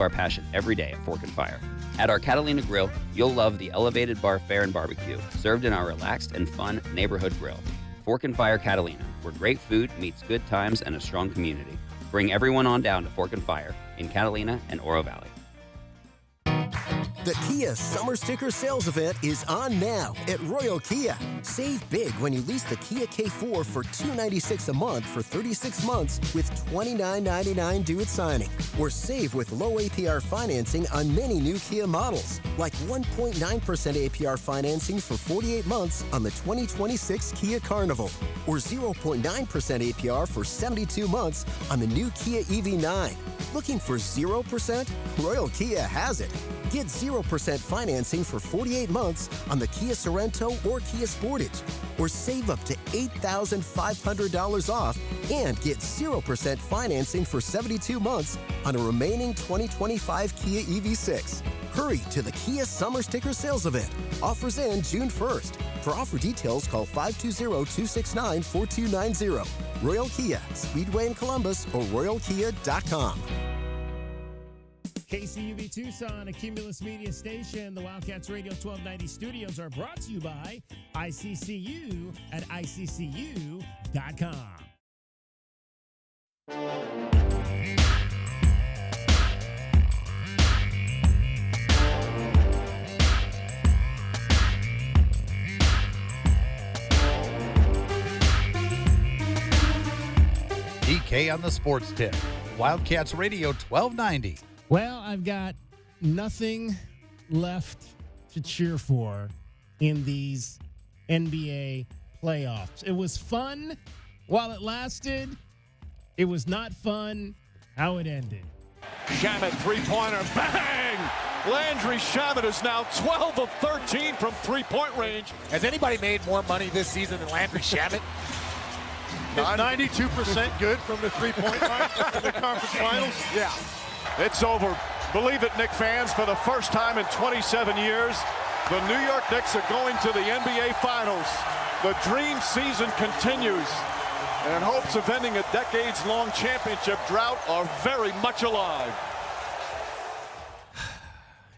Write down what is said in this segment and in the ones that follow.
our passion every day at Fork and Fire. At our Catalina Grill, you'll love the elevated bar fare and barbecue, served in our relaxed and fun neighborhood grill. Fork and Fire Catalina, where great food meets good times and a strong community. Bring everyone on down to Fork and Fire in Catalina and Oro Valley. The Kia Summer Sticker Sales Event is on now at Royal Kia. Save big when you lease the Kia K4 for $296 a month for 36 months with $29.99 due at signing. Or save with low APR financing on many new Kia models, like 1.9% APR financing for 48 months on the 2026 Kia Carnival, or 0.9% APR for 72 months on the new Kia EV9. Looking for 0%? Royal Kia has it. Get 0% financing for 48 months on the Kia Sorento or Kia Sportage, or save up to $8,500 off and get 0% financing for 72 months on a remaining 2025 Kia EV6. Hurry to the Kia Summer Sticker Sales Event. Offers end June 1st. For offer details, call 520-269-4290. Royal Kia, Speedway in Columbus, or royalkia.com. KCUV Tucson, a Cumulus Media station. The Wildcats Radio 1290 studios are brought to you by ICCU at ICCU.com. DK on the Sports Tip. Wildcats Radio 1290. Well, I've got nothing left to cheer for in these NBA playoffs. It was fun while it lasted. It was not fun how it ended. Shamet, three-pointer, bang! Landry Shamet is now 12 of 13 from three-point range. Has anybody made more money this season than Landry Shamet? Is 92% good from the three-point line in the conference finals? Yeah. It's over. Believe it, Knicks fans, for the first time in 27 years, the New York Knicks are going to the NBA Finals. The dream season continues, and hopes of ending a decades-long championship drought are very much alive.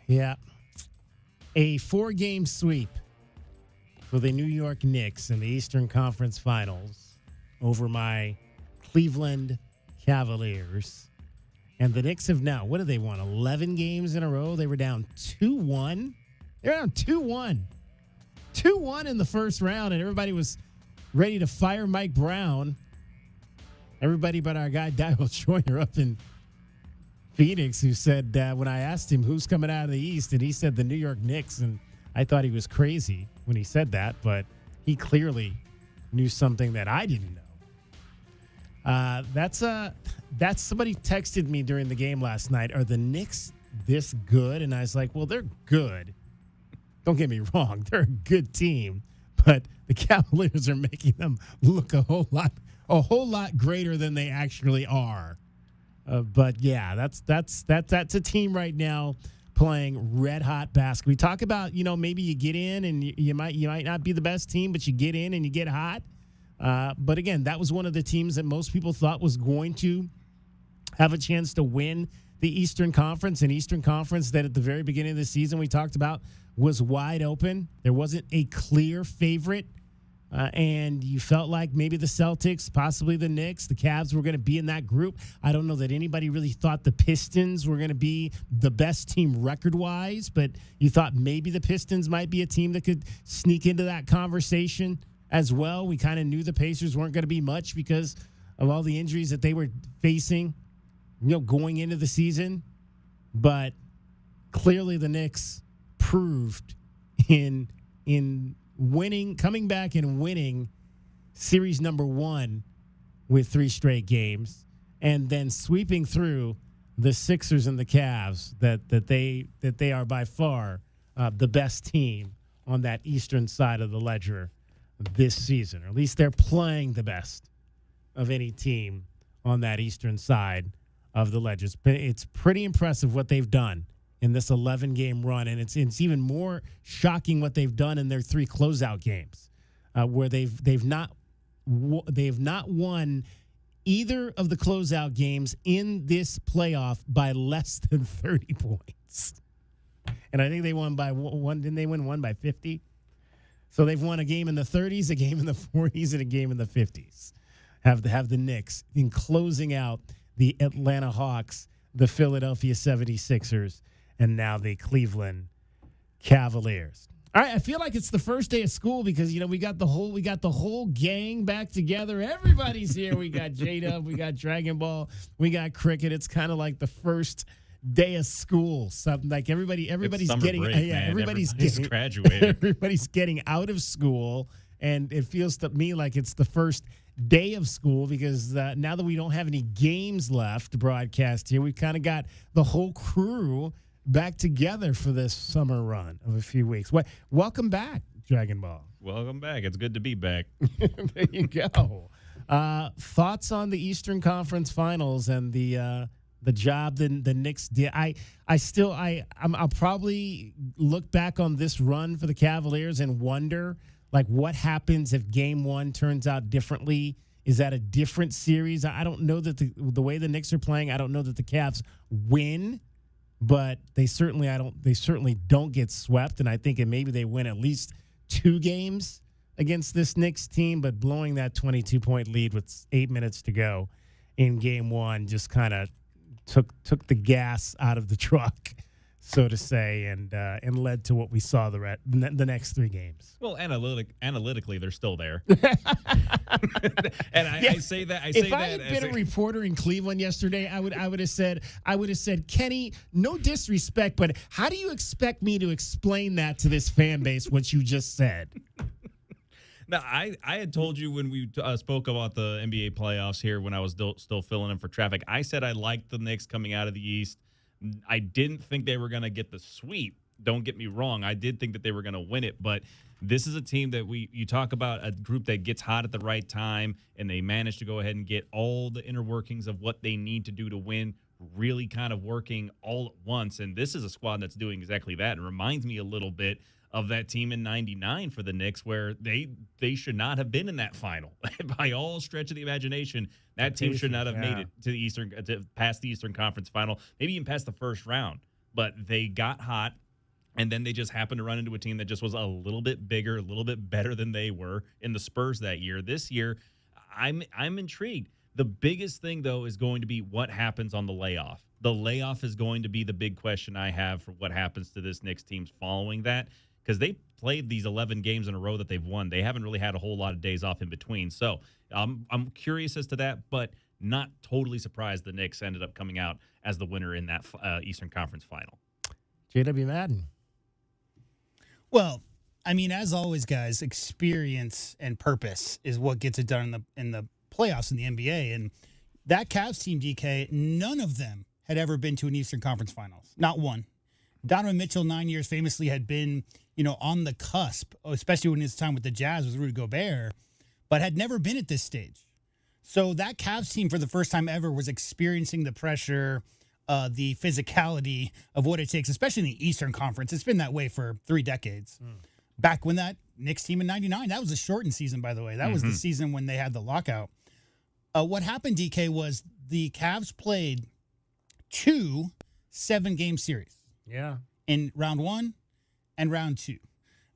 Yeah. A 4-game sweep for the New York Knicks in the Eastern Conference Finals over my Cleveland Cavaliers. And the Knicks have now, what have they won, 11 games in a row? They were down 2-1. They're down 2-1. 2-1 in the first round, and everybody was ready to fire Mike Brown. Everybody but our guy, Daryl Joyner, up in Phoenix, who said, when I asked him who's coming out of the East, and he said the New York Knicks, and I thought he was crazy when he said that, but he clearly knew something that I didn't know. That's somebody texted me during the game last night. Are the Knicks this good? And I was like, well, they're good. Don't get me wrong. They're a good team, but the Cavaliers are making them look a whole lot greater than they actually are. But yeah, that's a team right now playing red hot basketball. We talk about, maybe you get in and you might not be the best team, but you get in and you get hot. But again, that was one of the teams that most people thought was going to have a chance to win the Eastern Conference, an Eastern Conference that at the very beginning of the season we talked about was wide open. There wasn't a clear favorite, and you felt like maybe the Celtics, possibly the Knicks, the Cavs were going to be in that group. I don't know that anybody really thought the Pistons were going to be the best team record-wise, but you thought maybe the Pistons might be a team that could sneak into that conversation as well. We kind of knew the Pacers weren't going to be much because of all the injuries that they were facing, going into the season. But clearly the Knicks proved in winning, coming back and winning series number 1 with 3 straight games, and then sweeping through the Sixers and the Cavs, that they are by far the best team on that eastern side of the ledger this season, or at least they're playing the best of any team on that eastern side of the ledger. It's pretty impressive what they've done in this 11-game run, and it's even more shocking what they've done in their 3 closeout games, where they've not won either of the closeout games in this playoff by less than 30 points. And I think they won by one. Didn't they win one by 50? So they've won a game in the 30s, a game in the 40s, and a game in the 50s. Have the Knicks in closing out the Atlanta Hawks, the Philadelphia 76ers, and now the Cleveland Cavaliers. All right, I feel like it's the first day of school because we got the whole gang back together. Everybody's here. We got J-Dub, we got Dragon Ball, we got cricket. It's kind of like the first day of school. Something like everybody's getting break, everybody's graduating. Everybody's getting out of school, and it feels to me like it's the first day of school because now that we don't have any games left to broadcast here, we've kind of got the whole crew back together for this summer run of a few weeks. Welcome back, Dragon Ball. Welcome back. It's good to be back. There you go. Thoughts on the Eastern Conference Finals and the job the Knicks did? I'll probably look back on this run for the Cavaliers and wonder what happens if Game 1 turns out differently. Is that a different series? I don't know that the way the Knicks are playing. I don't know that the Cavs win. But they certainly don't get swept, and I think maybe they win at least 2 games against this Knicks team. But blowing that 22-point lead with 8 minutes to go in Game 1 just kind of took the gas out of the truck, so to say, and led to what we saw the next 3 games. Well, analytically, they're still there. And I say that. If I had been a reporter in Cleveland yesterday, I would have said, Kenny, no disrespect, but how do you expect me to explain that to this fan base? What you just said. Now, I had told you when we spoke about the NBA playoffs here when I was still filling in for traffic. I said I liked the Knicks coming out of the East. I didn't think they were going to get the sweep. Don't get me wrong. I did think that they were going to win it, but this is a team that you talk about a group that gets hot at the right time, and they manage to go ahead and get all the inner workings of what they need to do to win really kind of working all at once. And this is a squad that's doing exactly that. It reminds me a little bit of that team in '99 for the Knicks, where they should not have been in that final. By all stretch of the imagination, that team should not have made it to past the Eastern Conference Final, maybe even past the first round. But they got hot, and then they just happened to run into a team that just was a little bit bigger, a little bit better than they were in the Spurs that year. This year, I'm intrigued. The biggest thing, though, is going to be what happens on the layoff. The layoff is going to be the big question I have for what happens to this Knicks team following that, because they played these 11 games in a row that they've won. They haven't really had a whole lot of days off in between. So I'm curious as to that, but not totally surprised the Knicks ended up coming out as the winner in that Eastern Conference Final. J.W. Madden. Well, I mean, as always, guys, experience and purpose is what gets it done in the playoffs in the NBA. And that Cavs team, DK, none of them had ever been to an Eastern Conference Finals. Not one. Donovan Mitchell, 9 years, famously had been, on the cusp, especially when his time with the Jazz with Rudy Gobert, but had never been at this stage. So that Cavs team, for the first time ever, was experiencing the pressure, the physicality of what it takes, especially in the Eastern Conference. It's been that way for 3 decades. Back when that Knicks team in '99, that was a shortened season, by the way. That was the season when they had the lockout. What happened, DK, was the Cavs played 2 7-game series. Yeah. In round 1 and round 2.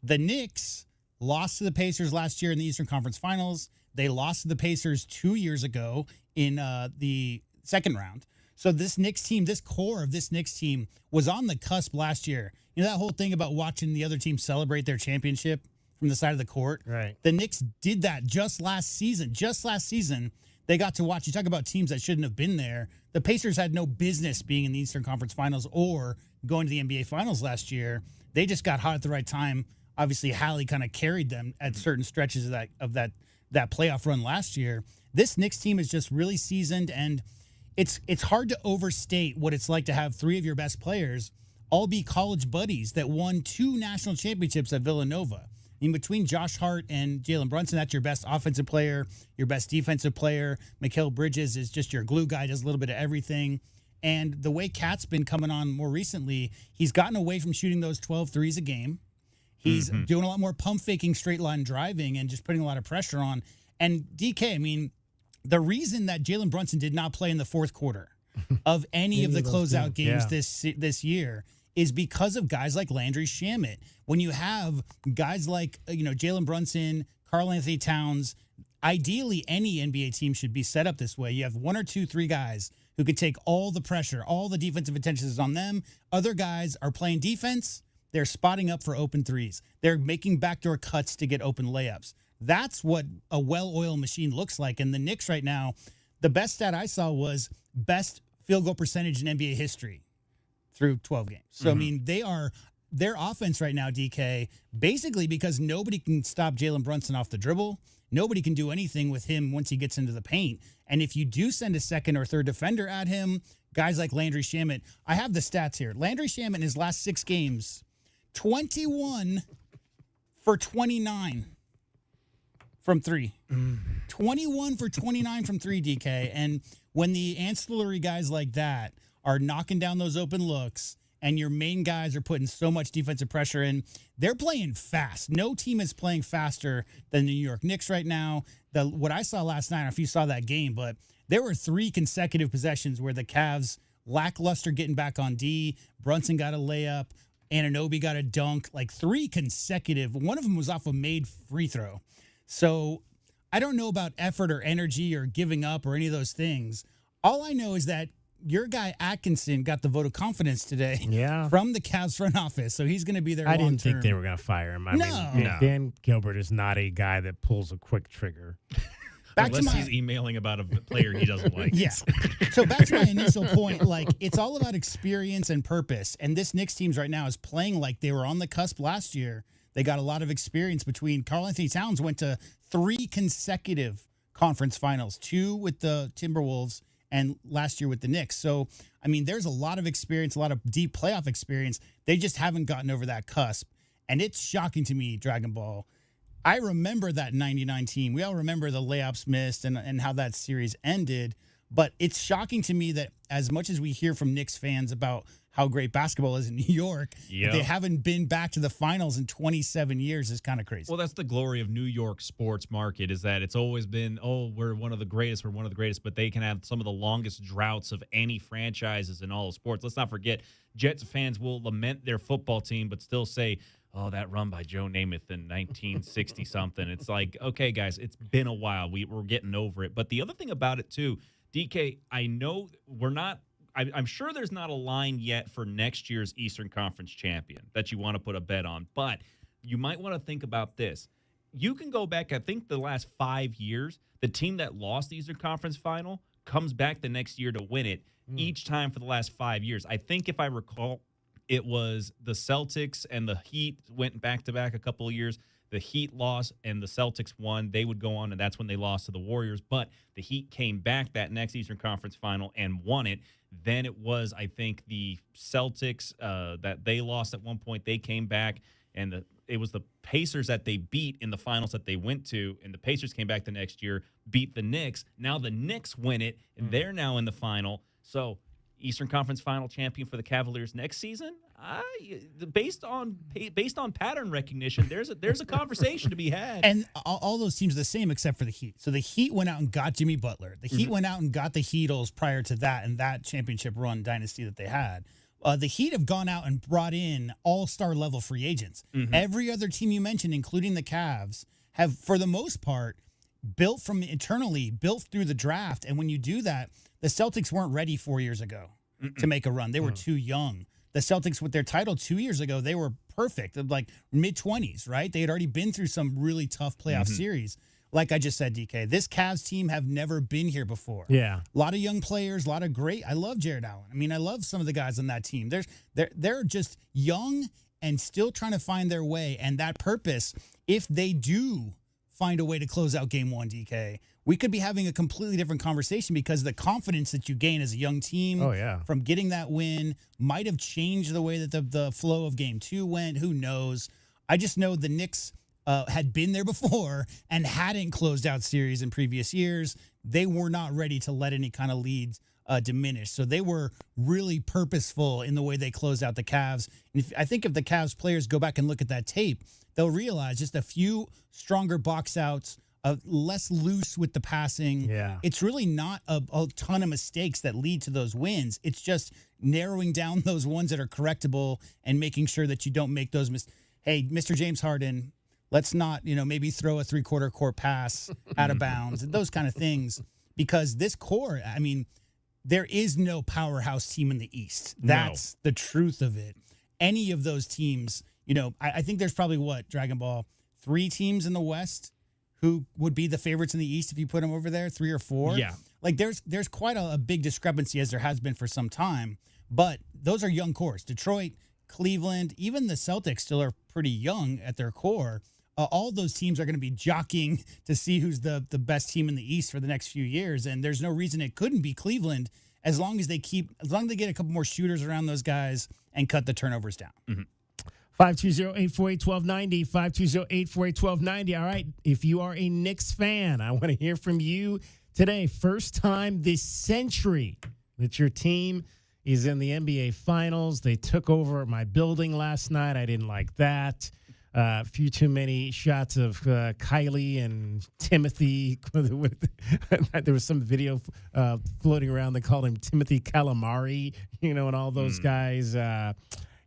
The Knicks lost to the Pacers last year in the Eastern Conference Finals. They lost to the Pacers 2 years ago in the second round. So this Knicks team, this core of this Knicks team was on the cusp last year. You know that whole thing about watching the other team celebrate their championship from the side of the court? Right. The Knicks did that just last season. Just last season, they got to watch. You talk about teams that shouldn't have been there. The Pacers had no business being in the Eastern Conference Finals or going to the NBA Finals last year. They just got hot at the right time. Obviously, Hallie kind of carried them at certain stretches of that playoff run last year. This Knicks team is just really seasoned, and it's hard to overstate what it's like to have 3 of your best players all be college buddies that won 2 national championships at Villanova. In between Josh Hart and Jalen Brunson, that's your best offensive player, your best defensive player. Mikal Bridges is just your glue guy, does a little bit of everything. And the way Cat's been coming on more recently, he's gotten away from shooting those 12 threes a game. He's doing a lot more pump faking, straight line driving, and just putting a lot of pressure on. And DK, I mean, the reason that Jalen Brunson did not play in the fourth quarter of any of the closeout games this year is because of guys like Landry Shamet. When you have guys like Jalen Brunson, Karl Anthony Towns, ideally any NBA team should be set up this way. You have 1 or 2, 3 guys who could take all the pressure, all the defensive attention is on them. Other guys are playing defense. They're spotting up for open threes. They're making backdoor cuts to get open layups. That's what a well-oiled machine looks like. And the Knicks right now, the best stat I saw was best field goal percentage in NBA history through 12 games. So, I mean, their offense right now, DK, basically because nobody can stop Jalen Brunson off the dribble. Nobody can do anything with him once he gets into the paint. And if you do send a second or third defender at him, guys like Landry Shamet, I have the stats here. Landry Shamet in his last 6 games, 21 for 29 from 3. 21 for 29 from 3, DK. And when the ancillary guys like that are knocking down those open looks and your main guys are putting so much defensive pressure in, they're playing fast. No team is playing faster than the New York Knicks right now. What I saw last night, I don't know if you saw that game, but there were 3 consecutive possessions where the Cavs lackluster getting back on D. Brunson got a layup. Anunoby got a dunk. Like 3 consecutive. One of them was off a made free throw. So I don't know about effort or energy or giving up or any of those things. All I know is that your guy Atkinson got the vote of confidence today from the Cavs front office, so he's going to be there long-term. I didn't think they were going to fire him. I mean, Dan Gilbert is not a guy that pulls a quick trigger. Unless he's emailing about a player he doesn't like. Yeah. So back to my initial point, like it's all about experience and purpose, and this Knicks team right now is playing like they were on the cusp last year. They got a lot of experience between Karl Anthony Towns went to 3 consecutive conference finals, 2 with the Timberwolves and last year with the Knicks. So, I mean, there's a lot of experience, a lot of deep playoff experience. They just haven't gotten over that cusp. And it's shocking to me, Dragon Ball. I remember that 99 team. We all remember the layups missed and how that series ended. But it's shocking to me that as much as we hear from Knicks fans about how great basketball is in New York, they haven't been back to the finals in 27 years is kind of crazy. Well, that's the glory of New York sports market is that it's always been, we're one of the greatest, but they can have some of the longest droughts of any franchises in all of sports. Let's not forget, Jets fans will lament their football team, but still say, oh, that run by Joe Namath in 1960-something. It's like, okay, guys, it's been a while. We're getting over it. But the other thing about it, too, DK, I know I'm sure there's not a line yet for next year's Eastern Conference champion that you want to put a bet on, but you might want to think about this. You can go back, I think the last 5 years, the team that lost the Eastern Conference final comes back the next year to win it each time for the last 5 years. I think if I recall, it was the Celtics and the Heat went back-to-back a couple of years. The Heat lost and the Celtics won. They would go on, and that's when they lost to the Warriors. But the Heat came back that next Eastern Conference final and won it. Then it was, I think, the Celtics that they lost at one point. They came back, and it was the Pacers that they beat in the finals that they went to, and the Pacers came back the next year, beat the Knicks. Now the Knicks win it, and they're now in the final. So Eastern Conference final champion for the Cavaliers next season? Based on pattern recognition, there's a conversation to be had. And all those teams are the same except for the Heat. So the Heat went out and got Jimmy Butler. The Heat went out and got the Heatles prior to that and that championship run dynasty that they had. The Heat have gone out and brought in all-star level free agents. Every other team you mentioned, including the Cavs, have, for the most part, built through the draft. And when you do that, the Celtics weren't ready 4 years ago to make a run. They were too young. The Celtics, with their title 2 years ago, they were perfect, like mid-20s, right? They had already been through some really tough playoff series. Like I just said, DK, this Cavs team have never been here before. Yeah. A lot of young players, a lot of great. I love Jared Allen. I mean, I love some of the guys on that team. They're just young and still trying to find their way. And that purpose, if they do find a way to close out game 1, DK, we could be having a completely different conversation because the confidence that you gain as a young team from getting that win might have changed the way that the flow of game 2 went. Who knows? I just know the Knicks had been there before and hadn't closed out series in previous years. They were not ready to let any kind of leads diminish. So they were really purposeful in the way they closed out the Cavs. And I think if the Cavs players go back and look at that tape, they'll realize just a few stronger box outs, less loose with the passing. Yeah. It's really not a ton of mistakes that lead to those wins. It's just narrowing down those ones that are correctable and making sure that you don't make those mistakes. Hey, Mr. James Harden, let's not, maybe throw a 3/4 court pass out of bounds and those kind of things. Because this core, I mean, there is no powerhouse team in the East. That's the truth of it. Any of those teams, I think there's probably Dragon Ball, 3 teams in the West who would be the favorites in the East if you put them over there, 3 or 4. Yeah. Like there's quite a big discrepancy, as there has been for some time. But those are young cores. Detroit, Cleveland, even the Celtics still are pretty young at their core. All those teams are going to be jockeying to see who's the best team in the East for the next few years. And there's no reason it couldn't be Cleveland as long as they get a couple more shooters around those guys and cut the turnovers down. Mm-hmm. 520-848-1290, 520-848-1290. All right, if you are a Knicks fan, I want to hear from you today. First time this century that your team is in the NBA Finals. They took over my building last night. I didn't like that. A few too many shots of Kylie and Timothy. There was some video floating around. They called him Timothy Calamari, and all those guys.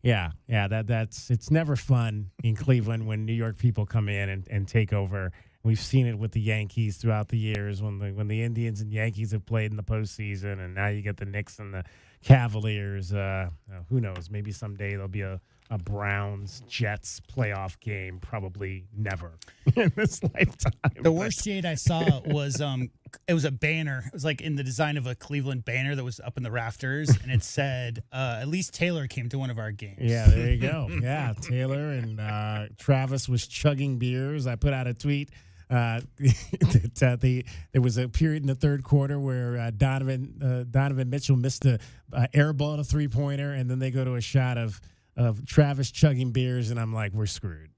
It's never fun in Cleveland when New York people come in and take over. We've seen it with the Yankees throughout the years when the Indians and Yankees have played in the postseason, and now you get the Knicks and the Cavaliers. Who knows? Maybe someday there'll be a Browns-Jets playoff game. Probably never in this lifetime. The worst shade I saw was it was a banner. It was like in the design of a Cleveland banner that was up in the rafters, and it said, at least Taylor came to one of our games. Yeah, there you go. Yeah, Taylor and Travis was chugging beers. I put out a tweet. There was a period in the third quarter where Donovan Mitchell missed a air ball and a 3-pointer, and then they go to a shot of Travis chugging beers, and I'm like, we're screwed.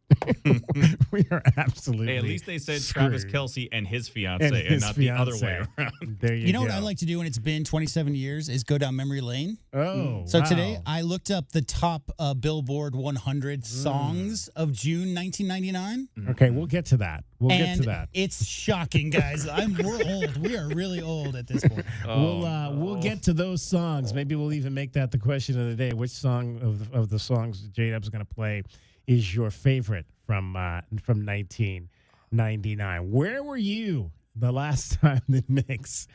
We are absolutely. Hey, at least they said screwed. Travis Kelce and his fiance, and not the other way around. There you go. You know what I like to do when it's been 27 years is go down memory lane. Oh, so wow. Today I looked up the top Billboard 100 songs of June 1999. Okay, we'll get to that. It's shocking, guys. We're old. We are really old at this point. We'll get to those songs. Maybe we'll even make that the question of the day. Which song of the songs J-Dub's going to play is your favorite from 1999? Where were you the last time the Knicks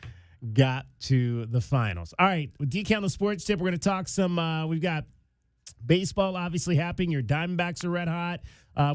got to the finals? All right, with DK on the Sports Tip, we're going to talk some. We've got baseball obviously happening. Your Diamondbacks are red hot.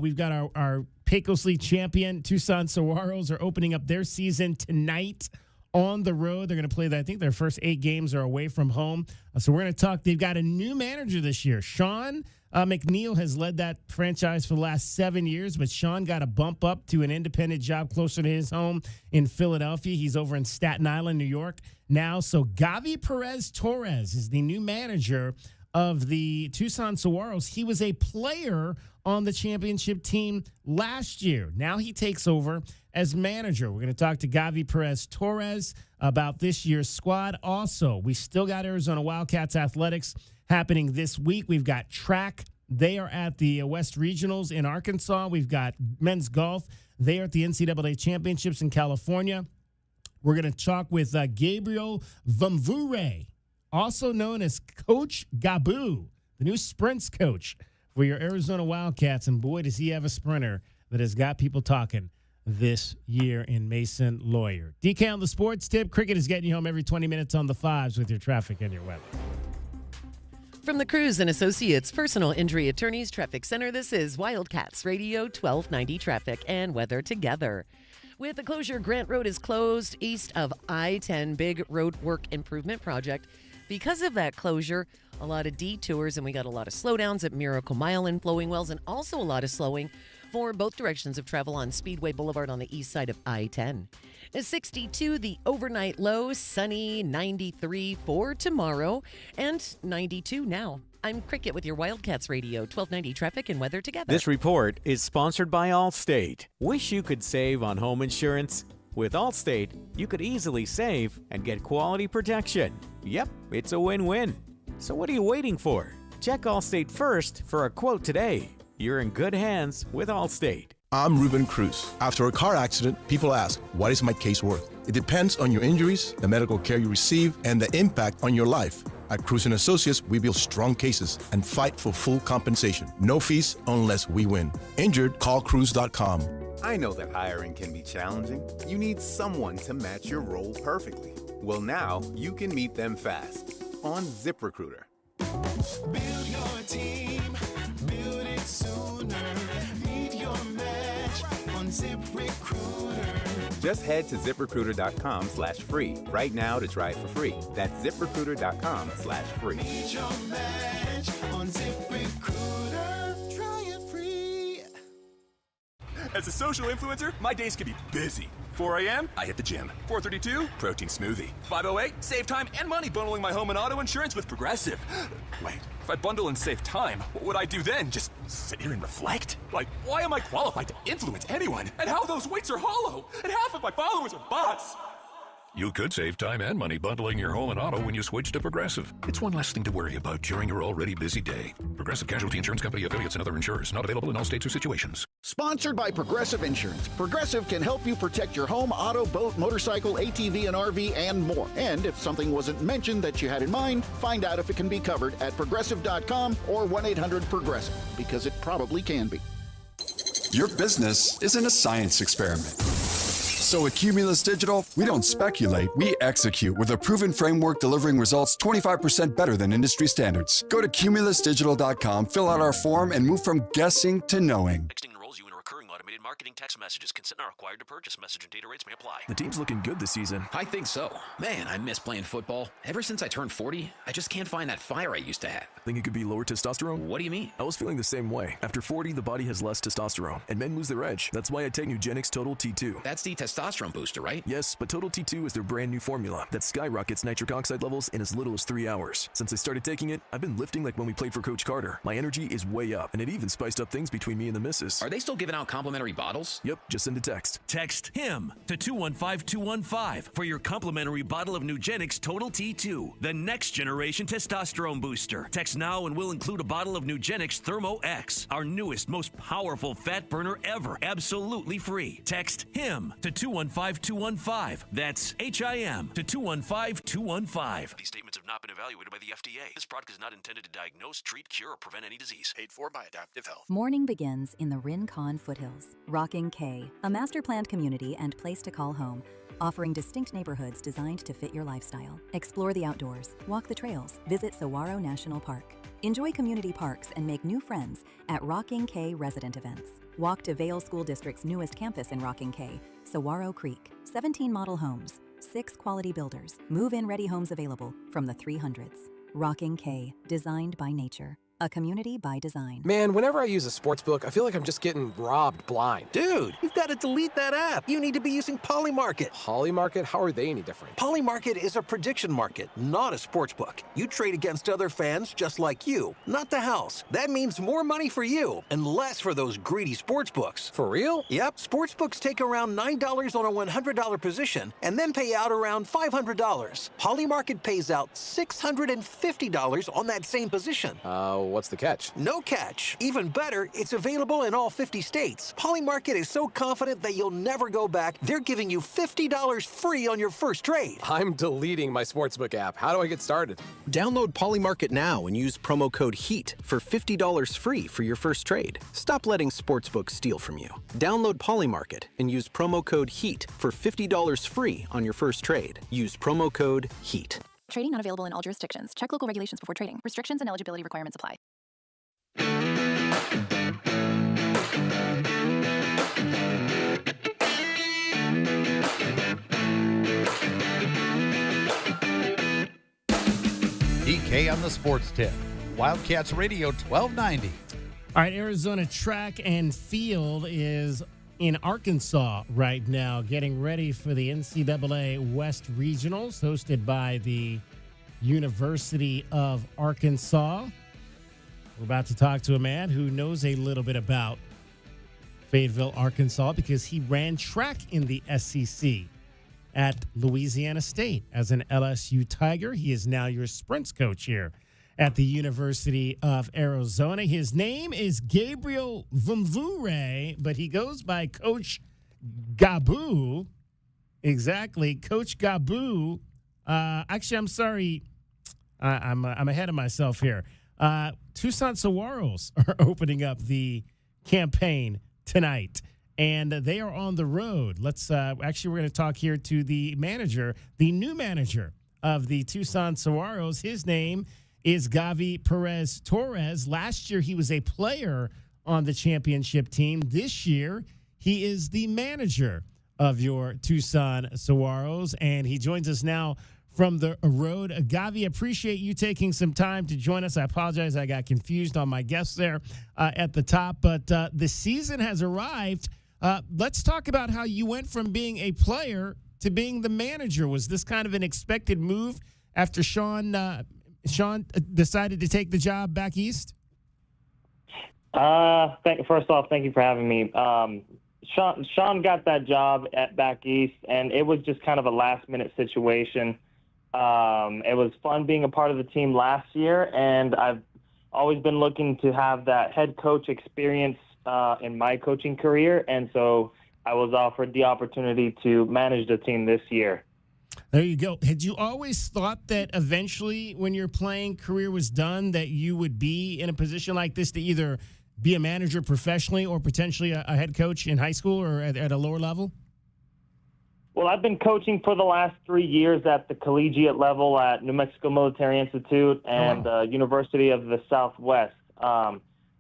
We've got our Pecos League champion, Tucson Saguaros, are opening up their season tonight on the road. They're going to play, I think their first 8 games are away from home. So we're going to talk. They've got a new manager this year. Sean McNeil has led that franchise for the last 7 years, but Sean got a bump up to an independent job closer to his home in Philadelphia. He's over in Staten Island, New York now. So Gavi Perez Torres is the new manager of the Tucson Saguaros. He was a player on the championship team last year. Now he takes over as manager. We're going to talk to Gavi Perez Torres about this year's squad. Also, we still got Arizona Wildcats athletics happening this week. We've got track. They are at the West Regionals in Arkansas. We've got men's golf. They are at the NCAA championships in California. We're going to talk with Gabriel Vamvure, also known as Coach Gabu, the new sprints coach for your Arizona Wildcats. And boy, does he have a sprinter that has got people talking this year in Mason Lawyer. DK on the Sports Tip. Cricket is getting you home every 20 minutes on the 5s with your traffic and your weather. From the Cruz and Associates Personal Injury Attorneys Traffic Center, this is Wildcats Radio 1290 Traffic and Weather Together. With the closure, Grant Road is closed east of I-10 Big Road Work Improvement Project. Because of that closure, a lot of detours, and we got a lot of slowdowns at Miracle Mile and Flowing Wells, and also a lot of slowing for both directions of travel on Speedway Boulevard on the east side of I-10. 62, the overnight low, sunny, 93 for tomorrow, and 92 now. I'm Cricket with your Wildcats Radio 1290 Traffic and Weather Together. This report is sponsored by Allstate. Wish you could save on home insurance? With Allstate, you could easily save and get quality protection. Yep, it's a win-win. So what are you waiting for? Check Allstate first for a quote today. You're in good hands with Allstate. I'm Ruben Cruz. After a car accident, people ask, what is my case worth? It depends on your injuries, the medical care you receive, and the impact on your life. At Cruz & Associates, we build strong cases and fight for full compensation. No fees unless we win. Injured, call Cruz.com. I know that hiring can be challenging. You need someone to match your role perfectly. Well, now you can meet them fast on ZipRecruiter. Build your team, build it sooner. Meet your match on ZipRecruiter. Just head to ZipRecruiter.com/free right now to try it for free. That's ZipRecruiter.com/free. Meet your match on ZipRecruiter. Try it free. As a social influencer, my days can be busy. 4 a.m., I hit the gym. 4:32, protein smoothie. 5:08, save time and money bundling my home and auto insurance with Progressive. Wait, if I bundle and save time, what would I do then? Just sit here and reflect? Like, why am I qualified to influence anyone? And how those weights are hollow? And half of my followers are bots. You could save time and money bundling your home and auto when you switch to Progressive. It's one less thing to worry about during your already busy day. Progressive Casualty Insurance Company, affiliates, and other insurers. Not available in all states or situations. Sponsored by Progressive Insurance. Progressive can help you protect your home, auto, boat, motorcycle, ATV, and RV, and more. And if something wasn't mentioned that you had in mind, find out if it can be covered at Progressive.com or 1-800-PROGRESSIVE, because it probably can be. Your business isn't a science experiment. So at Cumulus Digital, we don't speculate, we execute with a proven framework delivering results 25% better than industry standards. Go to cumulusdigital.com, fill out our form, and move from guessing to knowing. Texting enrolls you in recurring automated marketing text messages. Consent not required to purchase. Message and data rates may apply. The team's looking good this season. I think so. Man, I miss playing football. Ever since I turned 40, I just can't find that fire I used to have. Think it could be lower testosterone? What do you mean? I was feeling the same way. After 40, the body has less testosterone, and men lose their edge. That's why I take Nugenix Total T2. That's the testosterone booster, right? Yes, but Total T2 is their brand new formula that skyrockets nitric oxide levels in as little as 3 hours. Since I started taking it, I've been lifting like when we played for Coach Carter. My energy is way up, and it even spiced up things between me and the missus. Are they still giving out complimentary bottles? Yep, just send a text. Text HIM to 215-215 for your complimentary bottle of Nugenix Total T2, the next generation testosterone booster. Text now and we'll include a bottle of Nugenix Thermo X, our newest, most powerful fat burner ever, absolutely free. Text HIM to 215-215. That's HIM to 215-215. These statements have not been evaluated by the FDA. This product is not intended to diagnose, treat, cure, or prevent any disease. Paid for by Adaptive Health. Morning begins in the Rincon foothills. Rocking K, a master-planned community and place to call home, offering distinct neighborhoods designed to fit your lifestyle. Explore the outdoors, walk the trails, visit Saguaro National Park. Enjoy community parks and make new friends at Rocking K resident events. Walk to Vale School District's newest campus in Rocking K, Saguaro Creek. 17 model homes, 6 quality builders, move-in ready homes available from the 300s. Rocking K, designed by nature. A community by design. Man, whenever I use a sportsbook, I feel like I'm just getting robbed blind. Dude, you've got to delete that app. You need to be using Polymarket. Polymarket? How are they any different? Polymarket is a prediction market, not a sportsbook. You trade against other fans just like you, not the house. That means more money for you and less for those greedy sportsbooks. For real? Yep. Sportsbooks take around $9 on a $100 position and then pay out around $500. Polymarket pays out $650 on that same position. What's the catch? No catch. Even better, it's available in all 50 states. Polymarket is so confident that you'll never go back, they're giving you $50 free on your first trade. I'm deleting my sportsbook app. How do I get started? Download Polymarket now and use promo code HEAT for $50 free for your first trade. Stop letting sportsbooks steal from you. Download Polymarket and use promo code HEAT for $50 free on your first trade. Use promo code HEAT. Trading not available in all jurisdictions. Check local regulations before trading. Restrictions and eligibility requirements apply. DK on the Sports Tip. Wildcats Radio 1290. All right, Arizona Track and Field is in Arkansas right now, getting ready for the NCAA West Regionals, hosted by the University of Arkansas. We're about to talk to a man who knows a little bit about Fayetteville, Arkansas, because he ran track in the SEC at Louisiana State as an LSU Tiger. He is now your sprints coach here at the University of Arizona. His name is Gabriel Vumvure, but he goes by Coach Gabu. Exactly, Coach Gabu. Actually, I'm sorry. I'm ahead of myself here. Tucson Saguaros are opening up the campaign tonight, and they are on the road. Let's actually, we're going to talk here to the manager, the new manager of the Tucson Saguaros. His name is Gavi Perez Torres. Last year, he was a player on the championship team. This year, he is the manager of your Tucson Saguaros, and he joins us now from the road. Gavi, appreciate you taking some time to join us. I apologize, I got confused on my guests there at the top, but the season has arrived. Let's talk about how you went from being a player to being the manager. Was this kind of an expected move after Sean decided to take the job back east? First off, thank you for having me. Sean got that job at back east, and it was just kind of a last-minute situation. It was fun being a part of the team last year, and I've always been looking to have that head coach experience in my coaching career, and so I was offered the opportunity to manage the team this year. There you go. Had you always thought that eventually when your playing career was done that you would be in a position like this to either be a manager professionally or potentially a head coach in high school or at a lower level? Well, I've been coaching for the last 3 years at the collegiate level at New Mexico Military Institute and University of the Southwest.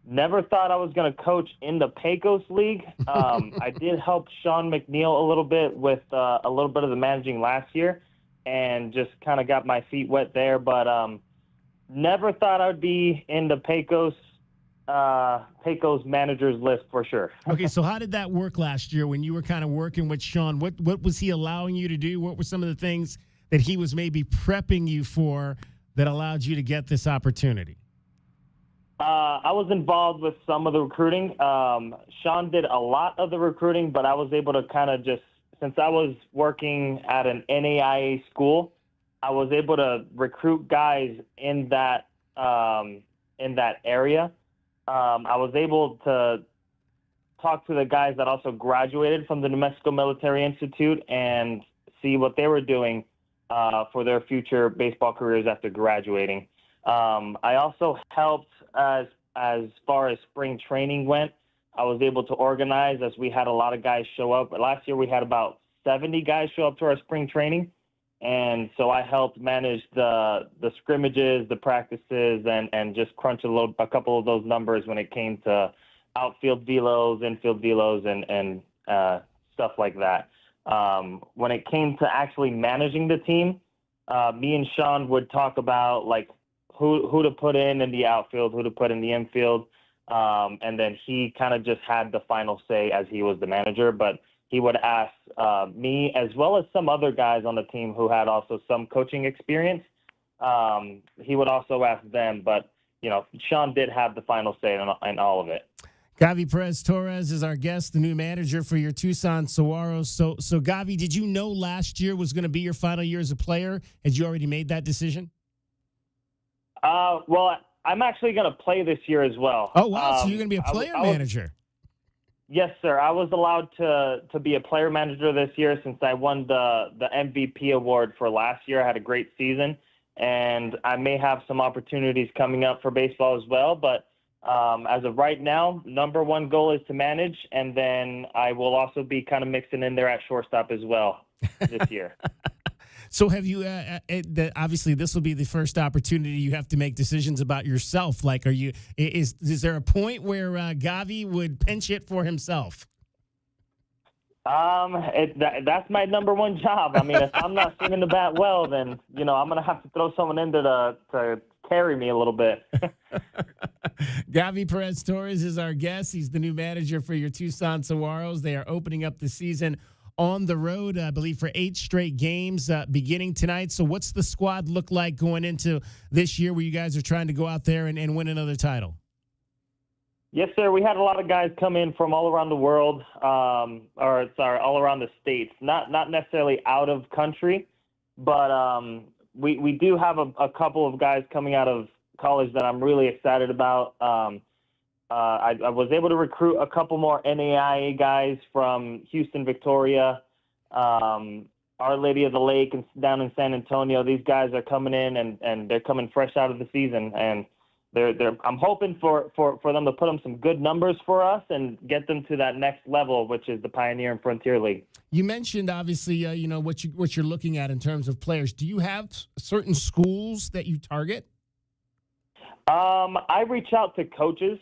Never thought I was going to coach in the Pecos League. I did help Sean McNeil a little bit with a little bit of the managing last year and just kind of got my feet wet there. But never thought I would be in the Pecos managers list for sure. Okay, so how did that work last year when you were kind of working with Sean? What was he allowing you to do? What were some of the things that he was maybe prepping you for that allowed you to get this opportunity? I was involved with some of the recruiting. Sean did a lot of the recruiting, but I was able to kind of just, since I was working at an NAIA school, I was able to recruit guys in that area. I was able to talk to the guys that also graduated from the New Mexico Military Institute and see what they were doing for their future baseball careers after graduating. I also helped as far as spring training went. I was able to organize as we had a lot of guys show up. Last year we had about 70 guys show up to our spring training. And so I helped manage the scrimmages, the practices, and just crunch a couple of those numbers when it came to outfield velos, infield velos, and stuff like that. When it came to actually managing the team, me and Sean would talk about like who to put in the outfield, who to put in the infield, and then he kind of just had the final say as he was the manager. But he would ask me as well as some other guys on the team who had also some coaching experience. He would also ask them, but Sean did have the final say in all of it. Gavi Perez Torres is our guest, the new manager for your Tucson Saguaros. So Gavi, did you know last year was going to be your final year as a player? Had you already made that decision? Well, I'm actually going to play this year as well. Oh, wow. So you're going to be a player manager. Yes, sir. I was allowed to be a player manager this year since I won the MVP award for last year. I had a great season, and I may have some opportunities coming up for baseball as well. But as of right now, number one goal is to manage, and then I will also be kind of mixing in there at shortstop as well this year. So have you, obviously this will be the first opportunity you have to make decisions about yourself. Like, is there a point where Gavi would pinch hit for himself? That's my number one job. I mean, if I'm not swinging the bat well, then, I'm going to have to throw someone in to carry me a little bit. Gavi Perez Torres is our guest. He's the new manager for your Tucson Saguaros. They are opening up the season on the road, I believe, for 8 straight games beginning tonight. So what's the squad look like going into this year where you guys are trying to go out there and win another title? Yes, sir. We had a lot of guys come in from all around the world, all around the states. Not necessarily out of country, but we do have a couple of guys coming out of college that I'm really excited about. I was able to recruit a couple more NAIA guys from Houston, Victoria, Our Lady of the Lake, and down in San Antonio. These guys are coming in, and they're coming fresh out of the season, and I'm hoping for them to put them some good numbers for us and get them to that next level, which is the Pioneer and Frontier League. You mentioned obviously, what you're looking at in terms of players. Do you have certain schools that you target? I reach out to coaches.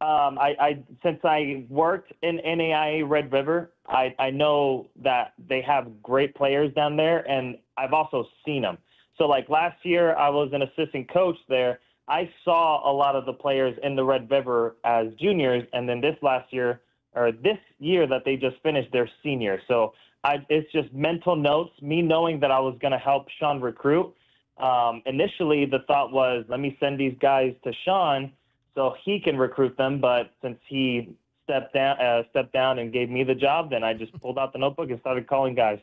Since I worked in NAIA Red River, I know that they have great players down there, and I've also seen them. So like last year, I was an assistant coach there. I saw a lot of the players in the Red River as juniors, and then this year that they just finished, they're seniors. So it's just mental notes, me knowing that I was going to help Sean recruit. Initially, the thought was, let me send these guys to Sean so he can recruit them. But since he stepped down and gave me the job, then I just pulled out the notebook and started calling guys.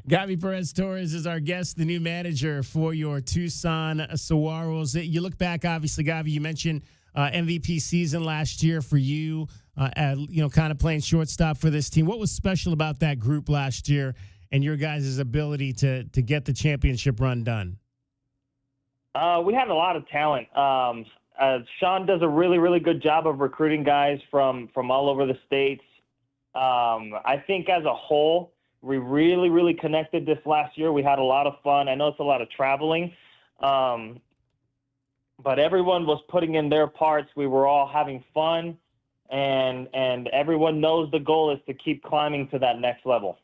Gavi Perez-Torres is our guest, the new manager for your Tucson Saguaros. You look back, obviously, Gavi, you mentioned MVP season last year for you, kind of playing shortstop for this team. What was special about that group last year and your guys' ability to get the championship run done? We had a lot of talent. Sean does a really, really good job of recruiting guys from all over the states. I think as a whole, we really, really connected this last year. We had a lot of fun. I know it's a lot of traveling, but everyone was putting in their parts. We were all having fun, and everyone knows the goal is to keep climbing to that next level.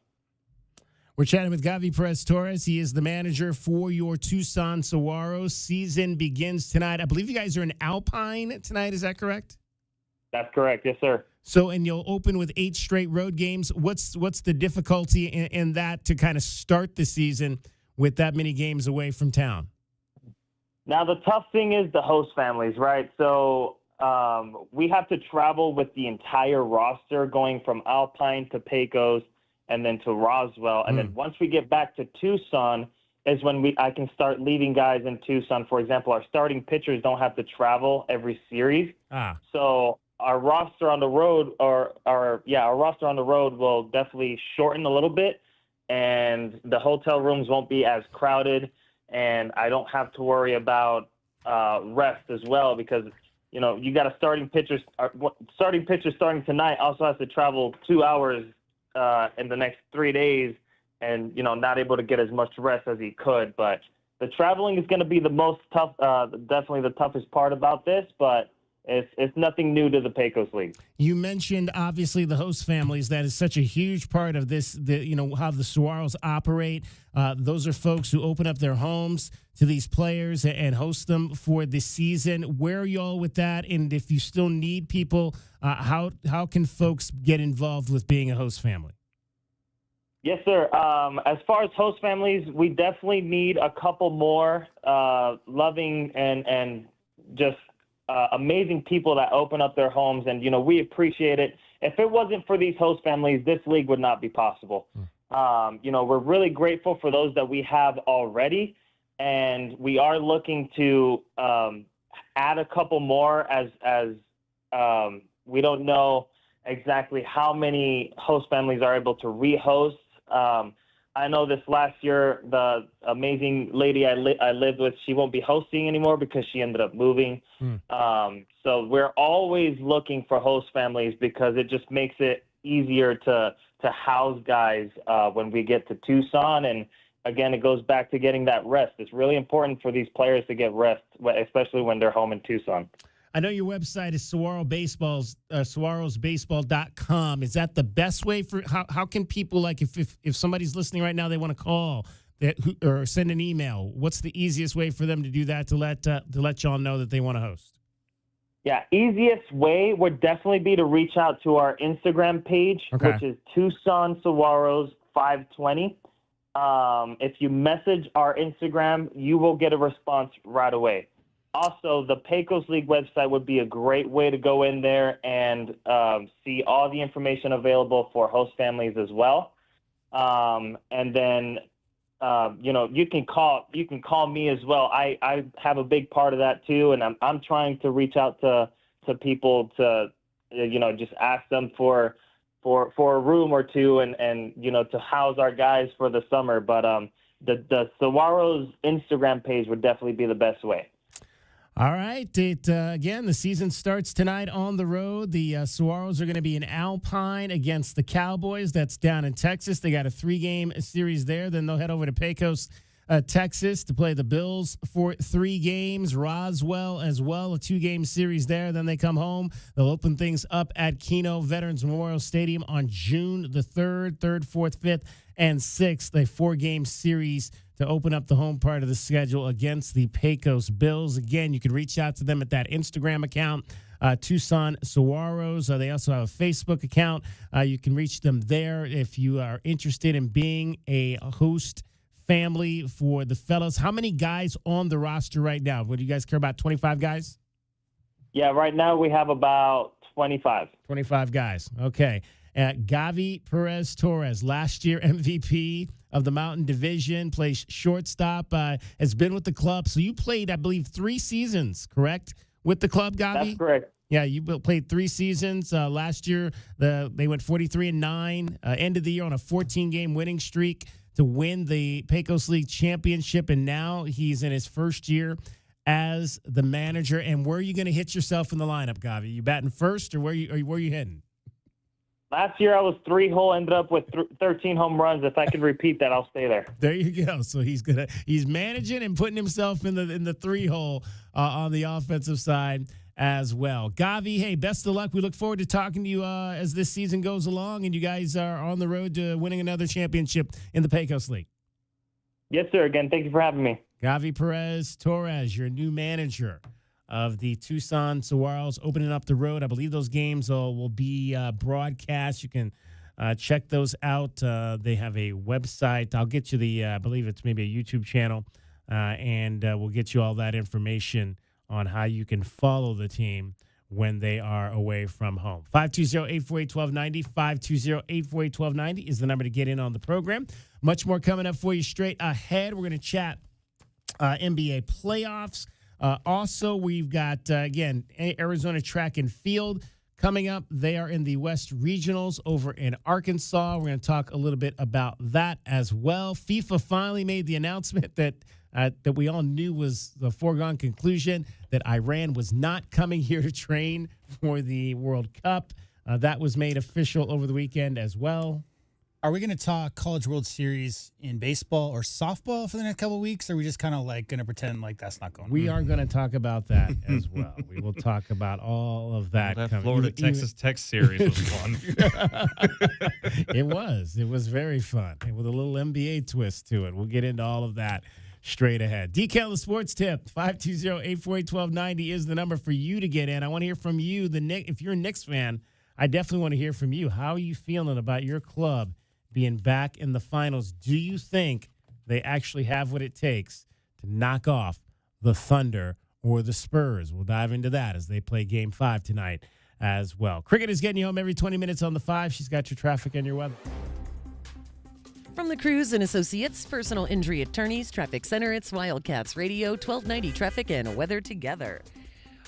We're chatting with Gavi Perez-Torres. He is the manager for your Tucson Saguaros. Season begins tonight. I believe you guys are in Alpine tonight. Is that correct? That's correct. Yes, sir. So, and you'll open with 8 straight road games. What's the difficulty in that to kind of start the season with that many games away from town? Now, the tough thing is the host families, right? So we have to travel with the entire roster going from Alpine to Pecos and then to Roswell. And then once we get back to Tucson is when I can start leaving guys in Tucson. For example, our starting pitchers don't have to travel every series. So our roster on the road our roster on the road will definitely shorten a little bit, and the hotel rooms won't be as crowded, and I don't have to worry about rest as well, because you got a starting pitcher starting tonight also has to travel 2 hours in the next 3 days, and not able to get as much rest as he could. But the traveling is going to be the most tough, definitely the toughest part about this, but it's nothing new to the Pecos League. You mentioned obviously the host families. That is such a huge part of this. How the Saguaros operate. Those are folks who open up their homes to these players and host them for the season. Where are y'all with that? And if you still need people, how can folks get involved with being a host family? Yes, sir. As far as host families, we definitely need a couple more loving and just amazing people that open up their homes, and we appreciate it. If it wasn't for these host families, this league would not be possible. We're really grateful for those that we have already, and we are looking to add a couple more as we don't know exactly how many host families are able to rehost. I know this last year, the amazing lady I lived with, she won't be hosting anymore because she ended up moving. So we're always looking for host families because it just makes it easier to house guys when we get to Tucson. And again, it goes back to getting that rest. It's really important for these players to get rest, especially when they're home in Tucson. I know your website is saguarosbaseball.com. Is that the best way for how can people, like if somebody's listening right now, they want to call or send an email, what's the easiest way for them to do that to let y'all know that they want to host? Yeah, easiest way would definitely be to reach out to our Instagram page, which is Tucson Saguaros 520. If you message our Instagram, you will get a response right away. Also, the Pecos League website would be a great way to go in there and see all the information available for host families as well. And then you can call me as well. I have a big part of that too, and I'm trying to reach out to people to just ask them for a room or two and to house our guys for the summer. But the Saguaros Instagram page would definitely be the best way. All right. Again, the season starts tonight on the road. The Saguaros are going to be in Alpine against the Cowboys. That's down in Texas. They got a 3-game series there. Then they'll head over to Pecos, Texas to play the Bills for 3 games. Roswell as well, a 2-game series there. Then they come home. They'll open things up at Keno Veterans Memorial Stadium on June the 3rd, 4th, 5th, and 6th. A 4-game series to open up the home part of the schedule against the Pecos Bills. Again, you can reach out to them at that Instagram account, Tucson Saguaros. They also have a Facebook account. You can reach them there if you are interested in being a host family for the fellas. How many guys on the roster right now? What do you guys care about, 25 guys? Yeah, right now we have about 25. 25 guys. Okay. Gavi Perez Torres, last year MVP of the Mountain Division, plays shortstop, has been with the club. So you played, I believe, 3 seasons, correct, with the club, Gavi? That's correct. Yeah, you played 3 seasons. Last year, they went 43-9, end of the year on a 14-game winning streak to win the Pecos League championship, and now he's in his first year as the manager. And where are you going to hit yourself in the lineup, Gavi? You batting first, or where are you heading? Last year I was 3-hole, ended up with 13 home runs. If I could repeat that, I'll stay there. There you go. So he's managing and putting himself in the 3-hole on the offensive side as well. Gavi, hey, best of luck. We look forward to talking to you as this season goes along, and you guys are on the road to winning another championship in the Pecos League. Yes, sir. Again, thank you for having me. Gavi Perez Torres, your new manager of the Tucson Saguaros, opening up the road. I believe those games will be broadcast. You can check those out. They have a website. I'll get you I believe it's maybe a YouTube channel, and we'll get you all that information on how you can follow the team when they are away from home. 520-848-1290, 520-848-1290 is the number to get in on the program. Much more coming up for you straight ahead. We're going to chat NBA playoffs. Also, we've got, again, Arizona Track and Field coming up. They are in the West Regionals over in Arkansas. We're going to talk a little bit about that as well. FIFA finally made the announcement that we all knew was the foregone conclusion, that Iran was not coming here to train for the World Cup. That was made official over the weekend as well. Are we going to talk College World Series in baseball or softball for the next couple of weeks? Or are we just kind of like going to pretend like that's not going on? We are going to talk about that as well. We will talk about all of that. Well, that Florida-Texas Tech series was fun. It was. It was very fun. And with a little NBA twist to it. We'll get into all of that straight ahead. DK the Sports Tip, 520-848-1290 is the number for you to get in. I want to hear from you. If you're a Knicks fan, I definitely want to hear from you. How are you feeling about your club being back in the finals? Do you think they actually have what it takes to knock off the Thunder or the Spurs? We'll dive into that as they play Game 5 tonight as well. Cricket is getting you home every 20 minutes on the 5. She's got your traffic and your weather. From the Cruz and Associates Personal Injury Attorneys Traffic Center, it's Wildcats Radio 1290 Traffic and Weather Together.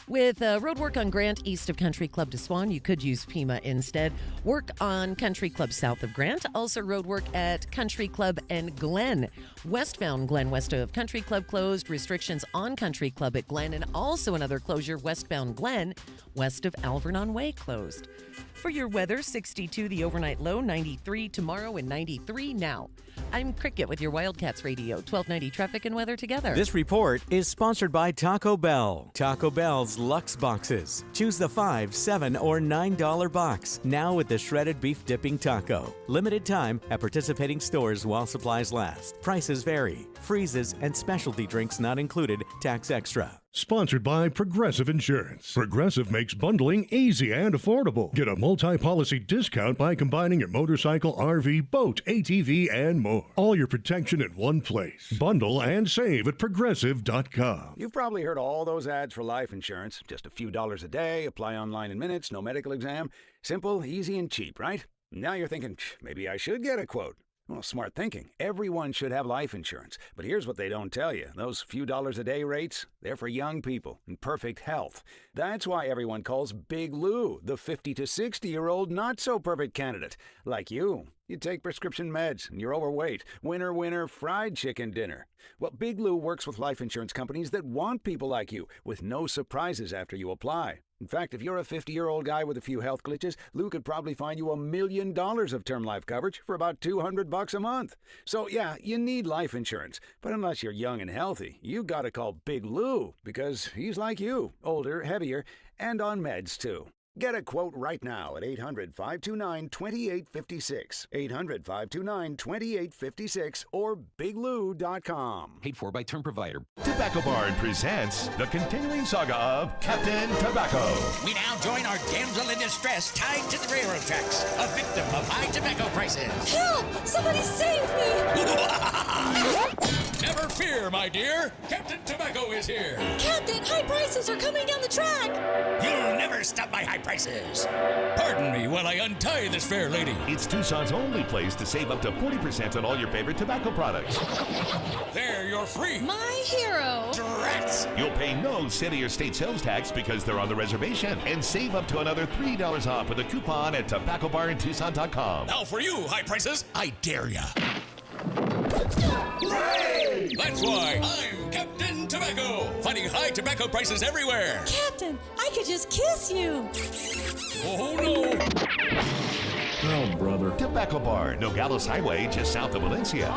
With road work on Grant east of Country Club to Swan, you could use Pima instead. Work on Country Club south of Grant. Also road work at Country Club and Glen. Westbound Glen west of Country Club closed. Restrictions on Country Club at Glen, and also another closure westbound Glen west of Alvernon Way closed. For your weather, 62 the overnight low, 93 tomorrow, and 93 now. I'm Cricket with your Wildcats Radio 1290 Traffic and Weather Together. This report is sponsored by Taco Bell. Taco Bell's Luxe Boxes. Choose the $5, $7, or $9 box. Now with the shredded beef dipping taco. Limited time at participating stores while supplies last. Prices vary. Freezes and specialty drinks not included. Tax extra. Sponsored by Progressive Insurance. Progressive makes bundling easy and affordable. Get a multi-policy discount by combining your motorcycle, RV, boat, ATV, and more. All your protection in one place. Bundle and save at Progressive.com. You've probably heard all those ads for life insurance. Just a few dollars a day, apply online in minutes, no medical exam. Simple, easy, and cheap, right? Now you're thinking, maybe I should get a quote. Well, smart thinking. Everyone should have life insurance. But here's what they don't tell you. Those few dollars a day rates, they're for young people in perfect health. That's why everyone calls Big Lou the 50 to 60-year-old not-so-perfect candidate. Like you. You take prescription meds, and you're overweight. Winner, fried chicken dinner. Well, Big Lou works with life insurance companies that want people like you, with no surprises after you apply. In fact, if you're a 50-year-old guy with a few health glitches, Lou could probably find you $1 million of term life coverage for about $200 a month. So yeah, you need life insurance. But unless you're young and healthy, you gotta call Big Lou, because he's like you, older, heavier, and on meds too. Get a quote right now at 800-529-2856. 800-529-2856 or biglou.com. Paid for by term provider. Tobacco Barn presents the continuing saga of Captain Tobacco. We now join our damsel in distress tied to the railroad tracks, a victim of high tobacco prices. Help! Somebody save me! Never fear, my dear. Captain Tobacco is here. Captain, high prices are coming down the track. You'll never stop my high prices. Pardon me while I untie this fair lady. It's Tucson's only place to save up to 40% on all your favorite tobacco products. There, you're free. My hero. Rats. You'll pay no city or state sales tax because they're on the reservation, and save up to another $3 off with a coupon at tobaccobarntucson.com. Now for you, high prices, I dare ya. Hooray! That's why I'm Captain Tobacco, fighting high tobacco prices everywhere. Captain, I could just kiss you. Oh, no. Oh, brother. Tobacco Barn, Nogales Highway, just south of Valencia.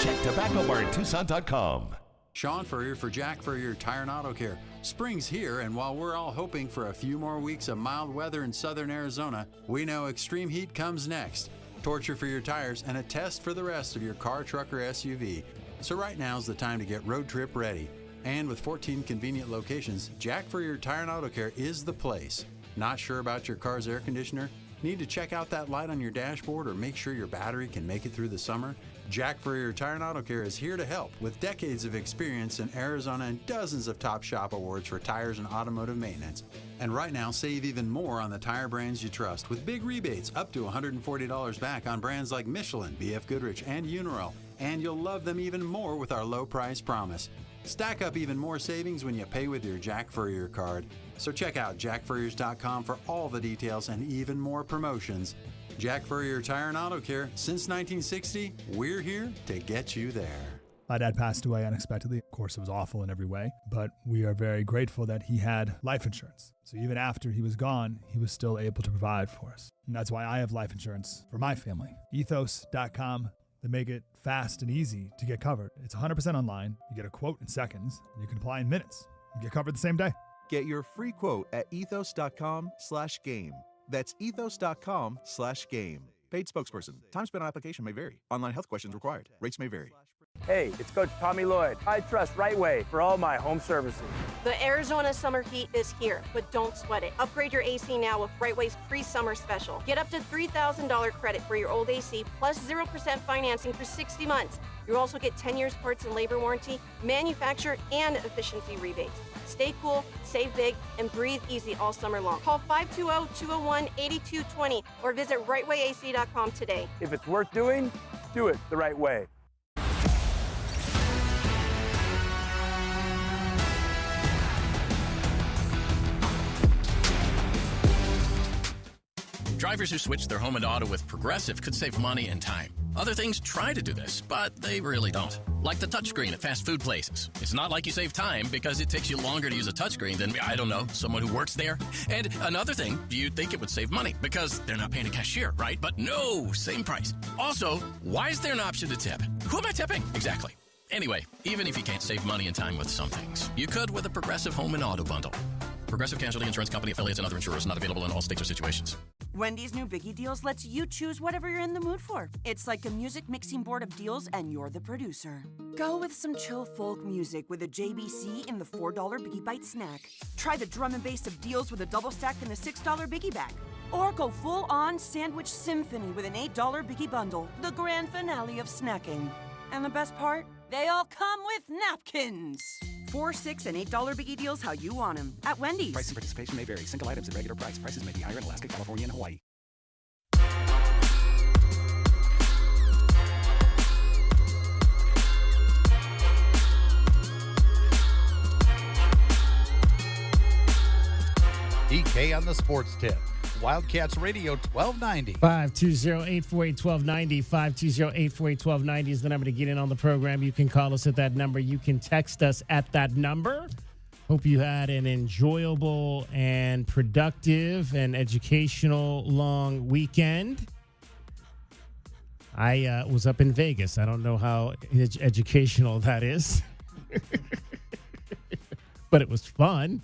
Check tobaccobarntucson.com. Sean Furrier for Jack Furrier Tire and Auto Care. Spring's here, and while we're all hoping for a few more weeks of mild weather in southern Arizona, we know extreme heat comes next. Torture for your tires and a test for the rest of your car, truck, or SUV. So right now's the time to get road trip ready. And with 14 convenient locations, Jack Furrier Tire and Auto Care is the place. Not sure about your car's air conditioner? Need to check out that light on your dashboard or make sure your battery can make it through the summer? Jack Furrier Tire and Auto Care is here to help with decades of experience in Arizona and dozens of top shop awards for tires and automotive maintenance. And right now, save even more on the tire brands you trust with big rebates up to $140 back on brands like Michelin, BF Goodrich, and Uniroyal. And you'll love them even more with our low price promise. Stack up even more savings when you pay with your Jack Furrier card. So check out jackfurriers.com for all the details and even more promotions. Jack Furrier Tire and Auto Care, since 1960, we're here to get you there. My dad passed away unexpectedly. Of course, it was awful in every way, but we are very grateful that he had life insurance. So even after he was gone, he was still able to provide for us. And that's why I have life insurance for my family. Ethos.com. They make it fast and easy to get covered. It's 100% online. You get a quote in seconds, and you can apply in minutes. You get covered the same day. Get your free quote at ethos.com/game. That's ethos.com/game. Paid spokesperson. Time spent on application may vary. Online health questions required. Rates may vary. Hey, it's Coach Tommy Lloyd. I trust Right Way for all my home services. The Arizona summer heat is here, but don't sweat it. Upgrade your AC now with Right Way's pre-summer special. Get up to $3,000 credit for your old AC plus 0% financing for 60 months. You'll also get 10 years parts and labor warranty, manufacturer, and efficiency rebates. Stay cool, save big, and breathe easy all summer long. Call 520-201-8220 or visit rightwayac.com today. If it's worth doing, do it the right way. Drivers who switch their home and auto with Progressive could save money and time. Other things try to do this, but they really don't. Like the touchscreen at fast food places. It's not like you save time because it takes you longer to use a touchscreen than, I don't know, someone who works there. And another thing, you'd think it would save money because they're not paying a cashier, right? But no, same price. Also, why is there an option to tip? Who am I tipping? Exactly. Anyway, even if you can't save money and time with some things, you could with a Progressive home and auto bundle. Progressive Casualty Insurance Company, affiliates, and other insurers not available in all states or situations. Wendy's new Biggie Deals lets you choose whatever you're in the mood for. It's like a music mixing board of deals, and you're the producer. Go with some chill folk music with a JBC in the $4 Biggie Bite snack. Try the drum and bass of deals with a double stack in the $6 Biggie Bag. Or go full-on sandwich symphony with an $8 Biggie Bundle, the grand finale of snacking. And the best part? They all come with napkins. $4, $6, and $8 Biggie Deals how you want them at Wendy's. Price and participation may vary. Single items at regular price. Prices may be higher in Alaska, California, and Hawaii. DK on the sports tip. Wildcats Radio 1290. 520-848-1290. 520-848-1290 is the number to get in on the program. You can call us at that number. You can text us at that number. Hope you had an enjoyable and productive and educational long weekend. I was up in Vegas. I don't know how educational that is, but it was fun.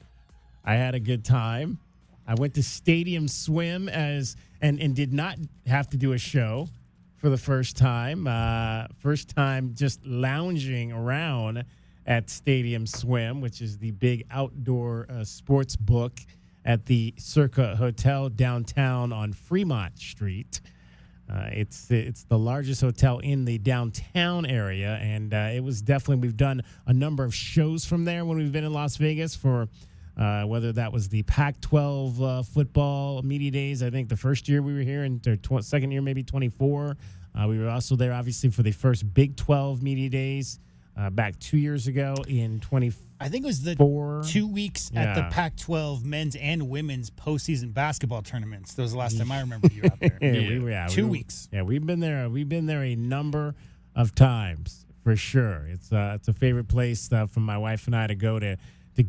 I had a good time. I went to Stadium Swim and did not have to do a show for the first time. First time just lounging around at Stadium Swim, which is the big outdoor sports book at the Circa Hotel downtown on Fremont Street. It's the largest hotel in the downtown area, and it was definitely, we've done a number of shows from there when we've been in Las Vegas for whether that was the Pac-12 football media days. I think the first year we were here, and second year maybe 24. We were also there, obviously, for the first Big 12 media days back 2 years ago in 24. I think it was the 2 weeks at the Pac-12 men's and women's postseason basketball tournaments. That was the last time I remember you out there. 2 weeks. Yeah, we've been there. We've been there a number of times for sure. It's a favorite place for my wife and I to go to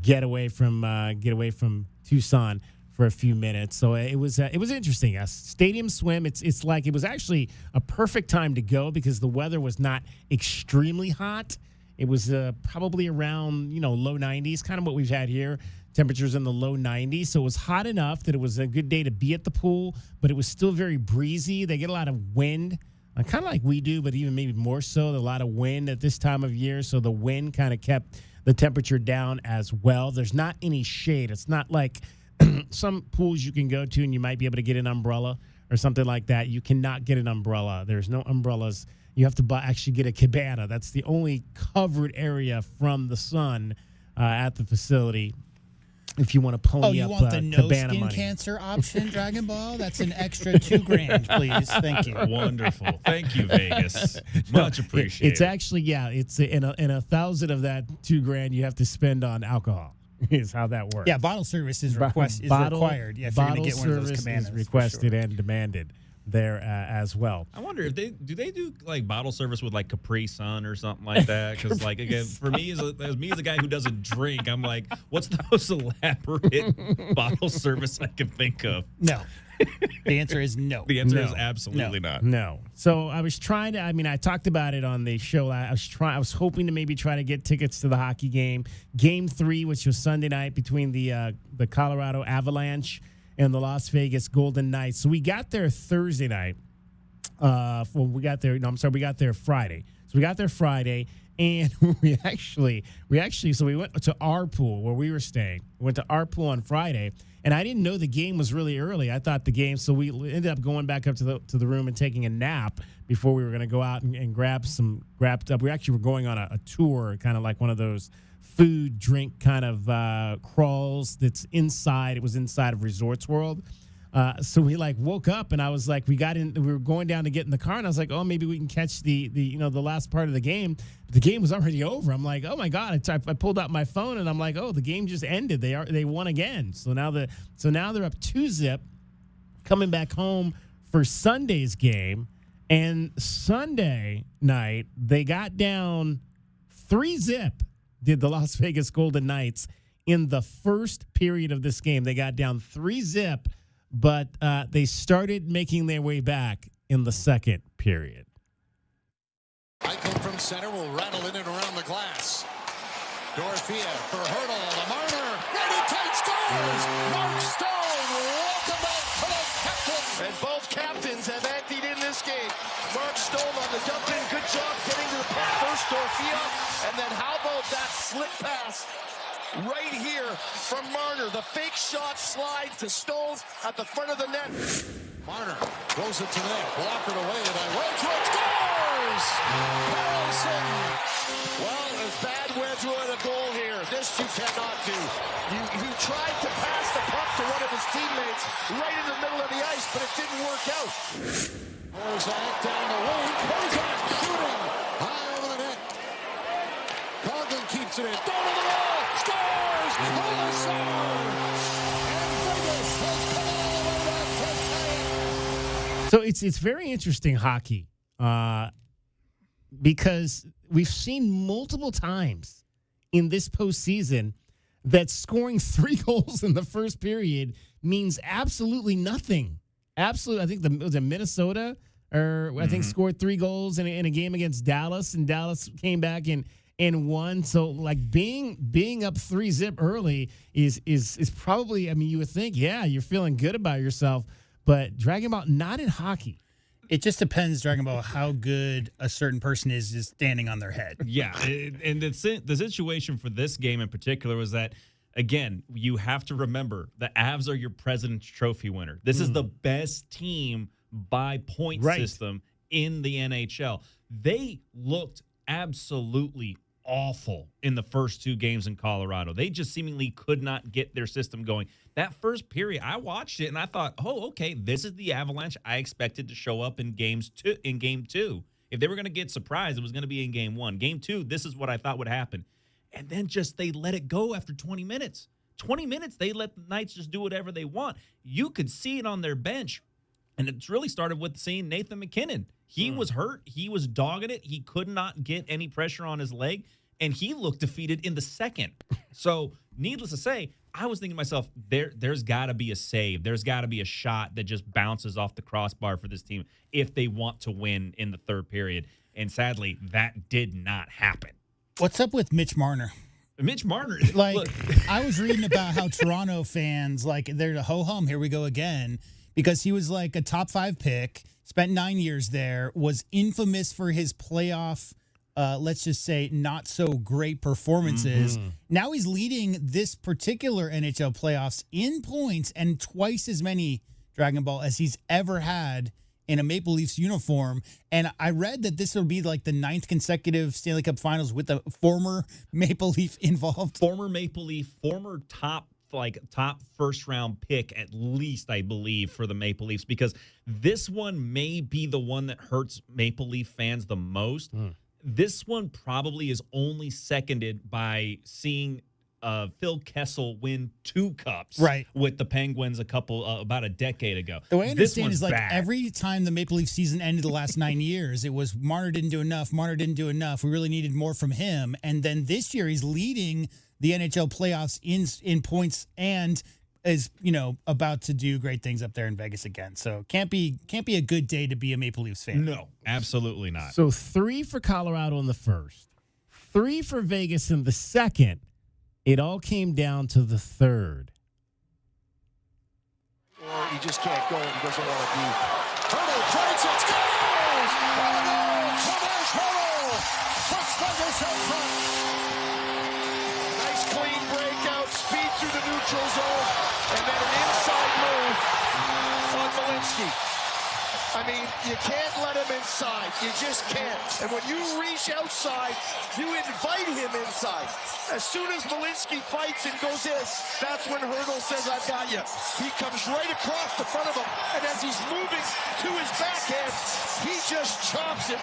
get away from Tucson for a few minutes. So it was interesting. Stadium Swim. It's like it was actually a perfect time to go because the weather was not extremely hot. It was probably around, low 90s, kind of what we've had here. Temperatures in the low 90s. So it was hot enough that it was a good day to be at the pool, but it was still very breezy. They get a lot of wind, kind of like we do, but even maybe more so. A lot of wind at this time of year. So the wind kind of kept the temperature down as well. There's not any shade. It's not like some pools you can go to and you might be able to get an umbrella or something like that. You cannot get an umbrella. There's no umbrellas. You have to actually get a cabana. That's the only covered area from the sun at the facility. If you want to pony up you want the no cabana skin money. Cancer option, Dragon Ball? That's an extra $2,000, please. Thank you. Wonderful. Thank you, Vegas. Much appreciated. It's actually, it's in a thousand of that $2,000 you have to spend on alcohol. Is how that works. Yeah, bottle service is required. Yeah, if you're going to get one of those cabanas. Is requested and demanded there as well. I wonder if they do like bottle service with like Capri Sun or something like that, because like again for me as a guy who doesn't drink, I'm like, what's the most elaborate bottle service I can think of? No. The answer is no. The answer is absolutely not. No. So I was trying to. I talked about it on the show. I was hoping to maybe try to get tickets to the hockey game, Game 3, which was Sunday night between the Colorado Avalanche and the Las Vegas Golden Knights. So we got there Thursday night. We got there Friday. So we got there Friday, and we actually. So we went to our pool where we were staying. We went to our pool on Friday. And I didn't know the game was really early. I thought the game, so we ended up going back up to the room and taking a nap before we were going to go out and grab up. We actually were going on a tour, kind of like one of those food, drink kind of crawls that's inside. It was inside of Resorts World. So we woke up and I was like, we were going down to get in the car and I was like, oh, maybe we can catch the last part of the game. But the game was already over. I'm like, oh my God. I pulled out my phone and I'm like, oh, the game just ended. They won again. So now they're up 2-0 coming back home for Sunday's game. And Sunday night, they got down 3-0, did the Las Vegas Golden Knights in the first period of this game. They got down 3-0. But they started making their way back in the second period. Eichel from center will rattle in and around the glass. Dorothea for Hurdle. The Marner. Ready, tight, scores! Mark Stone, welcome back to the captain. And both captains have acted in this game. Mark Stone on the dump in. Good job getting to the puck first, Dorothea. And then how about that slip pass? Right here from Marner. The fake shot slide to Stones at the front of the net. Marner throws it to net. Blockered away by Wedgwood. Scores! Carlson. Well, there's bad Wedgwood a goal here. This you cannot do. You tried to pass the puck to one of his teammates right in the middle of the ice, but it didn't work out. Morzak down the wing. Morzak shooting high over the net. Coughlin keeps it in. Down to the wall. Scores! And Vegas So it's very interesting hockey because we've seen multiple times in this postseason that scoring 3 goals in the first period means absolutely nothing. Absolutely. I think it was Minnesota, or I think scored 3 goals in a game against Dallas, and Dallas came back and won. So like being up 3-0 early is probably, I mean, you would think, yeah, you're feeling good about yourself, but Dragon Ball, not in hockey. It just depends, Dragon Ball, how good a certain person is just standing on their head. Yeah, and the situation for this game in particular was that, again, you have to remember the Avs are your President's Trophy winner. This is the best team by point system in the NHL. They looked absolutely awful in the first 2 games in Colorado. They just seemingly could not get their system going. That first period, I watched it and I thought, oh, okay, this is the Avalanche I expected to show up in game 2. If they were going to get surprised, it was going to be in game 1. Game 2, this is what I thought would happen. And then just they let it go after 20 minutes. 20 minutes, they let the Knights just do whatever they want. You could see it on their bench. And it's really started with seeing Nathan McKinnon. He was hurt. He was dogging it. He could not get any pressure on his leg. And he looked defeated in the second. So, needless to say, I was thinking to myself, there's got to be a save. There's got to be a shot that just bounces off the crossbar for this team if they want to win in the third period. And sadly, that did not happen. What's up with Mitch Marner? Mitch Marner. Like, look. I was reading about how Toronto fans, like, they're ho-hum, here we go again, because he was like a top 5 pick, spent 9 years there, was infamous for his playoff, let's just say, not so great performances. Now he's leading this particular NHL playoffs in points and twice as many, Dragon Ball, as he's ever had in a Maple Leafs uniform. And I read that this will be like the 9th consecutive Stanley Cup Finals with a former Maple Leaf involved. Former Maple Leaf, former top first round pick, at least, I believe, for the Maple Leafs, because this one may be the one that hurts Maple Leaf fans the most. This one probably is only seconded by seeing Phil Kessel win 2 cups with the Penguins about a decade ago. The way I understand is like bad. Every time the Maple Leaf season ended the last 9 years, it was Marner didn't do enough. We really needed more from him. And then this year he's leading the NHL playoffs in points and is, about to do great things up there in Vegas again. So can't be a good day to be a Maple Leafs fan. No, absolutely not. So 3 for Colorado in the first, 3 for Vegas in the second. It all came down to the third. Or he just can't go and he doesn't want to be. Hurdle, points, it scores! Oh no! Tomas Hurdle puts Vegas out front. Nice clean breakout, speed through the neutral zone, and then an inside move on Malinsky. I mean, you can't let him inside. You just can't. And when you reach outside, you invite him inside. As soon as Malinsky fights and goes in, that's when Hurdle says, I've got you. He comes right across the front of him, and as he's moving to his backhand, he just chops him.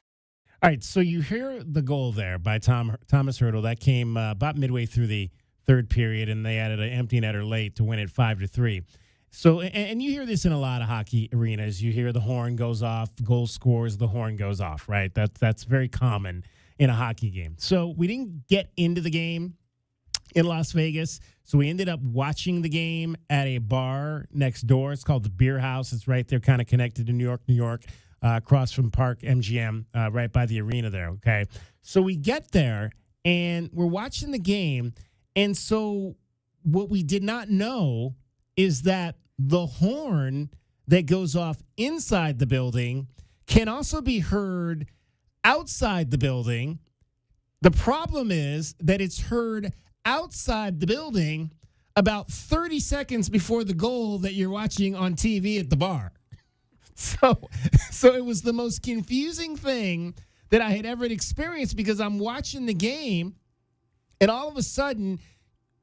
All right, so you hear the goal there by Thomas Hurdle. That came about midway through the third period, and they added an empty netter late to win it 5-3. So, and you hear this in a lot of hockey arenas. You hear the horn goes off, goal scores, the horn goes off, right? That's very common in a hockey game. So we didn't get into the game in Las Vegas. So we ended up watching the game at a bar next door. It's called the Beer House. It's right there, kind of connected to New York, across from Park MGM, right by the arena there, okay? So we get there, and we're watching the game. And so what we did not know is that the horn that goes off inside the building can also be heard outside the building. The problem is that it's heard outside the building about 30 seconds before the goal that you're watching on TV at the bar. So it was the most confusing thing that I had ever experienced, because I'm watching the game and all of a sudden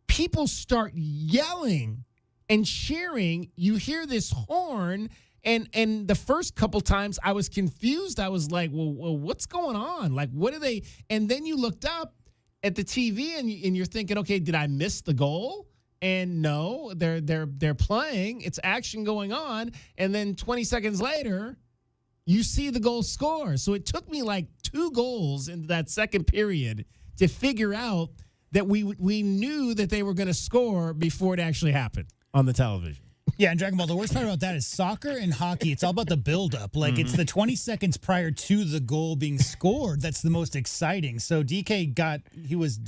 people start yelling and cheering. You hear this horn, and the first couple times I was confused. I was like, well, what's going on? Like, what are they? And then you looked up at the TV and you're thinking, okay, did I miss the goal? And no, they're playing. It's action going on. And then 20 seconds later, you see the goal score. So it took me like 2 goals into that second period to figure out that we knew that they were going to score before it actually happened on the television. Yeah, and Dragon Ball, the worst part about that is soccer and hockey, it's all about the buildup. Like, it's the 20 seconds prior to the goal being scored that's the most exciting. So DK he was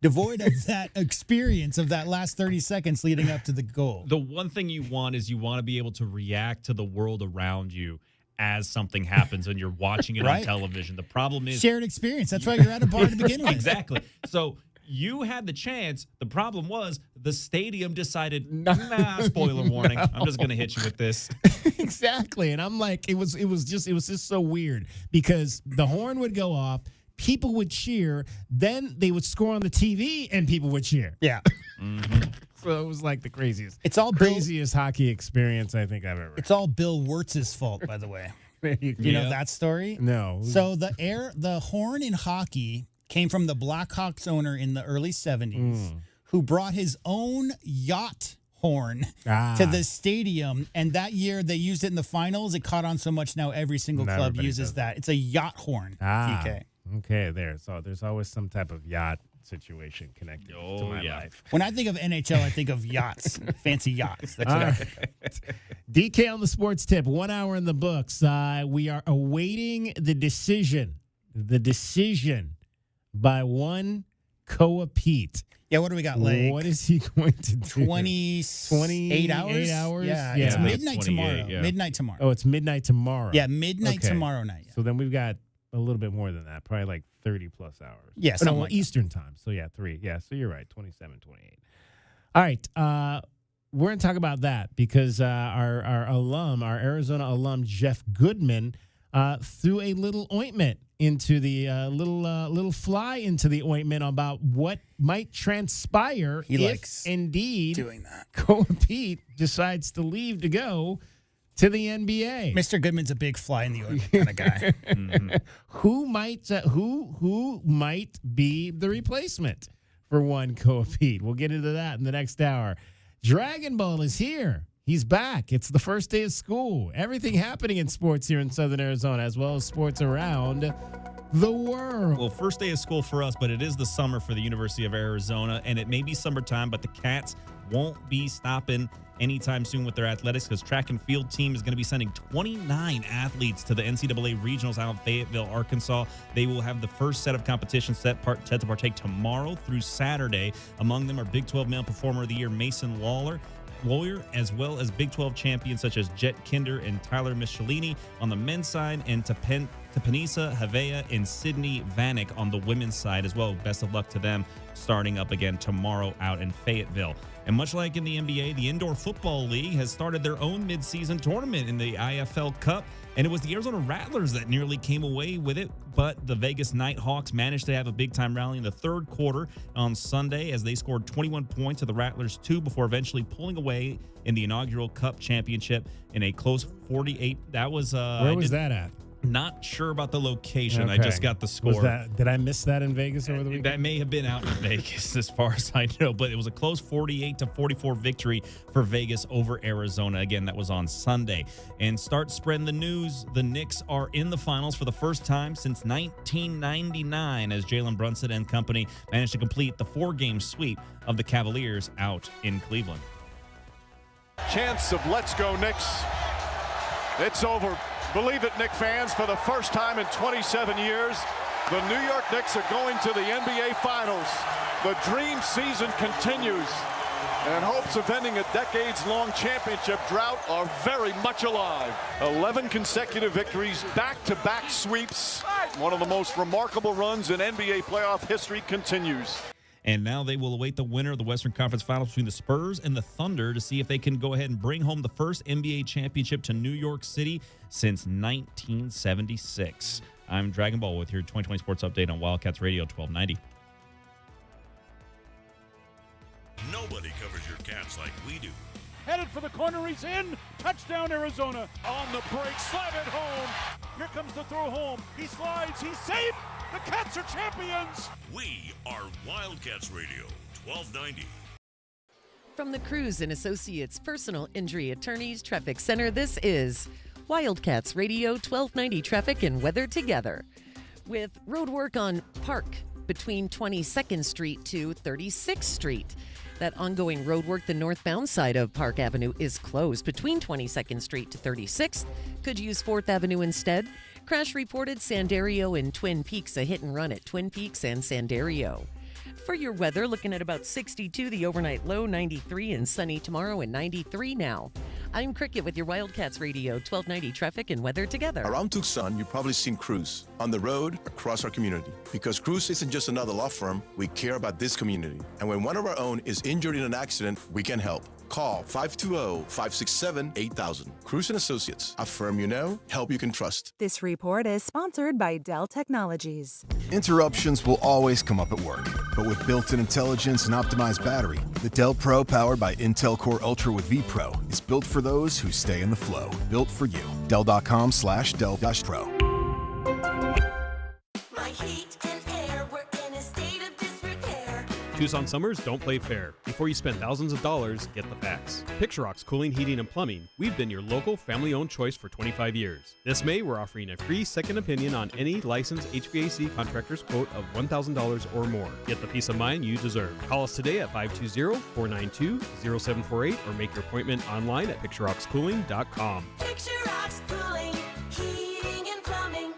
devoid of that experience of that last 30 seconds leading up to the goal. The one thing you want is you want to be able to react to the world around you as something happens and you're watching it on television. The problem is shared experience. That's why you're at a bar to begin with. Exactly. So you had the chance. The problem was the stadium decided, nah, spoiler warning. I'm just going to hit you with this. Exactly. And I'm like, it was just so weird because the horn would go off, people would cheer, then they would score on the TV and people would cheer. Yeah. So it was like the craziest. It's all craziest hockey experience I think I've ever. It's all Bill Wirtz's fault, by the way. You know that story? No. So the horn in hockey came from the Blackhawks owner in the early 70s who brought his own yacht horn to the stadium. And that year they used it in the finals. It caught on so much now every single club uses that. It's a yacht horn, TK. Okay, so there's always some type of yacht situation connected to my life. When I think of NHL, I think of yachts, fancy yachts. That's what I think. DK on the sports tip, 1 hour in the books. We are awaiting the decision by one Koa Peat. Yeah, what do we got? Like, what is he going to do? 28 hours? 8 hours? Yeah, it's midnight tomorrow. Yeah. Midnight tomorrow. Oh, it's midnight tomorrow. Yeah, midnight tomorrow night. Yeah. So then we've got a little bit more than that, probably like 30 plus hours. Yeah, like Eastern time. So yeah, 3. Yeah, so you're right, 27, 28. All right, we're going to talk about that because our Arizona alum, Jeff Goodman, threw a little ointment into the little fly into the ointment about what might transpire if indeed doing that. Koa Peat decides to leave to go to the NBA. Mr. Goodman's a big fly in the ointment kind of guy. Who might be the replacement for one Koa Peat? We'll get into that in the next hour. Dragon Ball is here. He's back. It's the first day of school. Everything happening in sports here in Southern Arizona, as well as sports around the world. Well, first day of school for us, but it is the summer for the University of Arizona, and it may be summertime, but the Cats won't be stopping anytime soon with their athletics because track and field team is going to be sending 29 athletes to the NCAA regionals out in Fayetteville, Arkansas. They will have the first set of competitions set to partake tomorrow through Saturday. Among them are Big 12 Male Performer of the Year Mason Lawyer, as well as Big 12 champions such as Jet Kinder and Tyler Michelini on the men's side, and Tapanisa Havea and Sydney Vanek on the women's side as well. Best of luck to them starting up again tomorrow out in Fayetteville. And much like in the NBA, the Indoor Football League has started their own midseason tournament in the IFL Cup, and it was the Arizona Rattlers that nearly came away with it, but the Vegas Nighthawks managed to have a big-time rally in the third quarter on Sunday as they scored 21 points to the Rattlers' 2 before eventually pulling away in the inaugural Cup championship in a close 48. That was where was that at? Not sure about the location. Okay. I just got the score. Did I miss that in Vegas over the weekend? That may have been out in Vegas as far as I know, but it was a close 48-44 victory for Vegas over Arizona. Again, that was on Sunday. And start spreading the news. The Knicks are in the finals for the first time since 1999 as Jalen Brunson and company managed to complete the 4-game sweep of the Cavaliers out in Cleveland. Chance of let's go Knicks. It's over. Believe it, Knicks fans, for the first time in 27 years, the New York Knicks are going to the NBA Finals. The dream season continues, and hopes of ending a decades-long championship drought are very much alive. 11 consecutive victories, back-to-back sweeps. One of the most remarkable runs in NBA playoff history continues. And now they will await the winner of the Western Conference Finals between the Spurs and the Thunder to see if they can go ahead and bring home the first NBA championship to New York City since 1976. I'm Dragon Ball with your 2020 Sports Update on Wildcats Radio 1290. Nobody covers your Cats like we do. Headed for the corner, he's in. Touchdown, Arizona. On the break, slide it home. Here comes the throw home. He slides, he's safe. The Cats are champions. We are Wildcats Radio 1290. From the Cruz and Associates Personal Injury Attorneys Traffic Center, this is Wildcats Radio 1290 traffic and weather together. With road work on Park between 22nd Street to 36th Street. That ongoing road work, the northbound side of Park Avenue is closed between 22nd Street to 36th. Could use 4th Avenue instead. Crash reported Sandario and Twin Peaks, a hit and run at Twin Peaks and Sandario. For your weather, looking at about 62, the overnight low, 93, and sunny tomorrow and 93 now. I'm Cricket with your Wildcats Radio 1290 traffic and weather together. Around Tucson, you've probably seen Cruz on the road across our community. Because Cruz isn't just another law firm, we care about this community. And when one of our own is injured in an accident, we can help. Call 520-567-8000. Cruz & Associates, a firm you know, help you can trust. This report is sponsored by Dell Technologies. Interruptions will always come up at work, but with built-in intelligence and optimized battery, the Dell Pro powered by Intel Core Ultra with vPro is built for those who stay in the flow. Built for you. Dell.com/Dell-Pro. My heat and air were in a state of disrepair. Tucson summers don't play fair. Before you spend thousands of dollars, get the facts. Picture Rock's Cooling, Heating, and Plumbing. We've been your local family-owned choice for 25 years. This May, we're offering a free second opinion on any licensed HVAC contractor's quote of $1,000 or more. Get the peace of mind you deserve. Call us today at 520-492-0748 or make your appointment online at picturerockscooling.com. Picture Rocks Cooling, Heating, and Plumbing.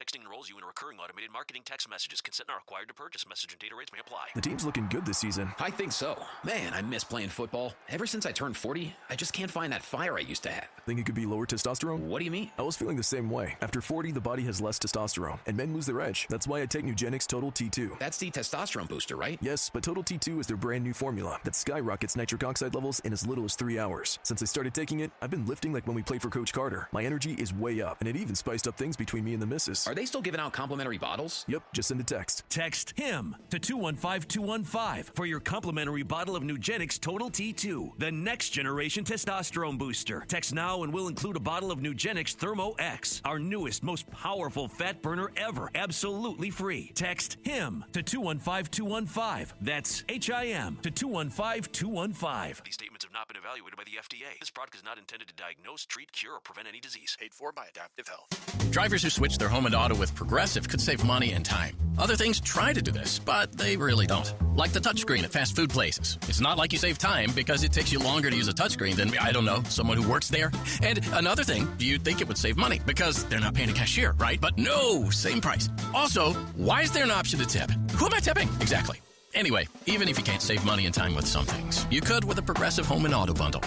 Texting enrolls you in a recurring automated marketing text messages. Consent not required to purchase. Message and data rates may apply. The team's looking good this season. I think so. Man, I miss playing football. Ever since I turned 40, I just can't find that fire I used to have. Think it could be lower testosterone? What do you mean? I was feeling the same way. After 40, the body has less testosterone, and men lose their edge. That's why I take Nugenix Total T2. That's the testosterone booster, right? Yes, but Total T2 is their brand new formula that skyrockets nitric oxide levels in as little as 3 hours. Since I started taking it, I've been lifting like when we played for Coach Carter. My energy is way up, and it even spiced up things between me and the missus. Are they still giving out complimentary bottles? Yep, just send a text. Text HIM to 215-215 for your complimentary bottle of Nugenix Total T2, the next generation testosterone booster. Text now and we'll include a bottle of Nugenix Thermo X, our newest, most powerful fat burner ever, absolutely free. Text HIM to 215-215. That's HIM to 215-215. These statements have not been evaluated by the FDA. This product is not intended to diagnose, treat, cure, or prevent any disease. Paid for by Adaptive Health. Drivers who switch their home and auto with Progressive could save money and time. Other things try to do this, but they really don't. Like the touchscreen at fast food places. It's not like you save time because it takes you longer to use a touchscreen than, I don't know, someone who works there. And another thing, you'd think it would save money because they're not paying a cashier, right? But no, same price. Also, why is there an option to tip? Who am I tipping? Exactly. Anyway, even if you can't save money and time with some things, you could with a Progressive Home and Auto Bundle.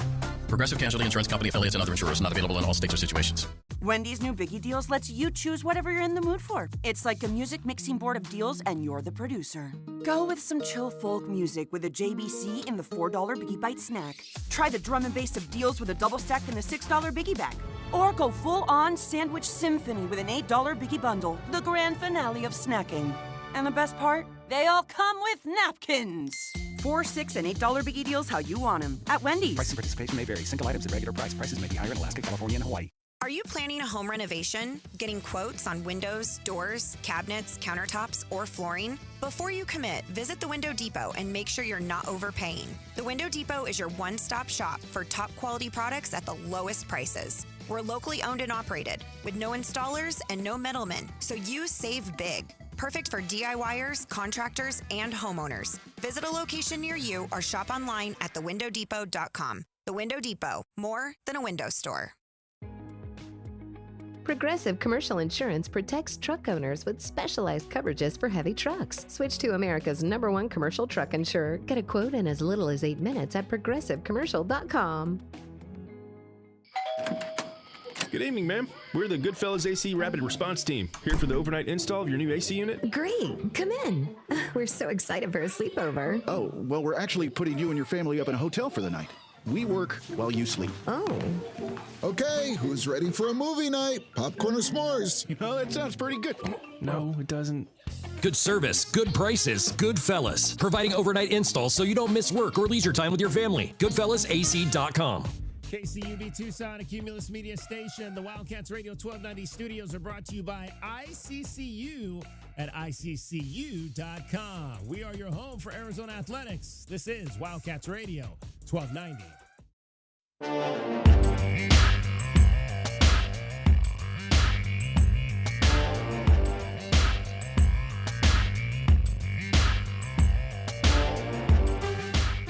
Progressive Casualty Insurance Company, affiliates, and other insurers not available in all states or situations. Wendy's new Biggie Deals lets you choose whatever you're in the mood for. It's like a music mixing board of deals, and you're the producer. Go with some chill folk music with a JBC in the $4 Biggie Bite snack. Try the drum and bass of deals with a double stack in the $6 Biggie bag. Or go full-on sandwich symphony with an $8 Biggie bundle, the grand finale of snacking. And the best part? They all come with napkins. $4, $6, and $8 Biggie Deals how you want them at Wendy's. Price and participation may vary. Single items at regular price. Prices may be higher in Alaska, California, and Hawaii. Are you planning a home renovation? Getting quotes on windows, doors, cabinets, countertops, or flooring? Before you commit, visit the Window Depot and make sure you're not overpaying. The Window Depot is your one-stop shop for top quality products at the lowest prices. We're locally owned and operated with no installers and no middlemen, so you save big. Perfect for DIYers, contractors, and homeowners. Visit a location near you or shop online at thewindowdepot.com. The Window Depot, more than a window store. Progressive Commercial Insurance protects truck owners with specialized coverages for heavy trucks. Switch to America's #1 commercial truck insurer. Get a quote in as little as 8 minutes at progressivecommercial.com. Good evening, ma'am. We're the Goodfellas AC Rapid Response Team, here for the overnight install of your new AC unit. Great. Come in. We're so excited for a sleepover. Oh, well, we're actually putting you and your family up in a hotel for the night. We work while you sleep. Oh. Okay, who's ready for a movie night? Popcorn or s'mores? You know, that sounds pretty good. No, it doesn't. Good service, good prices, Goodfellas. Providing overnight installs so you don't miss work or leisure time with your family. GoodfellasAC.com. KCUB Tucson, a Cumulus Media Station. The Wildcats Radio 1290 studios are brought to you by ICCU at ICCU.com. We are your home for Arizona Athletics. This is Wildcats Radio 1290.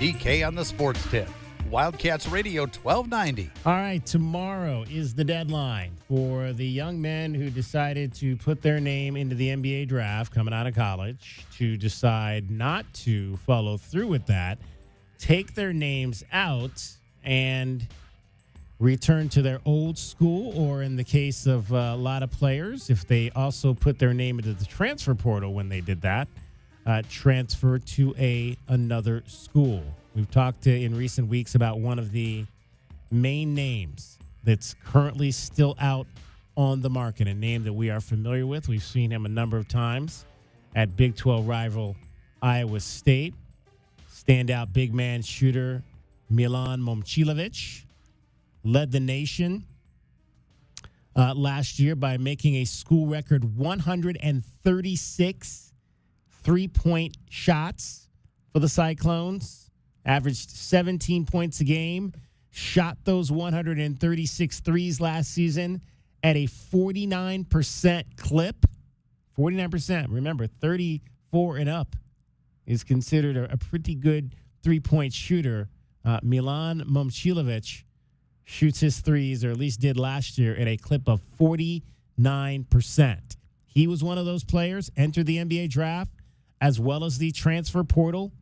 DK on the sports tip. Wildcats Radio 1290. All right, tomorrow is the deadline for the young men who decided to put their name into the NBA draft coming out of college to decide not to follow through with that, take their names out, and return to their old school, or in the case of a lot of players, if they also put their name into the transfer portal when they did that, transfer to another school. We've talked in recent weeks about one of the main names that's currently still out on the market, a name that we are familiar with. We've seen him a number of times at Big 12 rival Iowa State. Standout big man shooter Milan Momcilovic led the nation last year by making a school record 136 three-point shots for the Cyclones. Averaged 17 points a game, shot those 136 threes last season at a 49% clip. 49%. Remember, 34 and up is considered a pretty good three-point shooter. Milan Momcilovic shoots his threes, or at least did last year, at a clip of 49%. He was one of those players, entered the NBA draft as well as the transfer portal.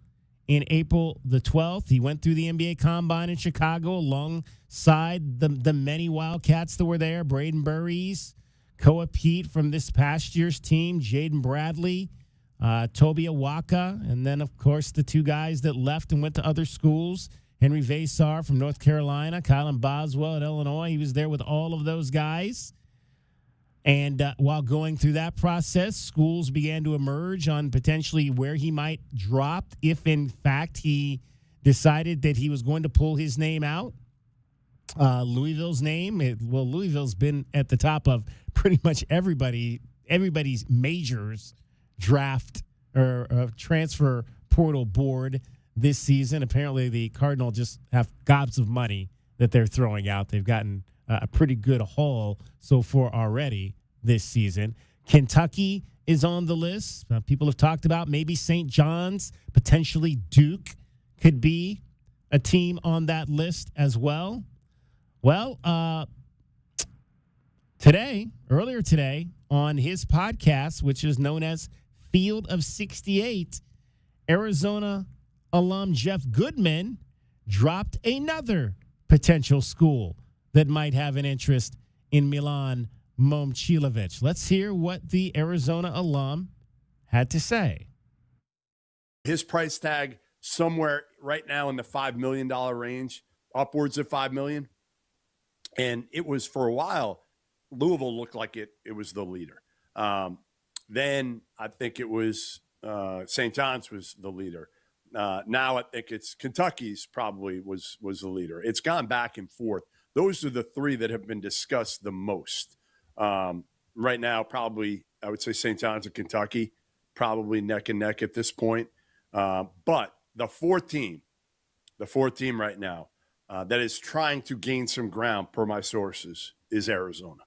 In April the 12th, he went through the NBA Combine in Chicago alongside the many Wildcats that were there. Braden Burries, Koa Peat from this past year's team, Jaden Bradley, Toby Awaka, and then, of course, the two guys that left and went to other schools, Henry Vasar from North Carolina, Kylan Boswell at Illinois. He was there with all of those guys. And while going through that process, schools began to emerge on potentially where he might drop if, in fact, he decided that he was going to pull his name out. Louisville's name, Louisville's been at the top of pretty much everybody's majors draft or transfer portal board this season. Apparently, the Cardinal just have gobs of money that they're throwing out. They've gotten a pretty good haul so far already this season. Kentucky is on the list. People have talked about maybe St. John's, potentially Duke could be a team on that list as well. Well, earlier today, on his podcast, which is known as Field of 68, Arizona alum Jeff Goodman dropped another potential school that might have an interest in Milan Momcilovic. Let's hear what the Arizona alum had to say. His price tag somewhere right now in the $5 million range, upwards of $5 million. And it was, for a while, Louisville looked like it was the leader. Then I think it was St. John's was the leader. Now I think it's Kentucky's probably was the leader. It's gone back and forth. Those are the three that have been discussed the most. Right now, probably, I would say St. John's and Kentucky, probably neck and neck at this point. But the fourth team right now that is trying to gain some ground, per my sources, is Arizona.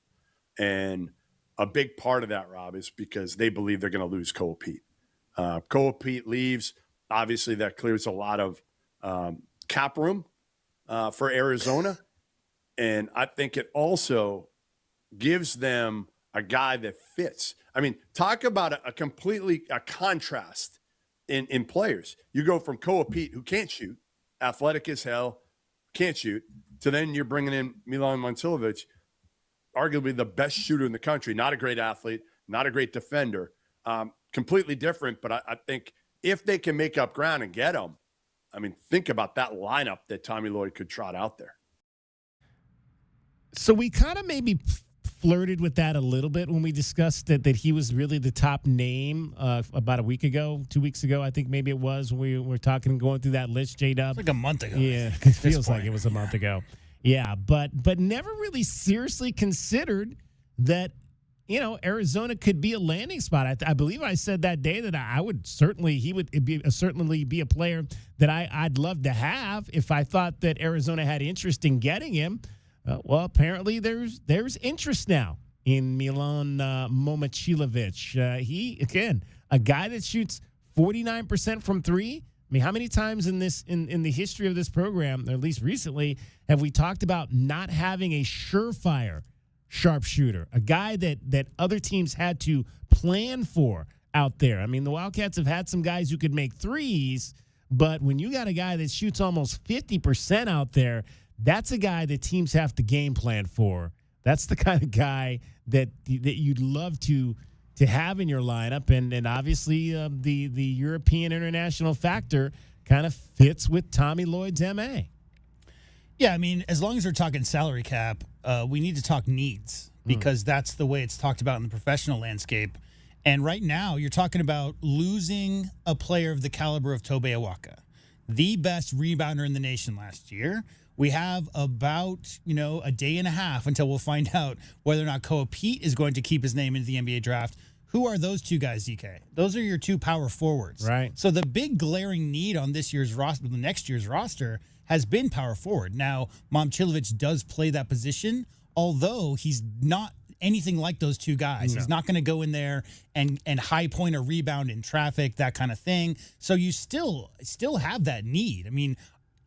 And a big part of that, Rob, is because they believe they're going to lose Koa Peat. Koa Peat leaves. Obviously, that clears a lot of cap room for Arizona. And I think it also gives them a guy that fits. I mean, talk about a contrast in players. You go from Koa Peat, who can't shoot, athletic as hell, can't shoot, to then you're bringing in Milan Momcilovic, arguably the best shooter in the country, not a great athlete, not a great defender, completely different. But I think if they can make up ground and get him, I mean, think about that lineup that Tommy Lloyd could trot out there. So we kind of maybe flirted with that a little bit when we discussed that he was really the top name about a week ago, 2 weeks ago, I think maybe it was, when we were talking, going through that list, J-Dub. Like a month ago. Yeah, it feels like it was a month ago. Yeah, but never really seriously considered that, Arizona could be a landing spot. I believe I said that day that he would certainly be a player that I'd love to have if I thought that Arizona had interest in getting him. Well, apparently there's interest now in Milan Momcilovic. He, again, a guy that shoots 49% from three, I mean, how many times in the history of this program, or at least recently, have we talked about not having a surefire sharpshooter, a guy that other teams had to plan for out there? I mean, the Wildcats have had some guys who could make threes, but when you got a guy that shoots almost 50% out there, that's a guy that teams have to game plan for. That's the kind of guy that you'd love to have in your lineup, and obviously the European international factor kind of fits with Tommy Lloyd's MA. Yeah, I mean, as long as we're talking salary cap, we need to talk needs because that's the way it's talked about in the professional landscape. And right now, you're talking about losing a player of the caliber of Tobe Awaka, the best rebounder in the nation last year. We have about, a day and a half until we'll find out whether or not Koa Peat is going to keep his name into the NBA draft. Who are those two guys, DK? Those are your two power forwards. Right. So the big glaring need on this year's roster, the next year's roster, has been power forward. Now, Momcilovic does play that position, although he's not anything like those two guys. No. He's not going to go in there and high point a rebound in traffic, that kind of thing. So you still have that need. I mean,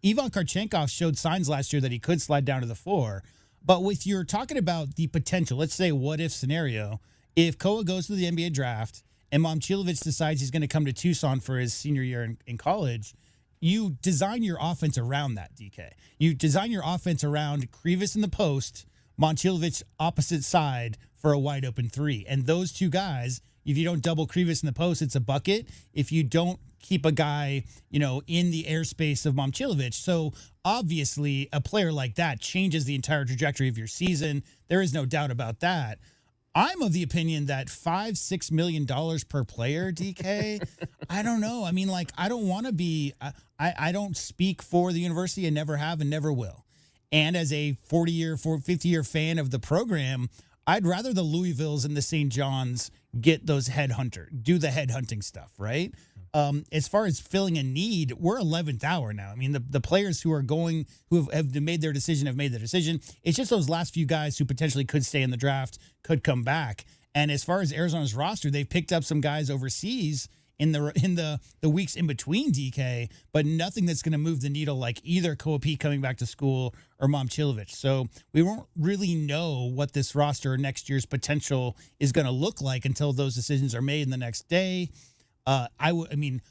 Ivan Karchenkov showed signs last year that he could slide down to the floor. But if you're talking about the potential, let's say what-if scenario, if Koa goes to the NBA draft and Momcilovic decides he's going to come to Tucson for his senior year in college, you design your offense around that, DK. You design your offense around Krivas in the post, Momcilovic opposite side for a wide-open three. And those two guys, if you don't double Krivas in the post, it's a bucket. If you don't keep a guy, in the airspace of Momcilovic. So obviously a player like that changes the entire trajectory of your season. There is no doubt about that. I'm of the opinion that $5-6 million per player, DK, I don't know. I mean, I don't want to be, I don't speak for the university and never have and never will. And as a 50-year fan of the program, I'd rather the Louisvilles and the St. John's get those do the headhunting stuff, right? As far as filling a need, we're 11th hour now. I mean, the players who have made their decision have made the decision. It's just those last few guys who potentially could stay in the draft, could come back. And as far as Arizona's roster, they've picked up some guys overseas in the weeks in between, DK, but nothing that's going to move the needle like either Koa Peat coming back to school or Momcilovic. So we won't really know what this roster or next year's potential is going to look like until those decisions are made in the next day. Dragon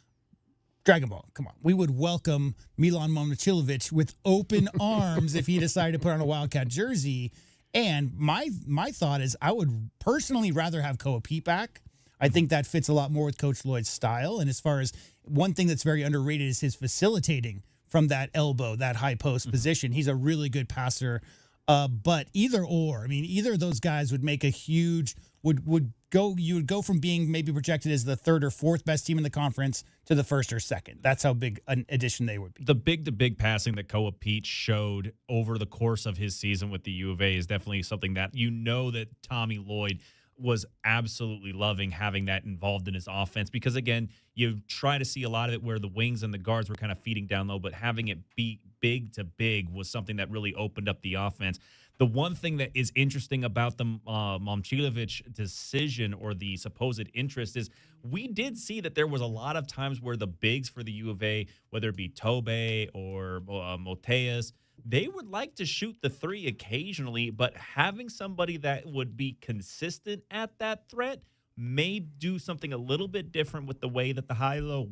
Ball, come on. We would welcome Milan Momcilovic with open arms if he decided to put on a Wildcat jersey. And my thought is I would personally rather have Koa Peat back. I think that fits a lot more with Coach Lloyd's style. And as far as one thing that's very underrated is his facilitating from that elbow, that high post position. He's a really good passer. But either of those guys would make a huge, you would go from being maybe projected as the third or fourth best team in the conference to the first or second. That's how big an addition they would be. The big passing that Koa Peat showed over the course of his season with the U of A is definitely something that that Tommy Lloyd was absolutely loving having that involved in his offense because, again, you try to see a lot of it where the wings and the guards were kind of feeding down low, but having it be big to big was something that really opened up the offense. The one thing that is interesting about the Momcilovic decision or the supposed interest is we did see that there was a lot of times where the bigs for the U of A, whether it be Tobe or Moteas, they would like to shoot the three occasionally, but having somebody that would be consistent at that threat may do something a little bit different with the way that the high-low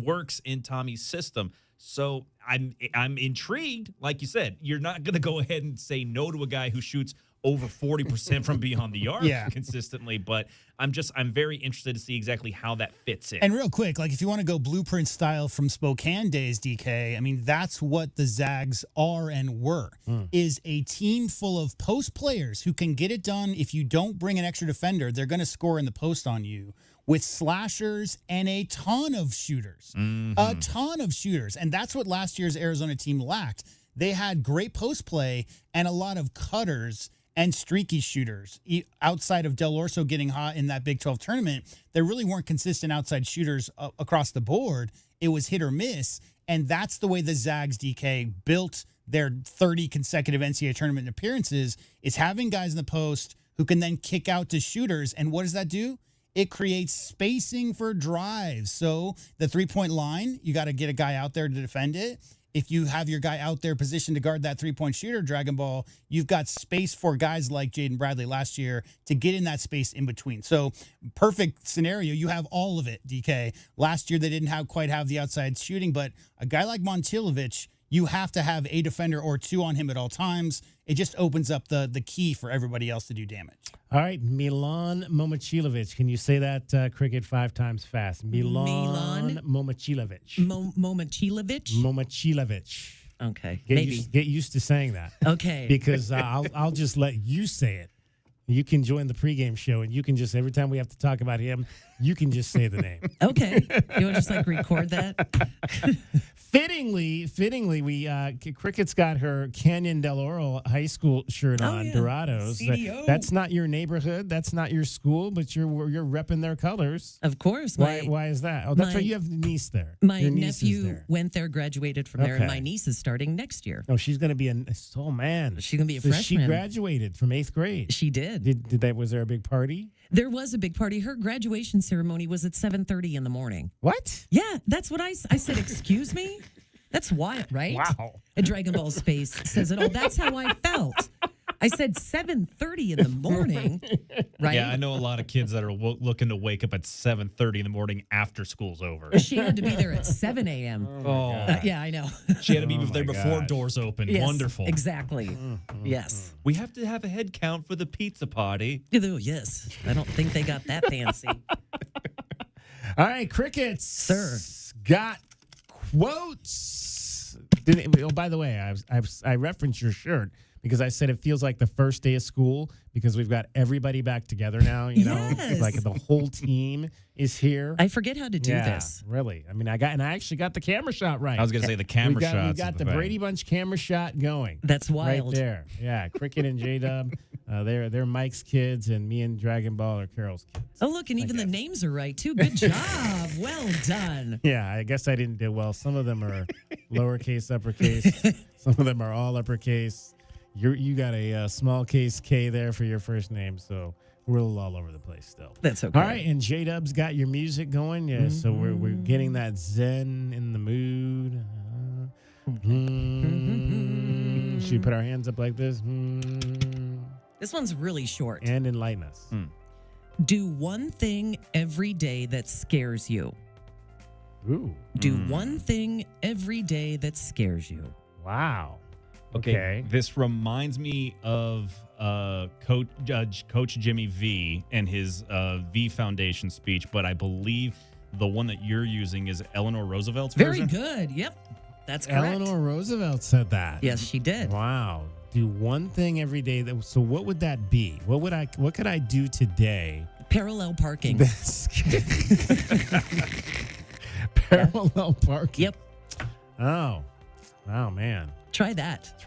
works in Tommy's system. So I'm intrigued. Like you said, you're not going to go ahead and say no to a guy who shoots over 40% from beyond the arc consistently, but I'm very interested to see exactly how that fits in. And real quick, if you want to go blueprint style from Spokane days, DK, I mean, that's what the Zags are and were, is a team full of post players who can get it done. If you don't bring an extra defender, they're going to score in the post on you with slashers and a ton of shooters. A ton of shooters. And that's what last year's Arizona team lacked. They had great post play and a lot of cutters and streaky shooters. Outside of Del Orso getting hot in that Big 12 tournament, there really weren't consistent outside shooters across the board. It was hit or miss, and that's the way the Zags, DK, built their 30 consecutive NCAA tournament appearances, is having guys in the post who can then kick out to shooters. And what does that do? it creates spacing for drives. So the 3-point line, you got to get a guy out there to defend it. If you have your guy out there positioned to guard that 3-point shooter, Dragon Ball, you've got space for guys like Jaden Bradley last year to get in that space in between. So perfect scenario. You have all of it, DK. Last year, they didn't quite have the outside shooting, but a guy like Momcilovic, you have to have a defender or two on him at all times. It just opens up the key for everybody else to do damage. All right, Milan Momcilovic. Can you say that, Cricket, 5 times fast? Milan Momcilovic. Momcilovic? Momcilovic. Okay, Get used to saying that. Okay. Because I'll just let you say it. You can join the pregame show, and you can just, every time we have to talk about him, you can just say the name. Okay. You want to just record that? Fittingly, we Cricket's got her Canyon Del Oro High School shirt on, Dorados. CDO. That's not your neighborhood, that's not your school, but you're repping their colors. Of course. Why is that? Oh, that's right. You have the niece there. My nephew went there, graduated from there, and my niece is starting next year. Oh, she's going to be she's going to be a freshman. She graduated from 8th grade. She did. Was there a big party? There was a big party. Her graduation ceremony was at 7:30 in the morning. What? Yeah, that's what I said. Excuse me? That's wild, right? Wow. A Dragon Ball's face says it all. That's how I felt. I said 7:30 in the morning, right? Yeah, I know a lot of kids that are looking to wake up at 7:30 in the morning after school's over. She had to be there at 7 a.m. Yeah, I know. She had to be there before doors opened. Yes, Wonderful. Exactly. Yes. We have to have a head count for the pizza party. Yes. I don't think they got that fancy. All right, Crickets. Sir. Got quotes. By the way, I referenced your shirt because I said it feels like the first day of school because we've got everybody back together now, you know? Like the whole team is here. I forget how to do this. Really. I mean, I actually got the camera shot right. I was going to say the camera shot. We got the Brady Bunch camera shot going. That's wild. Right there. Yeah, Cricket and J-Dub, they're Mike's kids, and me and Dragon Ball are Carol's kids. Oh, look, and even the names are right, too. Good job. Well done. Yeah, I guess I didn't do well. Some of them are lowercase, uppercase. Some of them are all uppercase. You got a small case K there for your first name, so we're a little all over the place still. That's okay. All right, and J-Dub's got your music going. Yeah, so we're getting that zen in the mood. Should we put our hands up like this? This one's really short. And enlighten us. Do one thing every day that scares you. Ooh. Do one thing every day that scares you. Wow. Okay. This reminds me of Coach Jimmy V and his V Foundation speech, but I believe the one that you're using is Eleanor Roosevelt's version. Very good. Yep. That's correct. Eleanor Roosevelt said that. Yes, she did. Wow. Do one thing every day. So what would that be? What could I do today? Parallel parking. Parallel parking. Yep. Oh, man. Try that.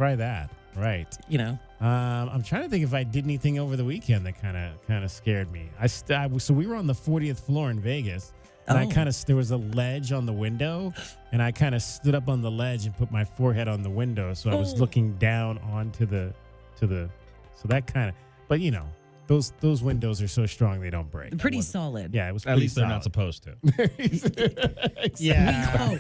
Right. You know. I'm trying to think if I did anything over the weekend that kind of scared me. So we were on the 40th floor in Vegas, and there was a ledge on the window, and I kind of stood up on the ledge and put my forehead on the window, so I was looking down onto so that kind of. But you know, those windows are so strong they don't break. Pretty solid. Yeah, it was. At least solid. they're not supposed to. Yeah.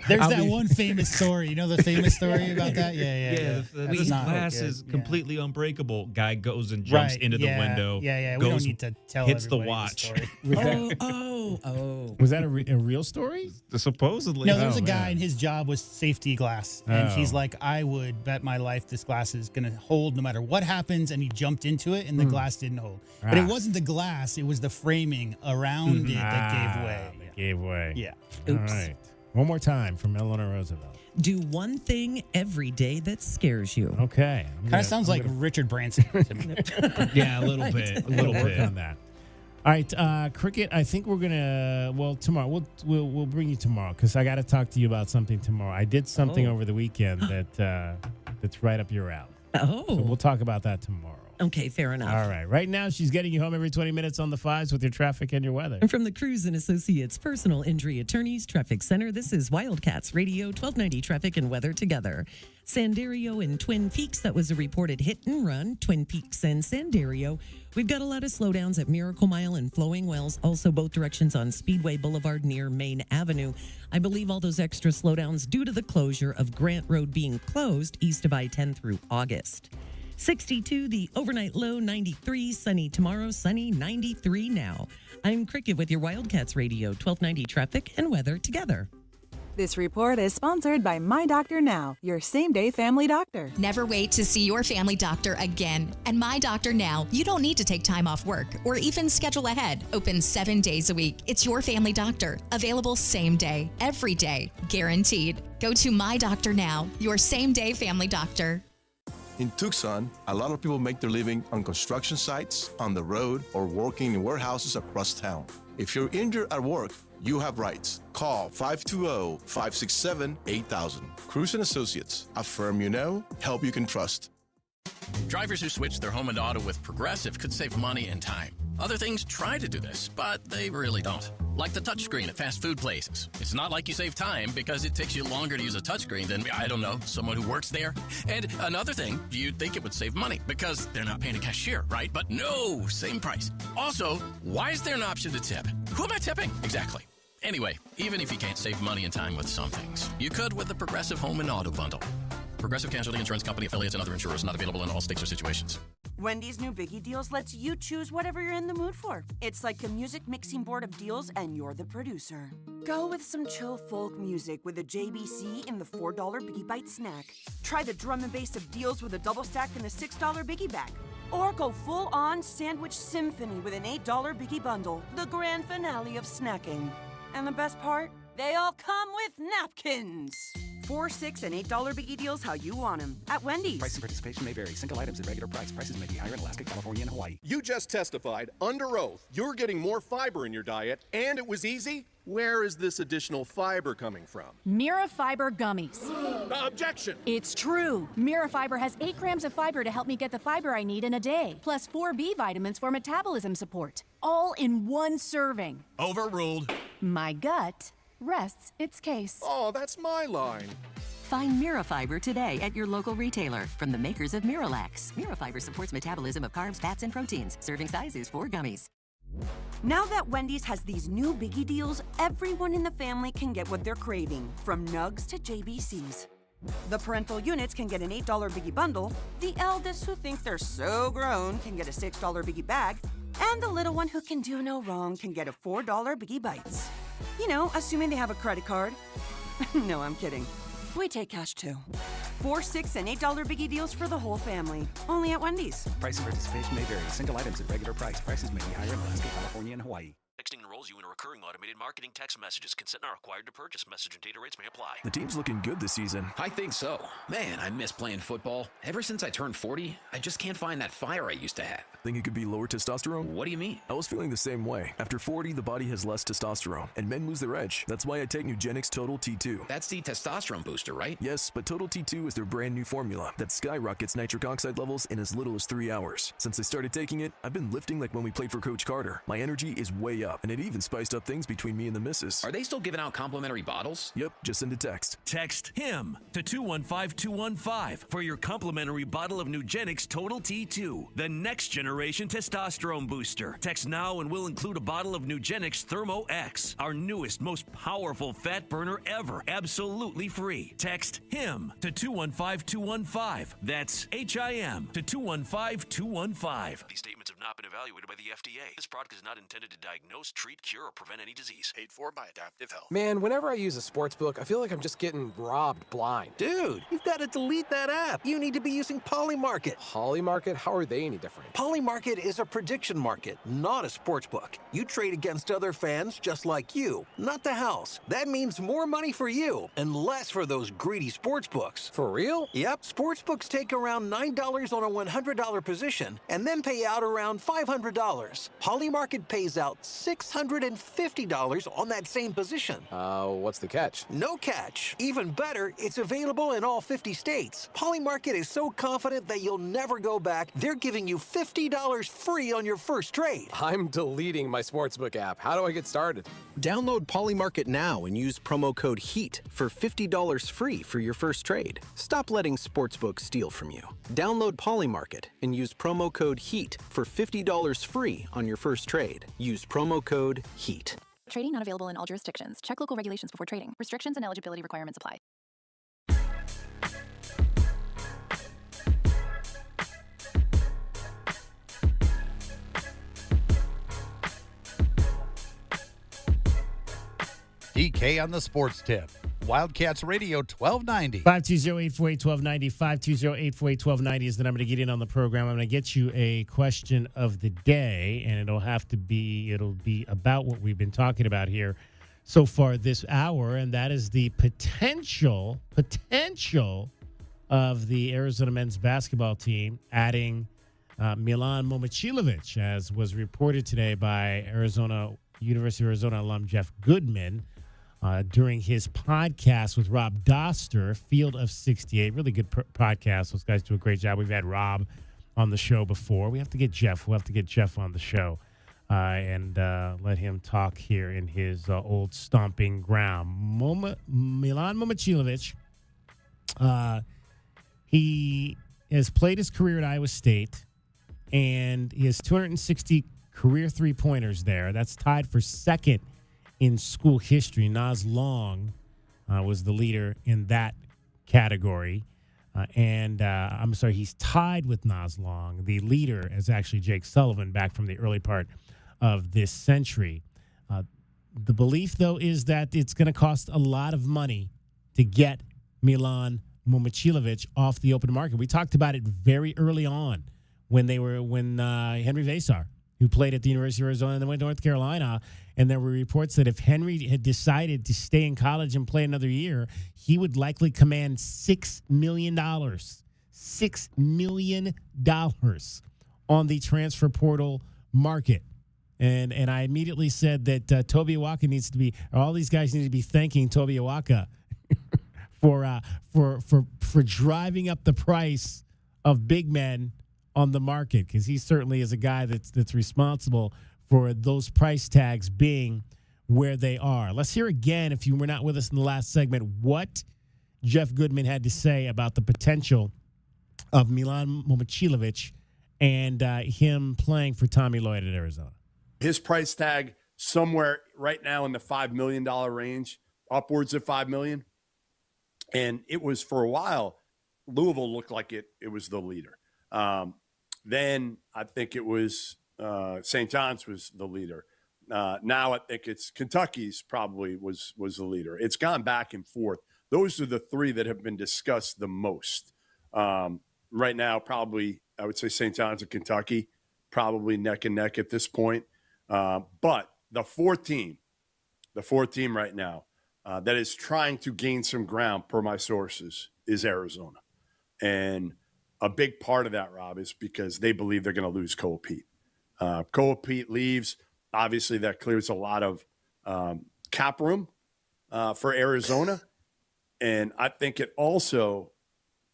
There's that one famous story. You know the famous story about that? Yeah. This glass is completely unbreakable. Guy goes and jumps into the window. Yeah. We don't need to tell hits the everybody watch. Was that a real story? Supposedly. No, there was a guy and his job was safety glass. And he's like, I would bet my life this glass is going to hold no matter what happens. And he jumped into it and the glass didn't hold. But it wasn't the glass. It was the framing around it that gave way. That gave way. Yeah. Oops. All right. One more time from Eleanor Roosevelt. Do one thing every day that scares you. Okay. Kind of sounds like Richard Branson to me. Yeah, a little bit. A little work bit on that. All right, Cricket. I think we're gonna. Well, tomorrow we'll bring you tomorrow because I got to talk to you about something tomorrow. I did something over the weekend that's right up your alley. Oh, so we'll talk about that tomorrow. Okay, fair enough. All right. Right now, she's getting you home every 20 minutes on the fives with your traffic and your weather. And from the Cruz and Associates Personal Injury Attorneys Traffic Center, this is Wildcats Radio 1290 Traffic and Weather Together. Sandario and Twin Peaks, that was a reported hit and run. Twin Peaks and Sandario. We've got a lot of slowdowns at Miracle Mile and Flowing Wells, also both directions on Speedway Boulevard near Main Avenue. I believe all those extra slowdowns due to the closure of Grant Road being closed east of I-10 through August. 62, the overnight low, 93, sunny tomorrow, sunny 93 now. I'm Cricket with your Wildcats Radio 1290 Traffic and Weather Together. This report is sponsored by My Doctor Now, your same-day family doctor. Never wait to see your family doctor again. And My Doctor Now, you don't need to take time off work or even schedule ahead. Open 7 days a week. It's your family doctor. Available same day, every day, guaranteed. Go to My Doctor Now, your same-day family doctor. In Tucson, a lot of people make their living on construction sites, on the road, or working in warehouses across town. If you're injured at work, you have rights. Call 520-567-8000. Cruz and Associates, a firm you know, help you can trust. Drivers who switch their home and auto with Progressive could save money and time. Other things try to do this, but they really don't. Like the touchscreen at fast food places. It's not like you save time because it takes you longer to use a touchscreen than, I don't know, someone who works there. And another thing, you'd think it would save money because they're not paying a cashier, right? But no, same price. Also, why is there an option to tip? Who am I tipping? Exactly. Anyway, even if you can't save money and time with some things, you could with the Progressive Home and Auto Bundle. Progressive Casualty Insurance Company, affiliates, and other insurers not available in all states or situations. Wendy's new Biggie Deals lets you choose whatever you're in the mood for. It's like a music mixing board of deals, and you're the producer. Go with some chill folk music with a JBC in the $4 Biggie Bite snack. Try the drum and bass of deals with a double stack in the $6 Biggie Bag. Or go full-on sandwich symphony with an $8 Biggie Bundle, the grand finale of snacking. And the best part? They all come with napkins. $4, $6, and $8 Biggie Deals how you want them at Wendy's. Price and participation may vary. Single items at regular price. Prices may be higher in Alaska, California, and Hawaii. You just testified under oath you're getting more fiber in your diet, and it was easy. Where is this additional fiber coming from? Mira Fiber Gummies. Objection! It's true. Mira Fiber has 8 grams of fiber to help me get the fiber I need in a day, plus 4 B vitamins for metabolism support. All in one serving. Overruled. My gut rests its case. Oh, that's my line. Find Mira Fiber today at your local retailer from the makers of Miralax. Mira Fiber supports metabolism of carbs, fats, and proteins. Serving size is 4 gummies. Now that Wendy's has these new Biggie Deals, everyone in the family can get what they're craving, from nugs to JBCs. The parental units can get an $8 Biggie Bundle, the eldest who think they're so grown can get a $6 Biggie Bag, and the little one who can do no wrong can get a $4 Biggie Bites. You know, assuming they have a credit card. No, I'm kidding. We take cash too. $4, $6, and $8 Biggie Deals for the whole family. Only at Wendy's. Price and participation may vary. Single items at regular price. Prices may be higher in Alaska, California, and Hawaii. Texting enrolls you in a recurring automated marketing text messages. Consent not required to purchase. Message and data rates may apply. The team's looking good this season. I think so. Man, I miss playing football. Ever since I turned 40, I just can't find that fire I used to have. Think it could be lower testosterone? What do you mean? I was feeling the same way. After 40, the body has less testosterone, and men lose their edge. That's why I take Nugenix Total T2. That's the testosterone booster, right? Yes, but Total T2 is their brand new formula that skyrockets nitric oxide levels in as little as 3 hours. Since I started taking it, I've been lifting like when we played for Coach Carter. My energy is way up, and it even spiced up things between me and the missus. Are they still giving out complimentary bottles? Yep, just send a text. Text HIM to 215-215 for your complimentary bottle of Nugenix Total T2, the next generation testosterone booster. Text now and we'll include a bottle of Nugenix Thermo X, our newest, most powerful fat burner ever, absolutely free. Text HIM to 215-215. That's HIM to 215-215. These statements have not been evaluated by the FDA. This product is not intended to diagnose, treat, cure, or prevent any disease. Paid for by Adaptive Health. Man, whenever I use a sports book, I feel like I'm just getting robbed blind. Dude, you've got to delete that app. You need to be using Polymarket. Polymarket? How are they any different? Polymarket is a prediction market, not a sports book. You trade against other fans just like you, not the house. That means more money for you and less for those greedy sports books. For real? Yep. Sports books take around $9 on a $100 position and then pay out around $5 $500. Polymarket pays out $650 on that same position. What's the catch? No catch. Even better, it's available in all 50 states. Polymarket is so confident that you'll never go back, they're giving you $50 free on your first trade. I'm deleting my sportsbook app. How do I get started? Download Polymarket now and use promo code HEAT for $50 free for your first trade. Stop letting sportsbooks steal from you. Download Polymarket and use promo code HEAT for $50 free on your first trade. Use promo code HEAT. Trading not available in all jurisdictions. Check local regulations before trading. Restrictions and eligibility requirements apply. DK on the sports tip. Wildcats Radio 1290. 520-848-1290. 520-848-1290 is the number to get in on the program. I'm going to get you a question of the day, and it'll be about what we've been talking about here so far this hour, and that is the potential of the Arizona men's basketball team adding Milan Momcilovic, as was reported today by University of Arizona alum Jeff Goodman during his podcast with Rob Doster, Field of 68. Really good podcast. Those guys do a great job. We've had Rob on the show before. We'll have to get Jeff on the show and let him talk here in his old stomping ground. Milan Momcilovic, he has played his career at Iowa State, and he has 260 career three-pointers there. That's tied for second in school history. Naz Long was the leader in that category. He's tied with Naz Long. The leader is actually Jake Sullivan back from the early part of this century. The belief, though, is that it's going to cost a lot of money to get Milan Momcilovic off the open market. We talked about it very early on when Henry Vasar, who played at the University of Arizona and then went to North Carolina. And there were reports that if Henry had decided to stay in college and play another year, he would likely command $6 million. $6 million on the transfer portal market. And I immediately said that Toby Awaka all these guys need to be thanking Toby Awaka for driving up the price of big men on the market, because he certainly is a guy that's responsible for those price tags being where they are. Let's hear again, if you were not with us in the last segment, what Jeff Goodman had to say about the potential of Milan Momcilovic and him playing for Tommy Lloyd at Arizona. His price tag somewhere right now in the $5 million range, upwards of $5 million. And it was, for a while, Louisville looked like it was the leader. Then I think it was St. John's was the leader. Now I think it's Kentucky's probably was the leader. It's gone back and forth. Those are the three that have been discussed the most. Right now, probably I would say St. John's and Kentucky, probably neck and neck at this point. But the fourth team right now that is trying to gain some ground, per my sources, is Arizona. And a big part of that, Rob, is because they believe they're going to lose Koa Peat. Koa Peat leaves. Obviously, that clears a lot of cap room for Arizona. And I think it also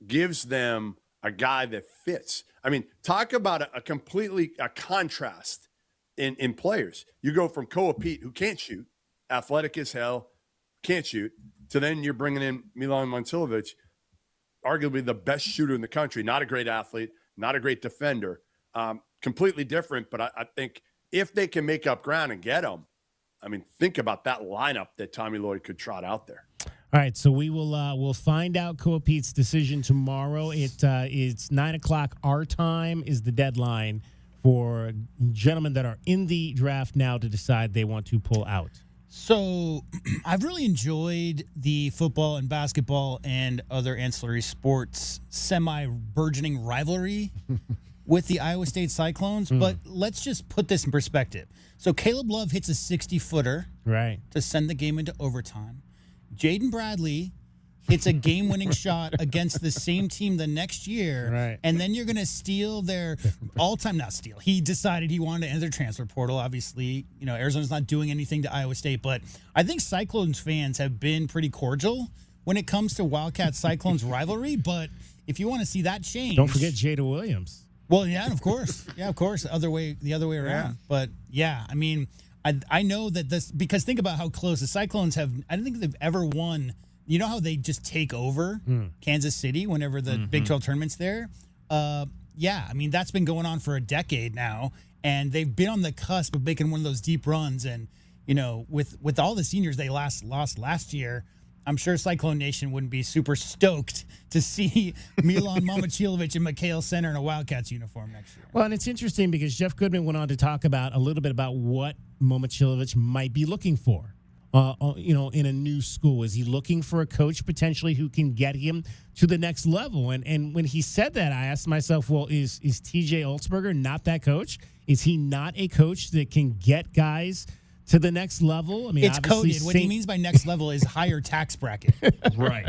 gives them a guy that fits. I mean, talk about a contrast in players. You go from Koa Peat, who can't shoot, athletic as hell, can't shoot, to then you're bringing in Milan Momcilovic, arguably the best shooter in the country, not a great athlete, not a great defender, completely different. But I think if they can make up ground and get him, I mean, think about that lineup that Tommy Lloyd could trot out there. All right, so we'll find out Koa Peat's decision tomorrow. It's 9:00 our time is the deadline for gentlemen that are in the draft now to decide they want to pull out. So I've really enjoyed the football and basketball and other ancillary sports semi-burgeoning rivalry with the Iowa State Cyclones. But let's just put this in perspective. So Caleb Love hits a 60-footer right to send the game into overtime. Jaden Bradley hits a game-winning shot against the same team the next year, Right. and then you're going to steal their all-time, not steal. He decided he wanted to enter the transfer portal. Obviously, Arizona's not doing anything to Iowa State, but I think Cyclones fans have been pretty cordial when it comes to Wildcat-Cyclones rivalry, but if you want to see that change... Don't forget Jada Williams. Well, yeah, of course. Yeah, of course. The other way around. Yeah. But, yeah, I mean, I know that this... Because think about how close the Cyclones have... I don't think they've ever won... You know how they just take over Kansas City whenever the Big 12 tournament's there? Yeah, I mean, that's been going on for a decade now, and they've been on the cusp of making one of those deep runs. And, with all the seniors they lost last year, I'm sure Cyclone Nation wouldn't be super stoked to see Milan Momcilovic and McHale Center in a Wildcats uniform next year. Well, and it's interesting because Jeff Goodman went on to talk about a little bit about what Momcilovic might be looking for. In a new school? Is he looking for a coach potentially who can get him to the next level? And when he said that, I asked myself, well, is TJ Olsberger not that coach? Is he not a coach that can get guys to the next level? I mean, it's coded. What he means by next level is higher tax bracket. Right.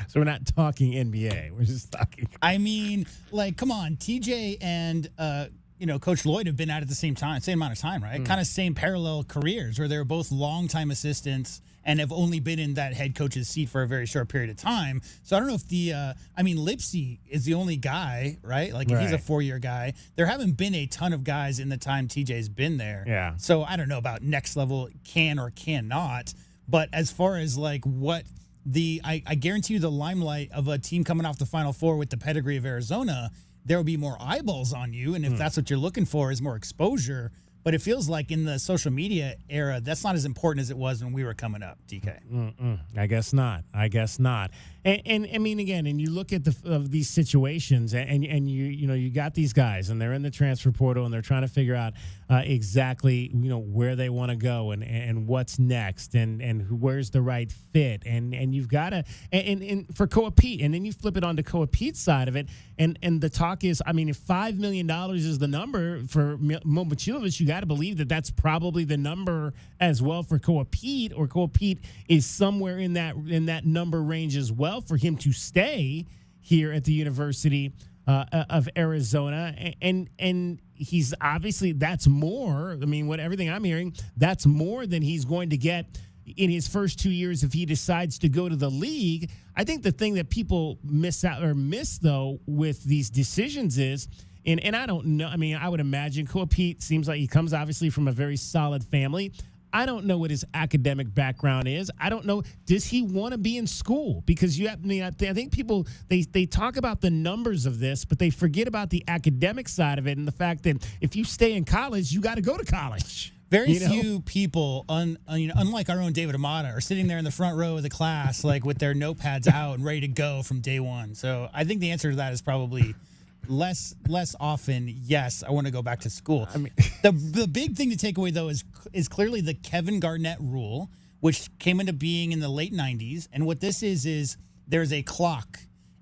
So we're not talking NBA. We're just talking. I mean, come on, TJ and Coach Lloyd have been at it the same amount of time, right? Kind of same parallel careers where they're both longtime assistants and have only been in that head coach's seat for a very short period of time. So I don't know if Lipsy is the only guy, right? If he's a 4-year guy. There haven't been a ton of guys in the time TJ's been there. Yeah. So I don't know about next level can or cannot. But as far as what I guarantee you the limelight of a team coming off the Final Four with the pedigree of Arizona, there will be more eyeballs on you. And if that's what you're looking for is more exposure. But it feels like in the social media era, that's not as important as it was when we were coming up, DK. I guess not. And I mean, again, and you look at these situations, and you got these guys, and they're in the transfer portal, and they're trying to figure out exactly where they want to go and what's next, and where's the right fit, and you've got to and for Koa Peat, and then you flip it onto Koa Peat's side of it, and the talk is, I mean, if $5 million is the number for Momcilovic, you got to believe that that's probably the number as well for Koa Peat, or Koa Peat is somewhere in that number range as well for him to stay here at the University of Arizona, and he's obviously, that's more. I mean, everything I'm hearing, that's more than he's going to get in his first 2 years if he decides to go to the league. I think the thing that people miss though with these decisions is, and I don't know, I mean, I would imagine Koa Peat seems like he comes obviously from a very solid family. I don't know what his academic background is. I don't know. Does he want to be in school? Because I think people, they talk about the numbers of this, but they forget about the academic side of it and the fact that if you stay in college, you got to go to college. Very few people, unlike our own David Amata, are sitting there in the front row of the class, with their notepads out and ready to go from day one. So I think the answer to that is probably less often. Yes, I want to go back to school. I mean, the big thing to take away though is clearly the Kevin Garnett rule, which came into being in the late 90s. And what this is there's a clock,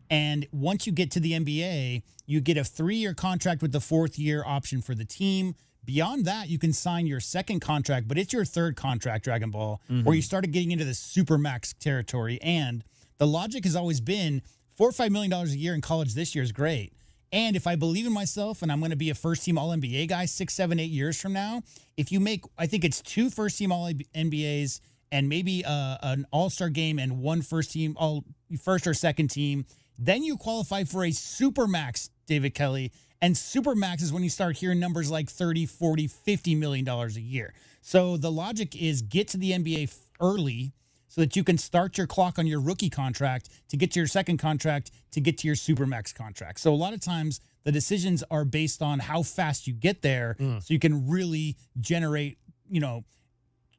and once you get to the NBA, you get a 3-year contract with the 4th year option for the team. Beyond that, you can sign your second contract, but it's your third contract, Dragon Ball, where you started getting into the supermax territory. And the logic has always been $4 or $5 million a year in college this year is great. And if I believe in myself and I'm going to be a first-team All-NBA guy 6, 7, 8 years from now, if you make, I think it's 2 first-team All-NBAs and maybe an All-Star game and 1 first-team, first or second team, then you qualify for a Supermax, David Kelly. And Supermax is when you start hearing numbers like 30, 40, $50 million a year. So the logic is get to the NBA early so that you can start your clock on your rookie contract to get to your second contract to get to your Supermax contract. So a lot of times the decisions are based on how fast you get there so you can really generate,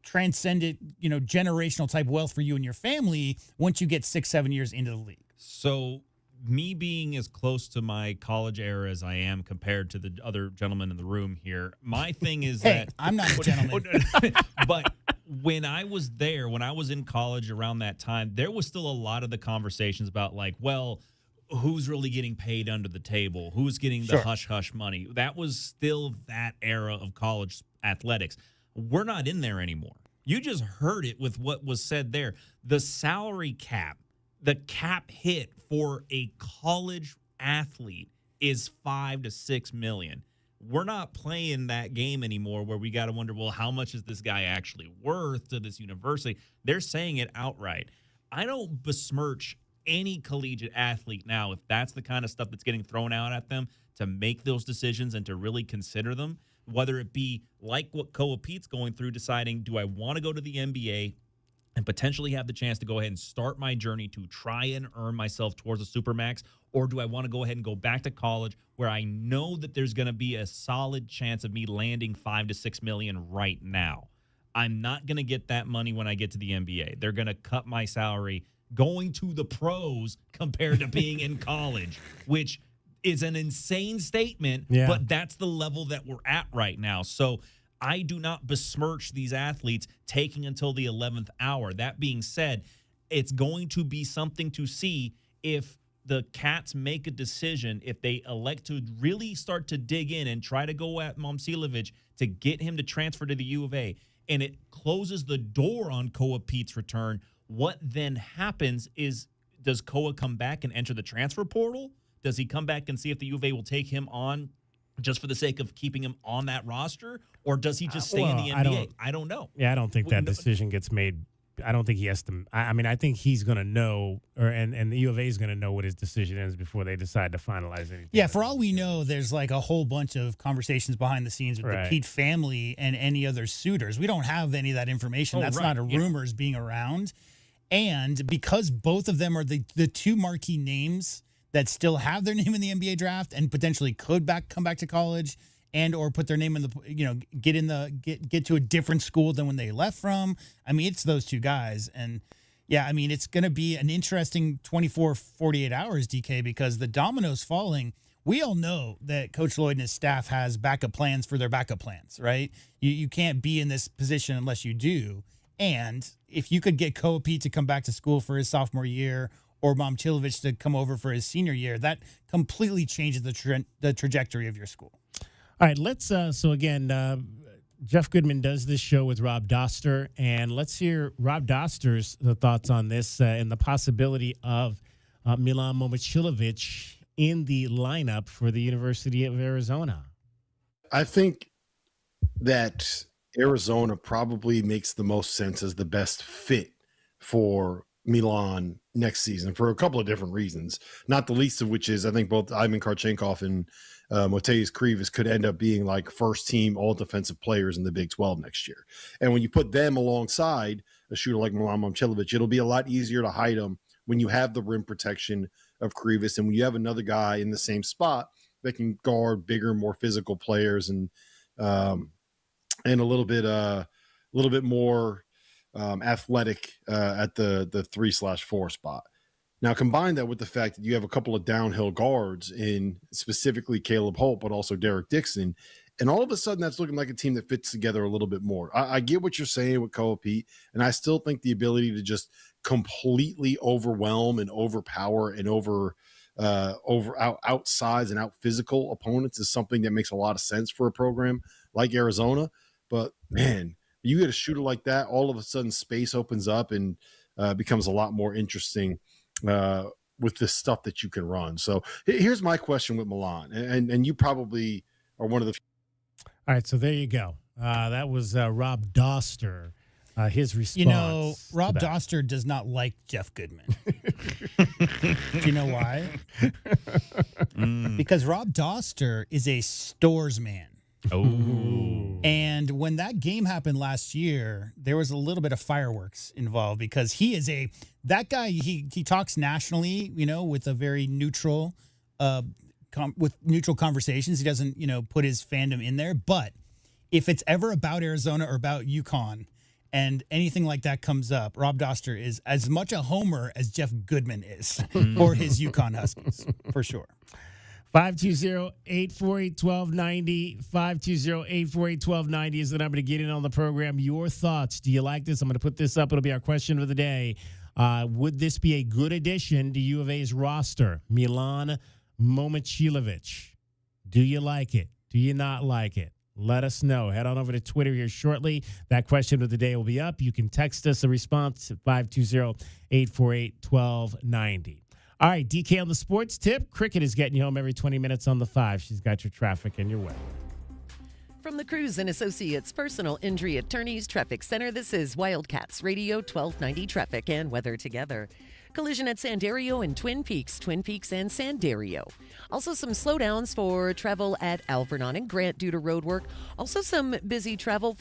transcendent, generational type wealth for you and your family once you get 6, 7 years into the league. So me being as close to my college era as I am compared to the other gentlemen in the room here, my thing is that I'm not a gentleman. But when I was there, when I was in college around that time, there was still a lot of the conversations about who's really getting paid under the table, who's getting the hush-hush money. That was still that era of college athletics. We're not in there anymore. You just heard it with what was said there. The salary cap, the cap hit for a college athlete is $5 to $6 million. We're not playing that game anymore where we got to wonder, well, how much is this guy actually worth to this university? They're saying it outright. I don't besmirch any collegiate athlete now if that's the kind of stuff that's getting thrown out at them to make those decisions and to really consider them, whether it be like what Koa Peat's going through, deciding, do I want to go to the NBA and potentially have the chance to go ahead and start my journey to try and earn myself towards a supermax, or do I want to go ahead and go back to college where I know that there's going to be a solid chance of me landing $5 to $6 million right now? I'm not going to get that money when I get to the NBA. They're going to cut my salary going to the pros compared to being in college, which is an insane statement, but that's the level that we're at right now. So I do not besmirch these athletes taking until the 11th hour. That being said, it's going to be something to see if the Cats make a decision, if they elect to really start to dig in and try to go at Momcilovic to get him to transfer to the U of A, and it closes the door on Koa Peat's return. What then happens is, does Koa come back and enter the transfer portal? Does he come back and see if the U of A will take him on just for the sake of keeping him on that roster? Or does he just stay in the NBA? I don't know. Yeah, I don't think that decision gets made. I don't think he has to. I mean, I think he's going to know, and the U of A is going to know what his decision is before they decide to finalize anything. Yeah, for all we know, there's like a whole bunch of conversations behind the scenes with the Peat family and any other suitors. We don't have any of that information. That's not a rumors being around. And because both of them are the two marquee names that still have their name in the NBA draft and potentially could come back to college and or put their name in the get to a different school than when they left from. I mean, it's those two guys. And yeah, I mean, it's going to be an interesting 24, 48 hours, DK, because the dominoes falling. We all know that Coach Lloyd and his staff has backup plans for their backup plans, right? You can't be in this position unless you do. And if you could get Koa Peat to come back to school for his sophomore year or Momcilovic to come over for his senior year, that completely changes the trajectory of your school. All right, let's so again, Jeff Goodman does this show with Rob Doster, and let's hear Rob Doster's thoughts on this and the possibility of Milan Momcilovic in the lineup for the University of Arizona. I think that Arizona probably makes the most sense as the best fit for Milan next season for a couple of different reasons, not the least of which is I think both Ivan Karchenkov and Mateusz Krivas could end up being like first team all defensive players in the Big 12 next year. And when you put them alongside a shooter like Milan Momcilovic, it'll be a lot easier to hide them when you have the rim protection of Krivas and when you have another guy in the same spot that can guard bigger, more physical players and a little bit more athletic at the 3/4 spot. Now, combine that with the fact that you have a couple of downhill guards in specifically Caleb Holt, but also Derek Dixon. And all of a sudden, that's looking like a team that fits together a little bit more. I get what you're saying with Koa Peat, and I still think the ability to just completely overwhelm and overpower and outsize and out physical opponents is something that makes a lot of sense for a program like Arizona. But man, you get a shooter like that, all of a sudden space opens up and becomes a lot more interesting with the stuff that you can run. So here's my question with Milan, and you probably are one of the. All right, so there you go. That was Rob Doster. His response. You know, Rob Doster does not like Jeff Goodman. Do you know why? Because Rob Doster is a stores man. Oh. And when that game happened last year, there was a little bit of fireworks involved because he is that guy. He talks nationally, with a very neutral, with neutral conversations. He doesn't, put his fandom in there. But if it's ever about Arizona or about UConn and anything like that comes up, Rob Doster is as much a homer as Jeff Goodman is for his UConn Huskies, for sure. 520-848-1290. 520-848-1290 is the number to get in on the program. Your thoughts. Do you like this? I'm going to put this up. It'll be our question of the day. Would this be a good addition to U of A's roster? Milan Momcilovic. Do you like it? Do you not like it? Let us know. Head on over to Twitter here shortly. That question of the day will be up. You can text us a response at 520-848-1290. All right, DK on the sports tip. Cricket is getting you home every 20 minutes on the 5. She's got your traffic and your weather. From the Cruz and Associates Personal Injury Attorneys Traffic Center, this is Wildcats Radio 1290 Traffic and Weather Together. Collision at Sandario and Twin Peaks and Sandario. Also some slowdowns for travel at Alvernon and Grant due to road work. Also some busy travel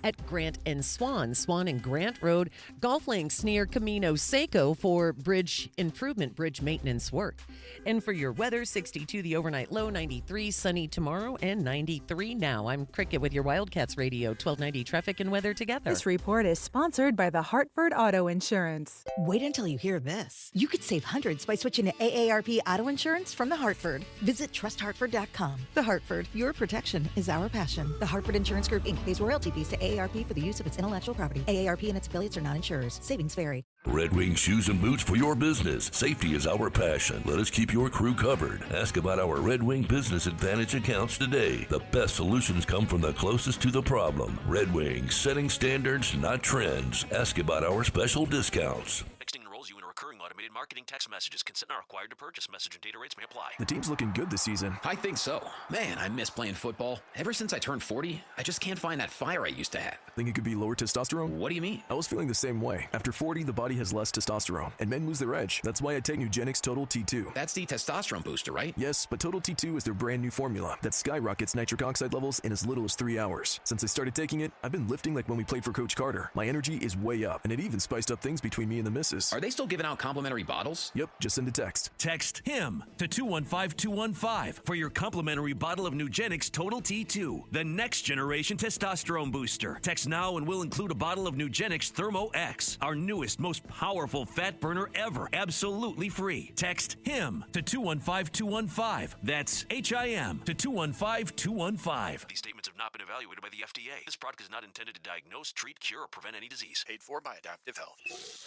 at Grant and Swan and Grant Road. Golf links near Camino Seco for bridge improvement, bridge maintenance work. And for your weather, 62 the overnight low, 93 sunny tomorrow, and 93 now. I'm Cricket with your Wildcats Radio 1290 Traffic and Weather Together. This report is sponsored by the Hartford Auto Insurance. Wait until you hear this. You could save hundreds by switching to AARP Auto Insurance from The Hartford. Visit trusthartford.com. The Hartford, your protection is our passion. The Hartford Insurance Group, Inc. pays royalty fees to AARP for the use of its intellectual property. AARP and its affiliates are not insurers. Savings vary. Red Wing shoes and boots for your business. Safety is our passion. Let us keep your crew covered. Ask about our Red Wing Business Advantage accounts today. The best solutions come from the closest to the problem. Red Wing, setting standards, not trends. Ask about our special discounts. Texting enrolls you in a recurring automated marketing text messages. Consent not required to purchase. Message and data rates may apply. The team's looking good this season. I think so. Man, I miss playing football. Ever since I turned 40, I just can't find that fire I used to have. Think it could be lower testosterone? What do you mean? I was feeling the same way. After 40, the body has less testosterone, and men lose their edge. That's why I take Nugenix Total T2. That's the testosterone booster, right? Yes, but Total T2 is their brand new formula that skyrockets nitric oxide levels in as little as 3 hours. Since I started taking it, I've been lifting like when we played for Coach Carter. My energy is way up, and it even spiced up things between me and the missus. Are they still giving out complimentary bottles? Yep, just send a text. Text HIM to 215-215 for your complimentary bottle of Nugenix Total T2, the next generation testosterone booster. Text now and we'll include a bottle of Nugenix Thermo X, our newest, most powerful fat burner ever, absolutely free. Text HIM to 215-215. That's HIM to 215-215. These statements have not been evaluated by the FDA. This product is not intended to diagnose, treat, cure, or prevent any disease. Paid for by Adaptive Health.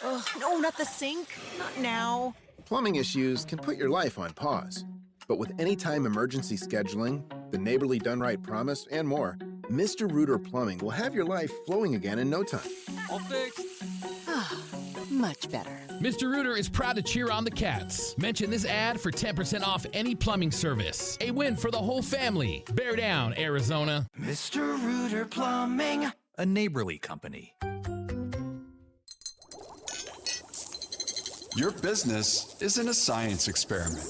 Ugh, no, not the sink. Not now. Plumbing issues can put your life on pause. But with anytime emergency scheduling, the Neighborly Done Right promise, and more, Mr. Rooter Plumbing will have your life flowing again in no time. All fixed. Much better. Mr. Rooter is proud to cheer on the Cats. Mention this ad for 10% off any plumbing service. A win for the whole family. Bear down, Arizona. Mr. Rooter Plumbing, a neighborly company. Your business isn't a science experiment.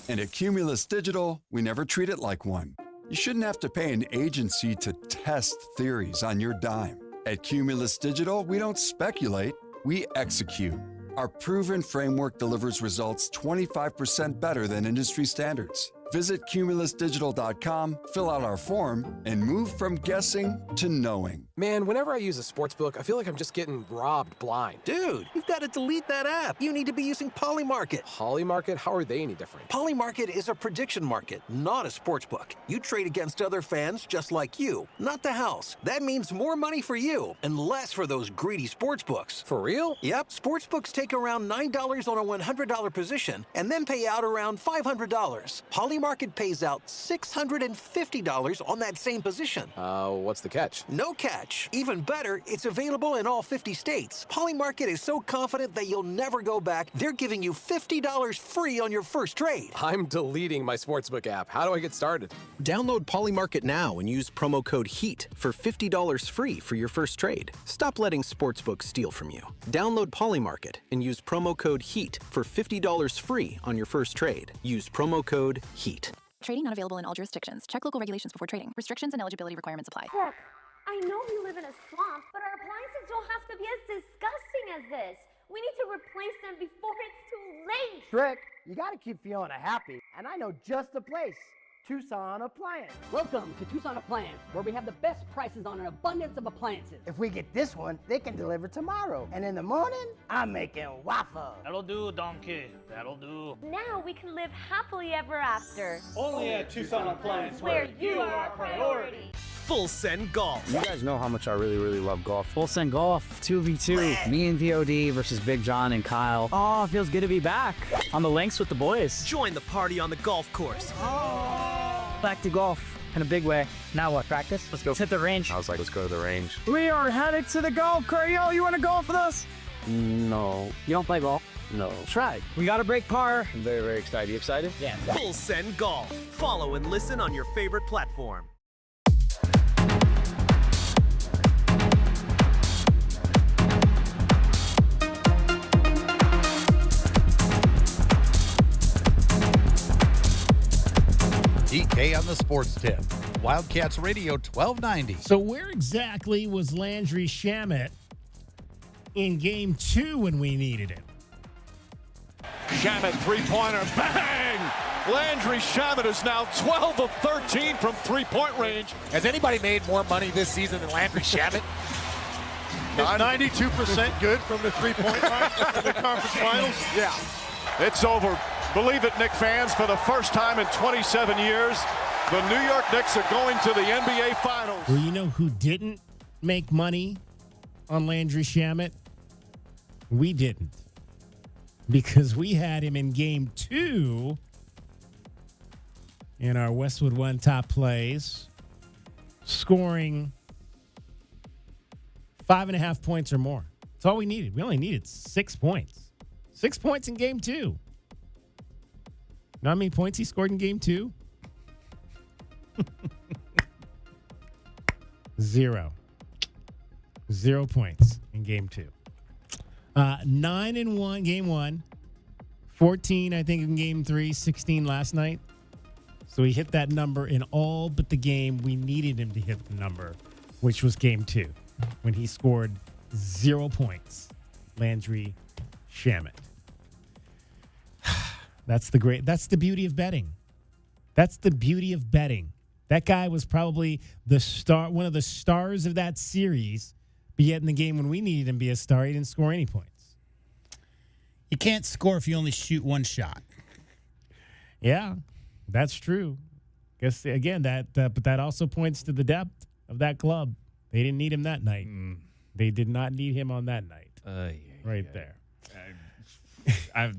And at Cumulus Digital, we never treat it like one. You shouldn't have to pay an agency to test theories on your dime. At Cumulus Digital, we don't speculate, we execute. Our proven framework delivers results 25% better than industry standards. Visit cumulusdigital.com, fill out our form, and move from guessing to knowing. Man, whenever I use a sportsbook, I feel like I'm just getting robbed blind. Dude, you've got to delete that app. You need to be using Polymarket. Polymarket? How are they any different? Polymarket is a prediction market, not a sportsbook. You trade against other fans just like you, not the house. That means more money for you and less for those greedy sportsbooks. For real? Yep. Sportsbooks take around $9 on a $100 position and then pay out around $500. Polymarket pays out $650 on that same position. What's the catch? No catch. Even better, it's available in all 50 states. Polymarket is so confident that you'll never go back, they're giving you $50 free on your first trade. I'm deleting my sportsbook app. How do I get started? Download Polymarket now and use promo code HEAT for $50 free for your first trade. Stop letting sportsbooks steal from you. Download Polymarket and use promo code HEAT for $50 free on your first trade. Use promo code HEAT. Trading not available in all jurisdictions. Check local regulations before trading. Restrictions and eligibility requirements apply. Look, I know we live in a swamp, but our appliances don't have to be as disgusting as this. We need to replace them before it's too late. Trick, you gotta keep Fiona happy, and I know just the place. Tucson Appliance. Welcome to Tucson Appliance, where we have the best prices on an abundance of appliances. If we get this one, they can deliver tomorrow. And in the morning, I'm making waffles. That'll do, donkey. That'll do. Now we can live happily ever after. Only at Tucson Appliance, where you are our priority. Full Send Golf. You guys know how much I really love golf. Full Send Golf, 2v2. Me and VOD versus Big John and Kyle. Oh, it feels good to be back on the links with the boys. Join the party on the golf course. back to golf in a big way. Now what? Practice? Let's go hit the range. I was like, let's go to the range. We are headed to the golf course. Yo, you want to golf with us? No. You don't play golf? No. Try. We got to break par. I'm very, very excited. You excited? Yeah. Full Send Golf. Follow and listen on your favorite platform. DK on the Sports Tip. Wildcats Radio 1290. So where exactly was Landry Shamet in Game 2 when we needed him? Shamet three-pointer. Bang! Landry Shamet is now 12 of 13 from three-point range. Has anybody made more money this season than Landry Shamet? Is 92% good from the three-point line in the conference finals? Yeah. It's over. Believe it, Knicks fans, for the first time in 27 years, the New York Knicks are going to the NBA Finals. Well, you know who didn't make money on Landry Shamet? We didn't. Because we had him in Game 2 in our Westwood One Top Plays, scoring 5.5 points or more. That's all we needed. We only needed 6 points. 6 points in Game 2. You know how many points he scored in Game 2? 0. 0 points in Game 2. 9-1 Game 1. 14, I think, in Game 3. 16 last night. So he hit that number in all but the game we needed him to hit the number, which was Game 2, when he scored 0 points. Landry Shamet. That's the beauty of betting. That's the beauty of betting. That guy was probably one of the stars of that series, but yet in the game when we needed him to be a star, he didn't score any points. You can't score if you only shoot one shot. Yeah, that's true. Guess again but that also points to the depth of that club. They didn't need him that night. They did not need him on that night.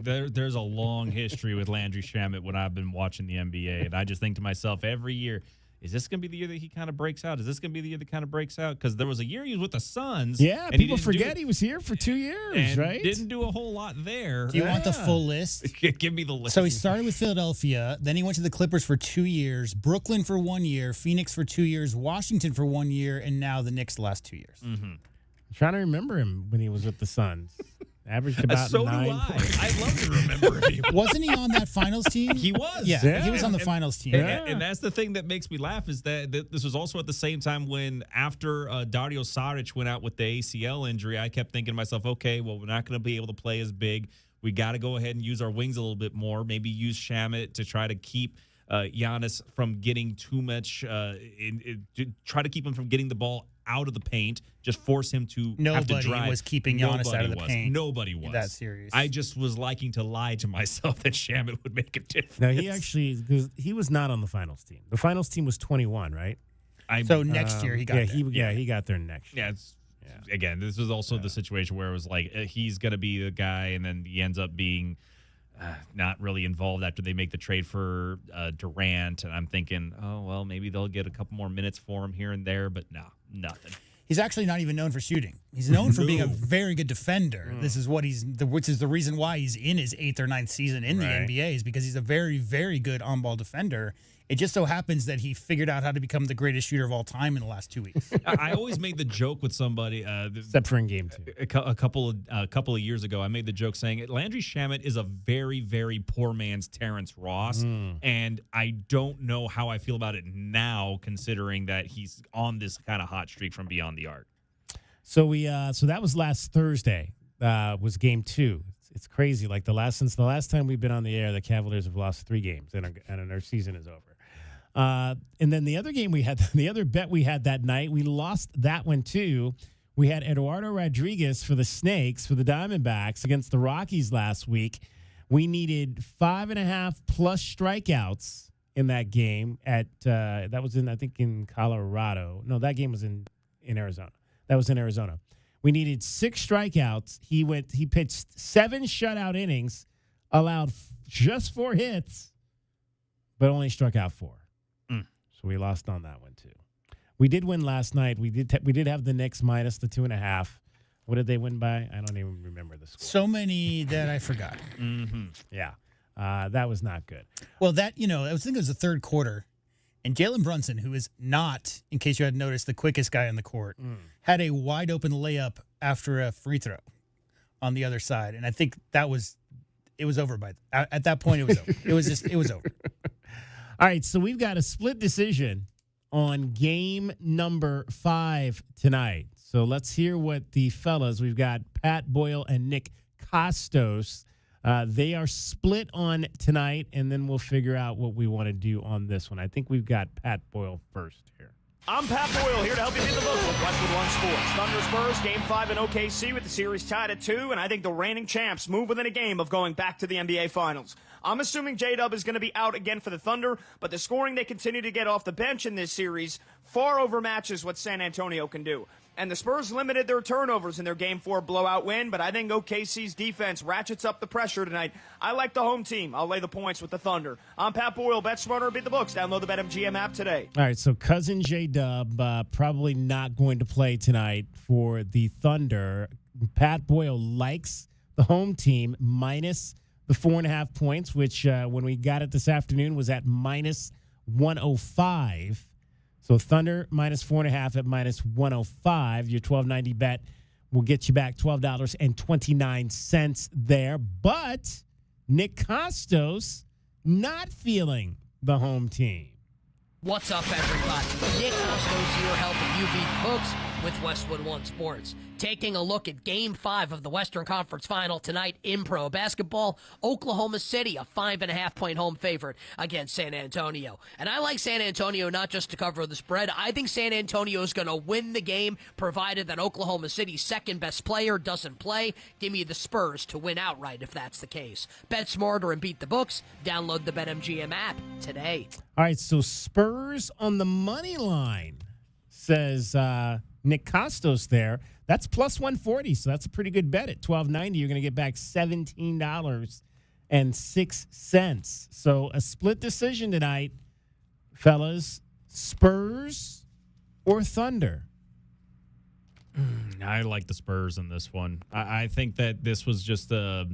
There. There's a long history with Landry Shamet when I've been watching the NBA, and I just think to myself every year, is this going to be the year that he kind of breaks out? Is this going to be the year that kind of breaks out? Because there was a year he was with the Suns. Yeah, people forget he was here for 2 years, right? Didn't do a whole lot there. Do you want the full list? Give me the list. So he started with Philadelphia, then he went to the Clippers for 2 years, Brooklyn for 1 year, Phoenix for 2 years, Washington for 1 year, and now the Knicks the last 2 years. Mm-hmm. I'm trying to remember him when he was with the Suns. Averaged about so 9 do I love to remember him. Wasn't he on that finals team? He was. Yeah, he was on the finals team. And that's the thing that makes me laugh is that this was also at the same time when after Dario Saric went out with the ACL injury, I kept thinking to myself, okay, well, we're not going to be able to play as big. We got to go ahead and use our wings a little bit more, maybe use Shamet to try to keep Giannis from getting too much, try to keep him from getting the ball out of the paint, just force him to have to drive. Nobody was keeping Giannis out of the paint. Nobody was. In that series. I just was liking to lie to myself that Shamet would make a difference. No, he was not on the finals team. The finals team was 21, right? So next year he got there. He got there next year. Again, this was also the situation where it was like he's going to be the guy, and then he ends up being not really involved after they make the trade for Durant. And I'm thinking, oh, well, maybe they'll get a couple more minutes for him here and there, but no, nothing. He's actually not even known for shooting. He's known for being a very good defender. This is what which is the reason why he's in his 8th or 9th season in the NBA is because he's a very, very good on-ball defender. It just so happens that he figured out how to become the greatest shooter of all time in the last 2 weeks. I always made the joke with somebody, except for in Game 2, a couple of years ago. I made the joke saying Landry Shamet is a very, very poor man's Terrence Ross, and I don't know how I feel about it now, considering that he's on this kind of hot streak from beyond the arc. So so that was last Thursday. Was Game 2. It's crazy. Like since the last time we've been on the air, the Cavaliers have lost 3 games, and our season is over. And then the other game we had, the other bet we had that night, we lost that one too. We had Eduardo Rodriguez for the Snakes, for the Diamondbacks against the Rockies last week. We needed 5.5 plus strikeouts in that game that was in Colorado. No, that game was in Arizona. That was in Arizona. We needed 6 strikeouts. He pitched 7 shutout innings, allowed just 4 hits, but only struck out 4. So we lost on that one too. We did win last night. We did have the Knicks minus the 2.5. What did they win by? I don't even remember the score. So many that I forgot. Yeah. That was not good. Well, I think it was the third quarter, and Jalen Brunson, who is not, in case you hadn't noticed, the quickest guy on the court, had a wide open layup after a free throw on the other side, and I think it was over at that point. It was over. It was over. All right, so we've got a split decision on game number 5 tonight. So let's hear what the fellas, we've got Pat Boyle and Nick Costos. They are split on tonight, and then we'll figure out what we want to do on this one. I think we've got Pat Boyle first here. I'm Pat Boyle here to help you beat the books with Westwood One Sports. Thunder Spurs, Game 5 in OKC with the series tied at 2, and I think the reigning champs move within a game of going back to the NBA Finals. I'm assuming J-Dub is going to be out again for the Thunder, but the scoring they continue to get off the bench in this series far overmatches what San Antonio can do. And the Spurs limited their turnovers in their Game 4 blowout win, but I think OKC's defense ratchets up the pressure tonight. I like the home team. I'll lay the points with the Thunder. I'm Pat Boyle. Bet smarter, beat the books. Download the BetMGM app today. All right, so Cousin J-Dub probably not going to play tonight for the Thunder. Pat Boyle likes the home team minus the 4.5 points, which when we got it this afternoon was at minus 105. So Thunder minus 4.5 at minus 105. Your $12.90 bet will get you back $12.29 there. But Nick Costos not feeling the home team. What's up, everybody? Nick Costos here helping you beat books with Westwood One Sports. Taking a look at Game 5 of the Western Conference Final tonight in pro basketball. Oklahoma City, a 5.5-point home favorite against San Antonio. And I like San Antonio not just to cover the spread. I think San Antonio is going to win the game, provided that Oklahoma City's second-best player doesn't play. Give me the Spurs to win outright if that's the case. Bet smarter and beat the books. Download the BetMGM app today. All right, so Spurs on the money line, says Nick Costos there. That's plus 140, so that's a pretty good bet. At $12.90, you're going to get back $17.06. So a split decision tonight, fellas. Spurs or Thunder? I like the Spurs in this one. I think that this was just you're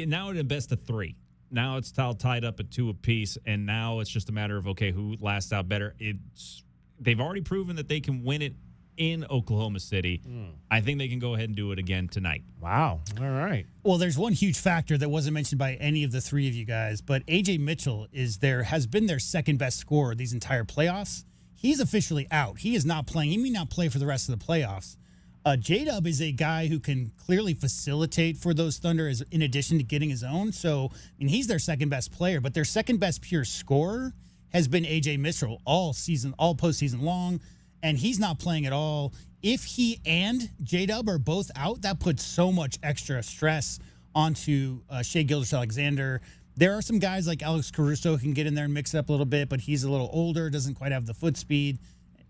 now at a best of 3. Now it's all tied up at 2 apiece, and now it's just a matter of, okay, who lasts out better. They've already proven that they can win it in Oklahoma City. I think they can go ahead and do it again tonight. Wow. All right. Well, there's one huge factor that wasn't mentioned by any of the 3 of you guys, but A.J. Mitchell has been their second-best scorer these entire playoffs. He's officially out. He is not playing. He may not play for the rest of the playoffs. J-Dub is a guy who can clearly facilitate for those Thunder in addition to getting his own. So, he's their second-best player, but their second-best pure scorer has been A.J. Mitchell all postseason long, and he's not playing at all. If he and J-Dub are both out, that puts so much extra stress onto Shai Gilgeous-Alexander. There are some guys like Alex Caruso who can get in there and mix it up a little bit, but he's a little older, doesn't quite have the foot speed.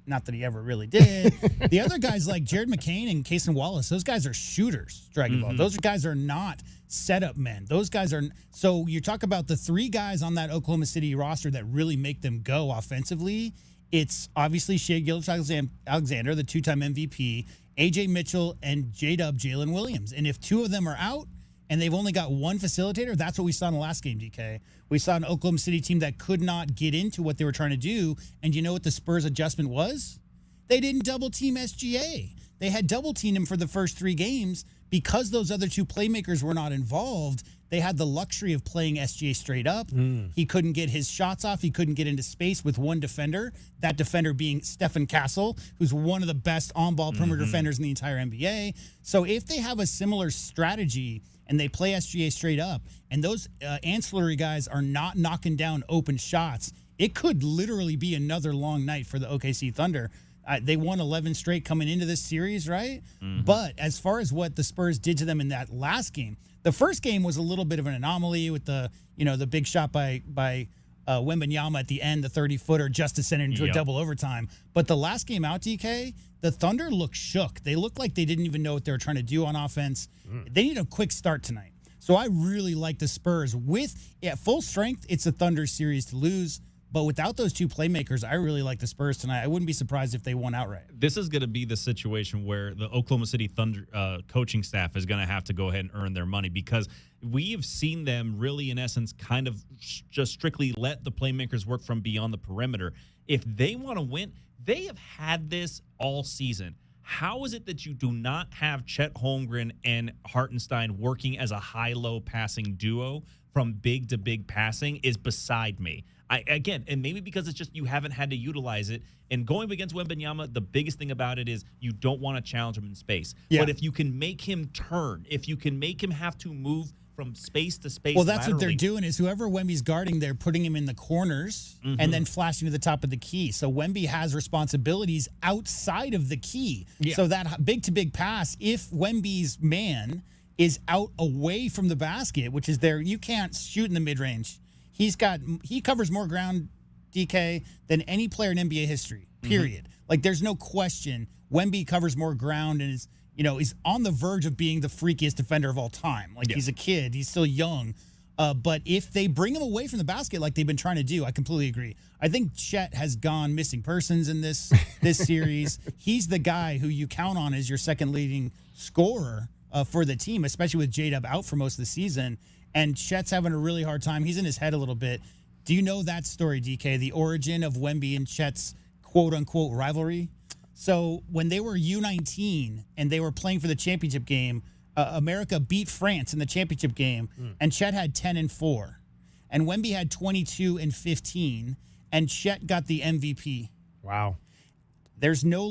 Not that he ever really did. The other guys like Jared McCain and Cason Wallace, those guys are shooters, Dragon Ball. Those guys are not setup men. Those guys are. So you talk about the 3 guys on that Oklahoma City roster that really make them go offensively. It's obviously Shai Gilgeous-Alexander, the 2-time MVP, A.J. Mitchell, and J-Dub Jalen Williams. And if 2 of them are out and they've only got 1 facilitator, that's what we saw in the last game, DK. We saw an Oklahoma City team that could not get into what they were trying to do. And you know what the Spurs adjustment was? They didn't double-team SGA. They had double-teamed him for the first 3 games. Because those other 2 playmakers were not involved, they had the luxury of playing SGA straight up. He couldn't get his shots off. He couldn't get into space with 1 defender, that defender being Stephen Castle, who's one of the best on-ball perimeter defenders in the entire NBA. So if they have a similar strategy and they play SGA straight up, and those ancillary guys are not knocking down open shots, it could literally be another long night for the OKC Thunder. They won 11 straight coming into this series, right? But as far as what the Spurs did to them in that last game, the first game was a little bit of an anomaly with the big shot by Wembanyama at the end, the 30-footer, just to send it into a double overtime. But the last game out, DK, the Thunder looked shook. They looked like they didn't even know what they were trying to do on offense. They need a quick start tonight. So I really like the Spurs. At full strength, it's a Thunder series to lose. But without those two playmakers, I really like the Spurs tonight. I wouldn't be surprised if they won outright. This is going to be the situation where the Oklahoma City Thunder coaching staff is going to have to go ahead and earn their money, because we have seen them really, in essence, kind of just strictly let the playmakers work from beyond the perimeter. If they want to win, they have had this all season. How is it that you do not have Chet Holmgren and Hartenstein working as a high-low passing duo from big to big passing is beside me. Again, and maybe because it's just you haven't had to utilize it. And going against Wembanyama, the biggest thing about it is you don't want to challenge him in space. Yeah. But if you can make him turn, if you can make him have to move from space to space. Well, that's laterally. What they're doing is whoever Wemby's guarding, they're putting him in the corners and then flashing to the top of the key. So Wemby has responsibilities outside of the key. Yeah. So that big-to-big pass, if Wemby's man is out away from the basket, which is there, you can't shoot in the mid-range. He covers more ground, DK, than any player in NBA history, period. Like, there's no question Wemby covers more ground and is on the verge of being the freakiest defender of all time. Like, he's a kid. He's still young. But if they bring him away from the basket like they've been trying to do, I completely agree. I think Chet has gone missing persons in this series. He's the guy who you count on as your second leading scorer for the team, especially with J-Dub out for most of the season. And Chet's having a really hard time. He's in his head a little bit. Do you know that story, DK, the origin of Wemby and Chet's quote-unquote rivalry? So when they were U19 and they were playing for the championship game, America beat France in the championship game, and Chet had 10-4. And Wemby had 22-15, and Chet got the MVP. Wow. There's no,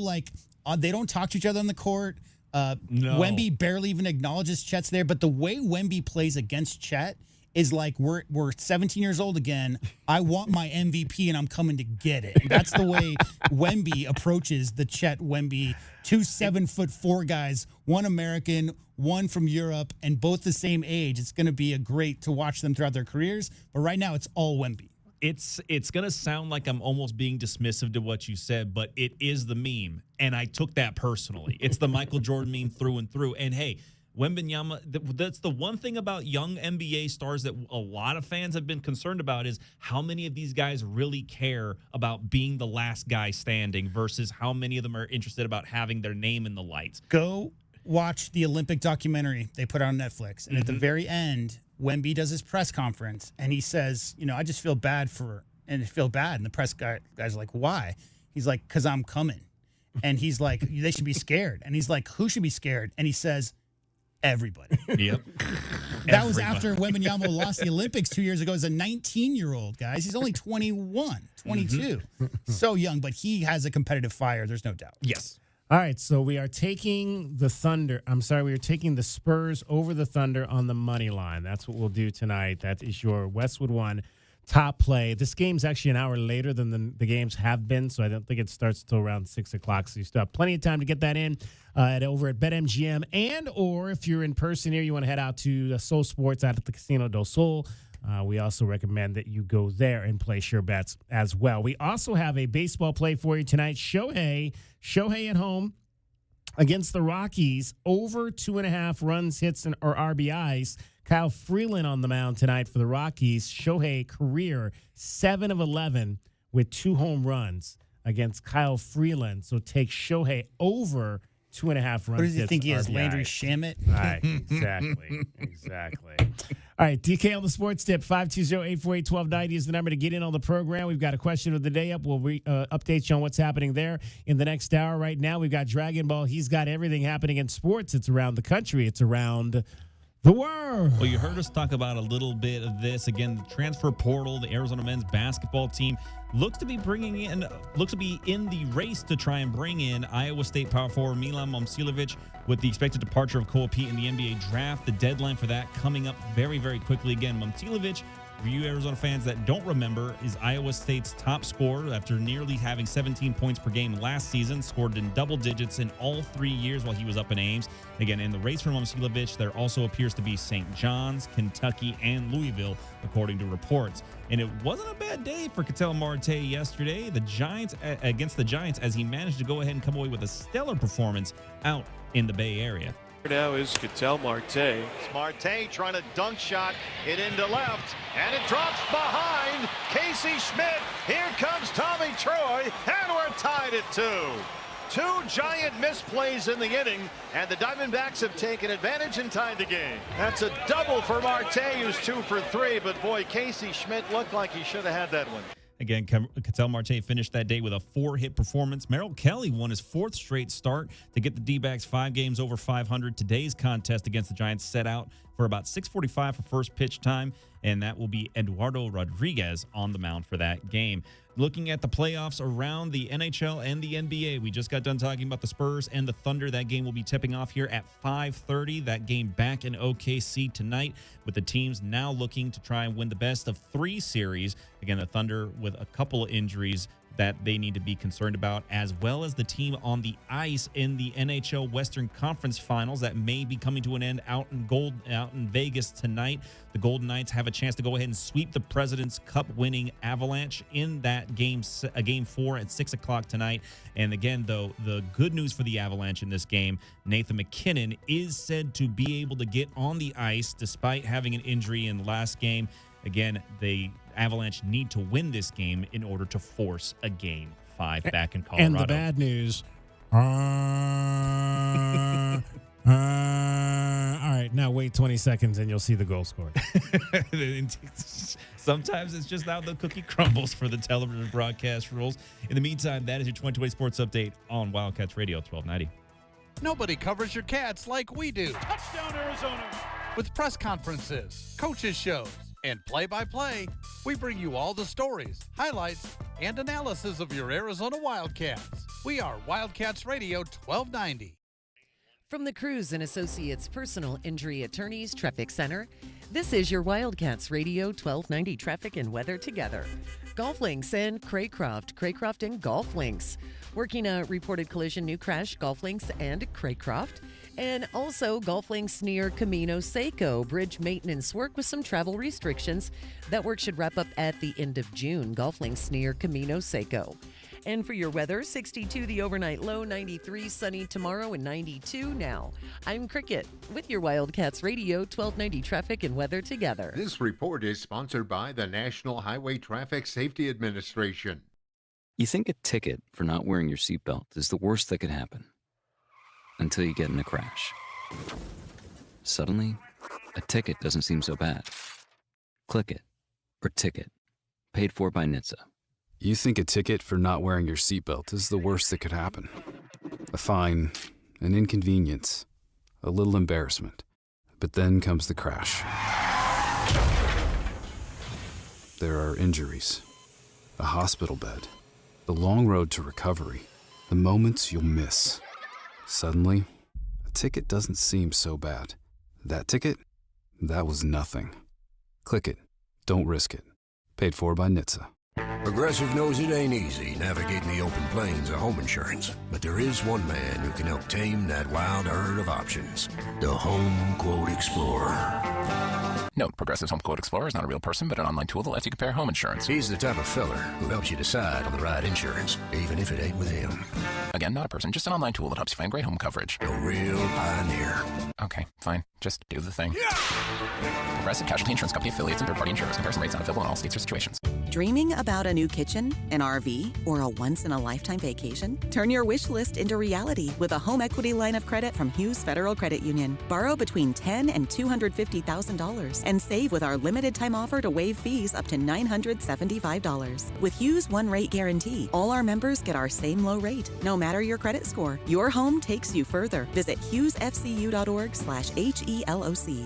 they don't talk to each other on the court. No. Wemby barely even acknowledges Chet's there, but the way Wemby plays against Chet is like, we're 17 years old again. I want my MVP, and I'm coming to get it. And that's the way Wemby approaches the Chet Wemby, 2 7'4" guys, one American, one from Europe, and both the same age. It's going to be great to watch them throughout their careers, but right now it's all Wemby. It's going to sound like I'm almost being dismissive to what you said, but it is the meme, and I took that personally. It's the Michael Jordan meme through and through. And, hey, Wembanyama, that's the one thing about young NBA stars that a lot of fans have been concerned about is how many of these guys really care about being the last guy standing versus how many of them are interested about having their name in the lights. Go watch the Olympic documentary they put on Netflix, and at the very end, Wemby does his press conference, and he says, I just feel bad and the press guy's like, why? He's like, because I'm coming. And he's like, they should be scared. And he's like, who should be scared? And he says, everybody. Yep. That was after Wembanyama lost the Olympics 2 years ago as a 19-year-old, guys. He's only 21, 22. So young, but he has a competitive fire. There's no doubt. Yes. All right, so we are taking the we are taking the Spurs over the Thunder on the money line. That's what we'll do tonight. That is your Westwood One top play. This game's actually an hour later than the games have been, so I don't think it starts until around 6 o'clock. So you still have plenty of time to get that in over at BetMGM. And or if you're in person here, you want to head out to Soul Sports out at the Casino del Sol. We also recommend that you go there and place your bets as well. We also have a baseball play for you tonight. Shohei at home against the Rockies, over 2.5 runs, hits, or RBIs. Kyle Freeland on the mound tonight for the Rockies. Shohei, career 7 of 11 with 2 home runs against Kyle Freeland. So take Shohei over 2.5 runs. What does he think he has, RBIs. Landry Shamet? Right, exactly. All right, DK on the sports tip, 520-848-1290 is the number to get in on the program. We've got a question of the day up. We'll update you on what's happening there in the next hour. Right now, we've got Dragon Ball. He's got everything happening in sports. It's around the country. It's around the world. Well, you heard us talk about a little bit of this. Again, the transfer portal, the Arizona men's basketball team looks to be in the race to try and bring in Iowa State power forward Milan Momcilovic with the expected departure of Koa Peat in the NBA draft. The deadline for that coming up very, very quickly. Again, Momcilovic, for you Arizona fans that don't remember, is Iowa State's top scorer after nearly having 17 points per game last season, scored in double digits in all 3 years while he was up in Ames. Again, in the race for Momcilovic, there also appears to be St. John's, Kentucky, and Louisville, according to reports. And it wasn't a bad day for Ketel Marte yesterday. The Giants against the Giants, as he managed to go ahead and come away with a stellar performance out in the Bay Area. Now is Ketel Marte. It's Marte trying to dunk shot it into left, and it drops behind Casey Schmidt. Here comes Tommy Troy, and we're tied at 2. 2 giant misplays in the inning, and the Diamondbacks have taken advantage and tied the game. That's a double for Marte, who's 2 for 3, but boy, Casey Schmidt looked like he should have had that one. Again, Ketel Marte finished that day with a 4-hit performance. Merrill Kelly won his 4th straight start to get the D-backs 5 games over 500. Today's contest against the Giants set out for about 6:45 for first pitch time, and that will be Eduardo Rodriguez on the mound for that game. Looking at the playoffs around the NHL and the NBA, we just got done talking about the Spurs and the Thunder. That game will be tipping off here at 5:30. That game back in OKC tonight, with the teams now looking to try and win the best of 3 series. Again, the Thunder with a couple of injuries that they need to be concerned about, as well as the team on the ice in the NHL Western Conference Finals that may be coming to an end out in Vegas tonight. The Golden Knights have a chance to go ahead and sweep the President's Cup winning Avalanche in that game 4 at 6 o'clock tonight. And again, though, the good news for the Avalanche in this game, Nathan MacKinnon is said to be able to get on the ice despite having an injury in the last game. Again, the Avalanche need to win this game in order to force a Game 5 back in Colorado. And the bad news. All right, now wait 20 seconds and you'll see the goal scored. Sometimes it's just how the cookie crumbles for the television broadcast rules. In the meantime, that is your 2020 Sports Update on Wildcats Radio 1290. Nobody covers your Cats like we do. Touchdown, Arizona. With press conferences, coaches shows, and play-by-play, we bring you all the stories, highlights, and analysis of your Arizona Wildcats. We are Wildcats Radio 1290. From the Cruz and Associates Personal Injury Attorneys Traffic Center, this is your Wildcats Radio 1290 Traffic and Weather Together. Golf Links and Craycroft and Golf Links. Working a reported collision, new crash, Golf Links and Craycroft. And also Golf Links near Camino Seco. Bridge maintenance work with some travel restrictions. That work should wrap up at the end of June. Golf Links near Camino Seco. And for your weather, 62 the overnight low, 93 sunny tomorrow, and 92 now. I'm Cricket with your Wildcats Radio 1290 Traffic and Weather Together. This report is sponsored by the National Highway Traffic Safety Administration. You think a ticket for not wearing your seatbelt is the worst that could happen. Until you get in a crash. Suddenly, a ticket doesn't seem so bad. Click it, or ticket. Paid for by NHTSA. You think a ticket for not wearing your seatbelt is the worst that could happen. A fine, an inconvenience, a little embarrassment. But then comes the crash. There are injuries, a hospital bed, the long road to recovery, the moments you'll miss. Suddenly, a ticket doesn't seem so bad. That ticket? That was nothing. Click it. Don't risk it. Paid for by NHTSA. Progressive knows it ain't easy navigating the open plains of home insurance, but there is one man who can help tame that wild herd of options. The Home Quote Explorer. Note, Progressive's Home Quote Explorer is not a real person, but an online tool that lets you compare home insurance. He's the type of fella who helps you decide on the right insurance, even if it ain't with him. Again, not a person, just an online tool that helps you find great home coverage. A real pioneer. Okay, fine. Just do the thing. Progressive Casualty Insurance Company affiliates and third-party insurers. Comparison rates not available in all states or situations. Dreaming about a new kitchen, an RV, or a once-in-a-lifetime vacation? Turn your wish list into reality with a home equity line of credit from Hughes Federal Credit Union. Borrow between $10,000 and $250,000 and save with our limited-time offer to waive fees up to $975. With Hughes One Rate Guarantee, all our members get our same low rate, no matter your credit score. Your home takes you further. Visit HughesFCU.org/HELOC.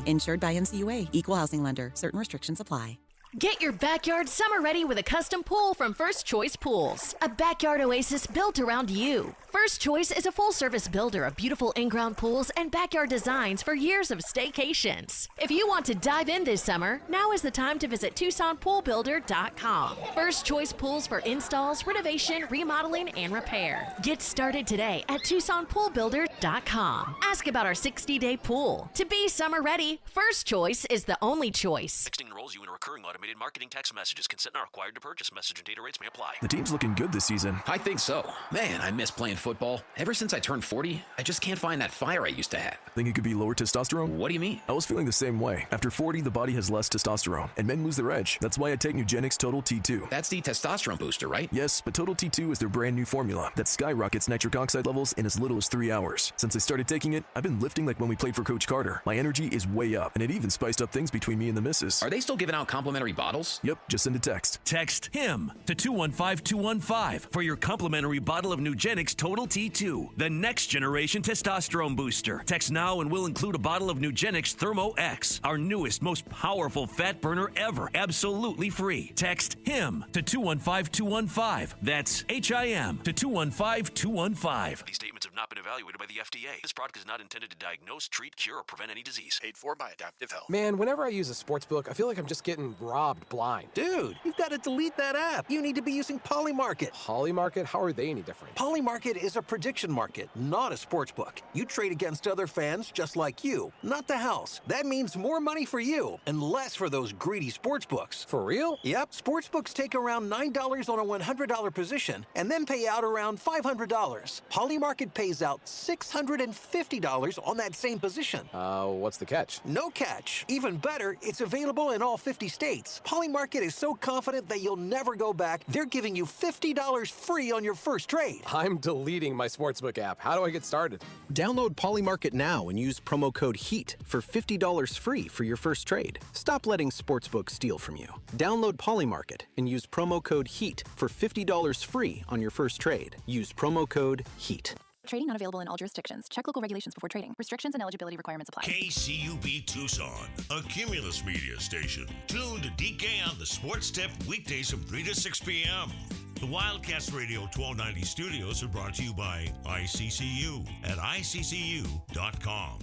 Insured by NCUA. Equal housing lender. Certain restrictions apply. Get your backyard summer ready with a custom pool from First Choice Pools. A backyard oasis built around you. First Choice is a full-service builder of beautiful in-ground pools and backyard designs for years of staycations. If you want to dive in this summer, now is the time to visit TucsonPoolBuilder.com. First Choice Pools for installs, renovation, remodeling, and repair. Get started today at TucsonPoolBuilder.com. Ask about our 60-day pool. To be summer ready, First Choice is the only choice. 16 enrolls you in a recurring letter Automated marketing text messages. Consent not required to purchase. Message and data rates may apply. The team's looking good this season. I think so. Man, I miss playing football. Ever since I turned 40, I just can't find that fire I used to have. Think it could be lower testosterone? What do you mean? I was feeling the same way. After 40, the body has less testosterone, and men lose their edge. That's why I take Nugenix Total T2. That's the testosterone booster, right? Yes, but Total T2 is their brand new formula that skyrockets nitric oxide levels in as little as 3 hours. Since I started taking it, I've been lifting like when we played for Coach Carter. My energy is way up, and it even spiced up things between me and the missus. Are they still giving out complimentary bottles? Yep, just send a text. Text HIM to 215-215 for your complimentary bottle of Nugenix Total T2, the next generation testosterone booster. Text now and we'll include a bottle of Nugenix Thermo X, our newest, most powerful fat burner ever, absolutely free. Text HIM to 215-215. That's HIM to 215-215. These statements have not been evaluated by the FDA. This product is not intended to diagnose, treat, cure, or prevent any disease. Paid for by Adaptive Health. Man, whenever I use a sports book, I feel like I'm just getting robbed blind. Dude, you've got to delete that app. You need to be using Polymarket. Polymarket? How are they any different? Polymarket is a prediction market, not a sports book. You trade against other fans just like you, not the house. That means more money for you and less for those greedy sports books. For real? Yep. Sports books take around $9 on a $100 position and then pay out around $500. Polymarket pays out $650 on that same position. What's the catch? No catch. Even better, it's available in all 50 states. Polymarket is so confident that you'll never go back, they're giving you $50 free on your first trade. I'm deleting my sportsbook app. How do I get started? Download Polymarket now and use promo code HEAT for $50 free for your first trade. Stop letting sportsbooks steal from you. Download Polymarket and use promo code HEAT for $50 free on your first trade. Use promo code HEAT. Trading not available in all jurisdictions. Check local regulations before trading. Restrictions and eligibility requirements apply. KCUB Tucson, a Cumulus media station. Tune to DK on the Sports Tip weekdays from 3 to 6 p.m. The Wildcats Radio 1290 studios are brought to you by ICCU at iccu.com.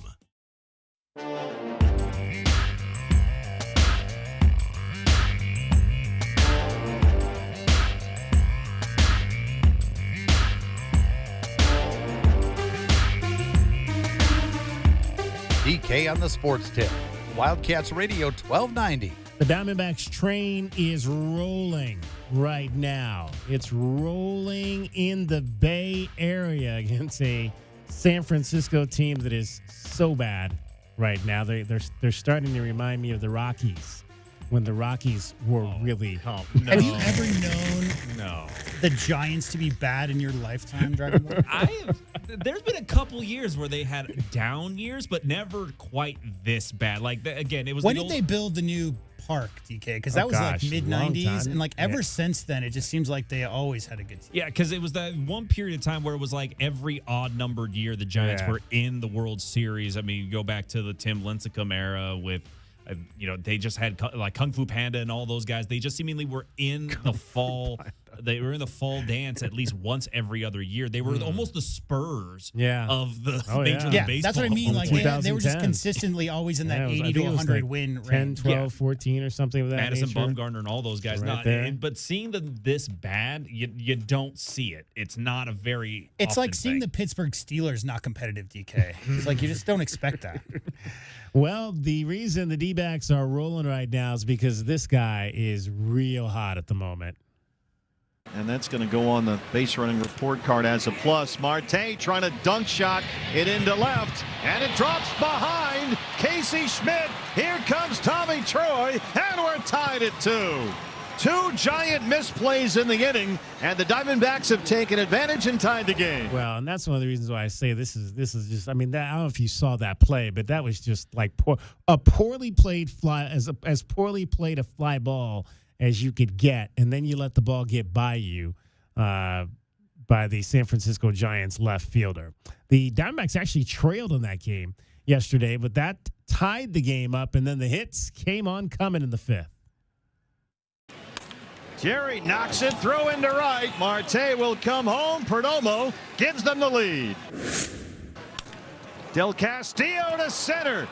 DK on the Sports Tip. Wildcats Radio 1290. The Diamondbacks train is rolling right now. It's rolling in the Bay Area against a San Francisco team that is so bad right now. They're starting to remind me of the Rockies when the Rockies were really. Have you ever known the Giants to be bad in your lifetime, Dragon Ball? There's been a couple years where they had down years, but never quite this bad. Like, again, it was. When did they build the new park, DK? Because that was like mid-'90s, and like ever since then, it just seems like they always had a good team. Yeah, because it was that one period of time where it was like every odd-numbered year the Giants were in the World Series. I mean, you go back to the Tim Lincecum era with, they just had like Kung Fu Panda and all those guys. They just seemingly were in the fall. They were in the fall dance at least once every other year. They were almost the Spurs of the Major League Baseball. That's what I mean. Like they were just consistently always in that 80 to 100 win 10, range. 12, 14 or something of that Madison nature. Bumgarner and all those guys. But seeing them this bad, you don't see it. It's not a very. It's like seeing the Pittsburgh Steelers not competitive, DK. It's like you just don't expect that. Well, the reason the D-backs are rolling right now is because this guy is real hot at the moment. And that's going to go on the base running report card as a plus. Marte trying to dunk shot it into left, and it drops behind Casey Schmidt. Here comes Tommy Troy, and we're tied at 2. 2 giant misplays in the inning, and the Diamondbacks have taken advantage and tied the game. Well, and that's one of the reasons why I say this is just. I mean, I don't know if you saw that play, but that was just like a poorly played fly, as poorly played a fly ball as you could get, and then you let the ball get by you by the San Francisco Giants left fielder. The Diamondbacks actually trailed in that game yesterday, but that tied the game up, and then the hits came on coming in the 5th. Jerry knocks it through into right. Marte will come home. Perdomo gives them the lead. Del Castillo to center.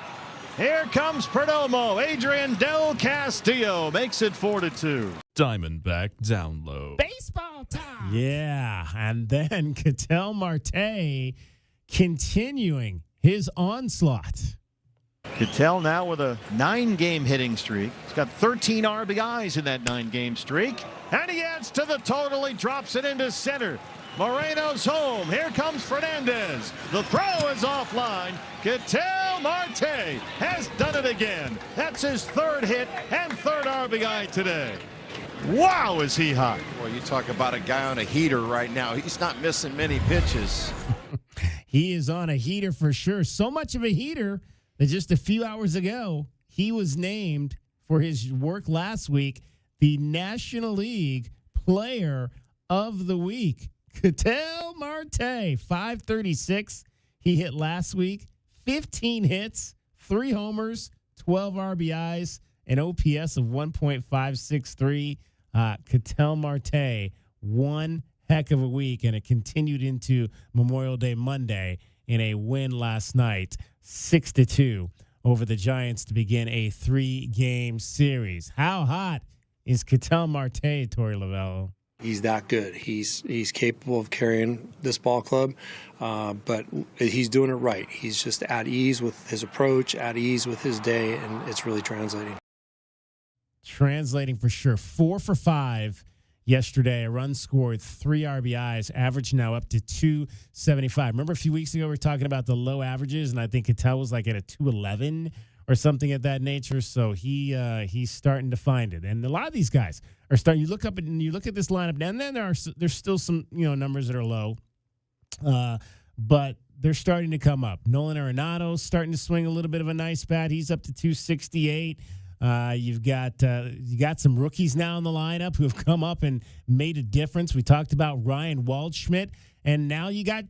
Here comes Perdomo. Adrian Del Castillo makes it 4-2. Diamondback download. Baseball time. Yeah, and then Ketel Marte continuing his onslaught. Cattell now with a 9-game hitting streak. He's got 13 RBIs in that 9-game streak. And he adds to the total. He drops it into center. Moreno's home. Here comes Fernandez. The throw is offline. Cattell Marte has done it again. That's his 3rd hit and 3rd RBI today. Wow, is he hot. Well, you talk about a guy on a heater right now. He's not missing many pitches. He is on a heater for sure. So much of a heater that just a few hours ago, he was named for his work last week the National League Player of the Week. Cattell Marte, 536. He hit last week, 15 hits, 3 homers, 12 RBIs, an OPS of 1.563. Cattell Marte, one heck of a week, and it continued into Memorial Day Monday in a win last night, 6-2 over the Giants to begin a 3-game series. How hot is Cattell Marte, Torey Lovello? He's that good. He's capable of carrying this ball club, but he's doing it right. He's just at ease with his approach, at ease with his day, and it's really translating. Translating for sure. 4 for 5 yesterday. A run scored, 3 RBIs, average now up to 275. Remember a few weeks ago we were talking about the low averages, and I think Cattell was like at a 211 or something of that nature. So he's starting to find it. And a lot of these guys are starting. You look up and you look at this lineup, and then there's still some numbers that are low, but they're starting to come up. Nolan Arenado's starting to swing a little bit of a nice bat. He's up to 268. You got some rookies now in the lineup who have come up and made a difference. We talked about Ryan Waldschmidt, and now you got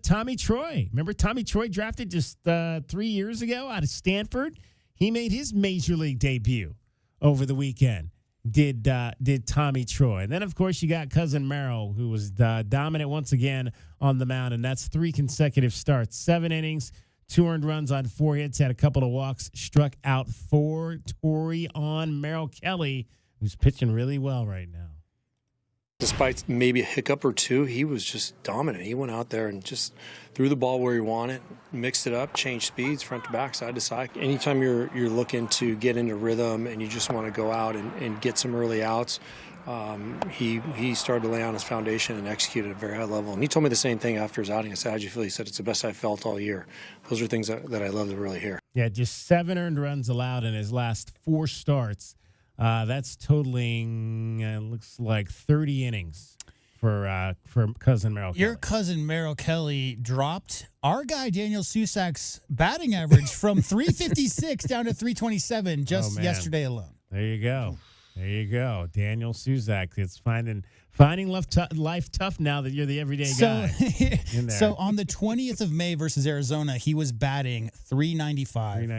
Tommy Troy. Remember Tommy Troy drafted just 3 years ago out of Stanford? He made his major league debut over the weekend. Did Tommy Troy. And then, of course, you got Cousin Merrill, who was dominant once again on the mound, and that's 3 consecutive starts. 7 innings, 2 earned runs on 4 hits, had a couple of walks, struck out 4. Torey on Merrill Kelly, who's pitching really well right now. Despite maybe a hiccup or 2, he was just dominant. He went out there and just threw the ball where he wanted, mixed it up, changed speeds, front to back, side to side. Anytime you're looking to get into rhythm and you just want to go out and get some early outs, he started to lay on his foundation and execute at a very high level. And he told me the same thing after his outing. I said, how'd you feel? He said, it's the best I felt all year. Those are things that I love to really hear. Yeah, just 7 earned runs allowed in his last 4 starts. That's totaling, looks like 30 innings for Cousin Merrill Kelly. Your Cousin Merrill Kelly dropped our guy Daniel Susak's batting average from 356 down to 327 just yesterday alone. There you go. There you go. Daniel Susak. It's finding life tough now that you're the everyday guy. So on the 20th of May versus Arizona, he was batting 395.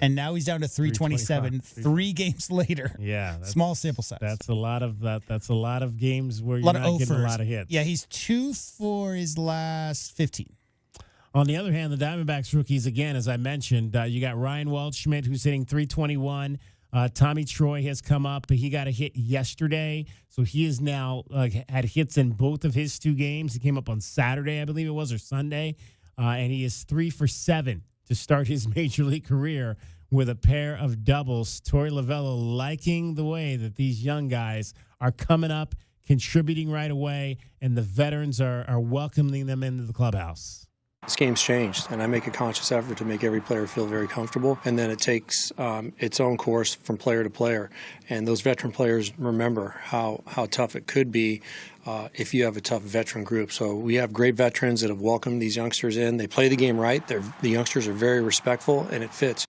And now he's down to 327 3 games later. Yeah. Small sample size. That's a lot of games where you're not getting a lot of hits. Yeah, he's 2 for his last 15. On the other hand, the Diamondbacks rookies, again, as I mentioned, you got Ryan Waldschmidt, who's hitting 321. Tommy Troy has come up. He got a hit yesterday, so he is now had hits in both of his 2 games. He came up on Saturday, I believe it was, or Sunday, and he is 3 for 7 to start his major league career with a pair of doubles. Torey Lovello liking the way that these young guys are coming up, contributing right away, and the veterans are welcoming them into the clubhouse. This game's changed, and I make a conscious effort to make every player feel very comfortable, and then it takes its own course from player to player. And those veteran players remember how tough it could be if you have a tough veteran group. So we have great veterans that have welcomed these youngsters in. They play the game right. The youngsters are very respectful, and it fits.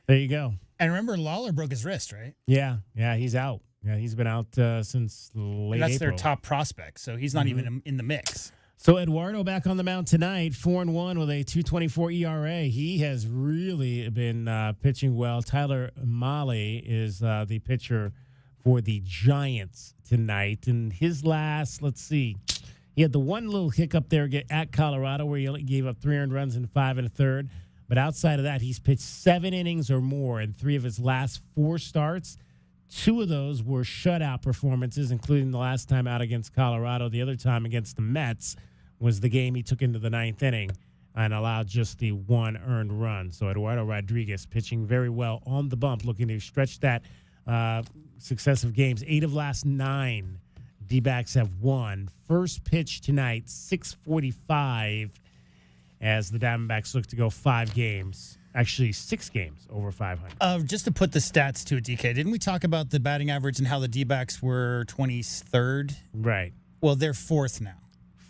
There you go. And remember, Lawler broke his wrist, right? Yeah, he's out. Yeah, he's been out since late and that's April. their top prospect, so he's not even in the mix. So Eduardo back on the mound tonight, 4-1 with a 2.24 ERA. He has really been pitching well. Tyler Mahle is the pitcher for the Giants tonight. And his last, he had the one little hiccup there at Colorado where he only gave up 3 earned runs in 5 1/3. But outside of that, he's pitched 7 innings or more in 3 of his last 4 starts. 2 of those were shutout performances, including the last time out against Colorado. The other time against the Mets was the game he took into the 9th inning and allowed just the one earned run. So Eduardo Rodriguez pitching very well on the bump, looking to stretch that successive games. 8 of last 9 D-backs have won. First pitch tonight, 6:45, as the Diamondbacks look to go 5 games. Actually, 6 games over 500. Just to put the stats to it, DK, didn't we talk about the batting average and how the D-backs were 23rd? Right. Well, they're 4th now.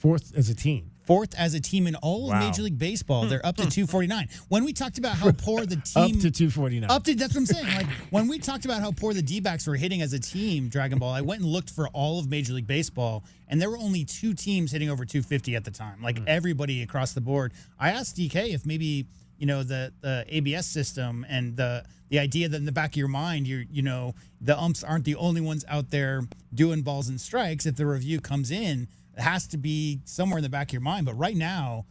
4th as a team. 4th as a team in all of Major League Baseball. They're up to 249. When we talked about how poor the team... Up to 249. That's what I'm saying. Like, when we talked about how poor the D-backs were hitting as a team, Dragon Ball, I went and looked for all of Major League Baseball, and there were only 2 teams hitting over 250 at the time. Like, everybody across the board. I asked DK if maybe, the ABS system and the idea that in the back of your mind, the umps aren't the only ones out there doing balls and strikes. If the review comes in, it has to be somewhere in the back of your mind. But right now,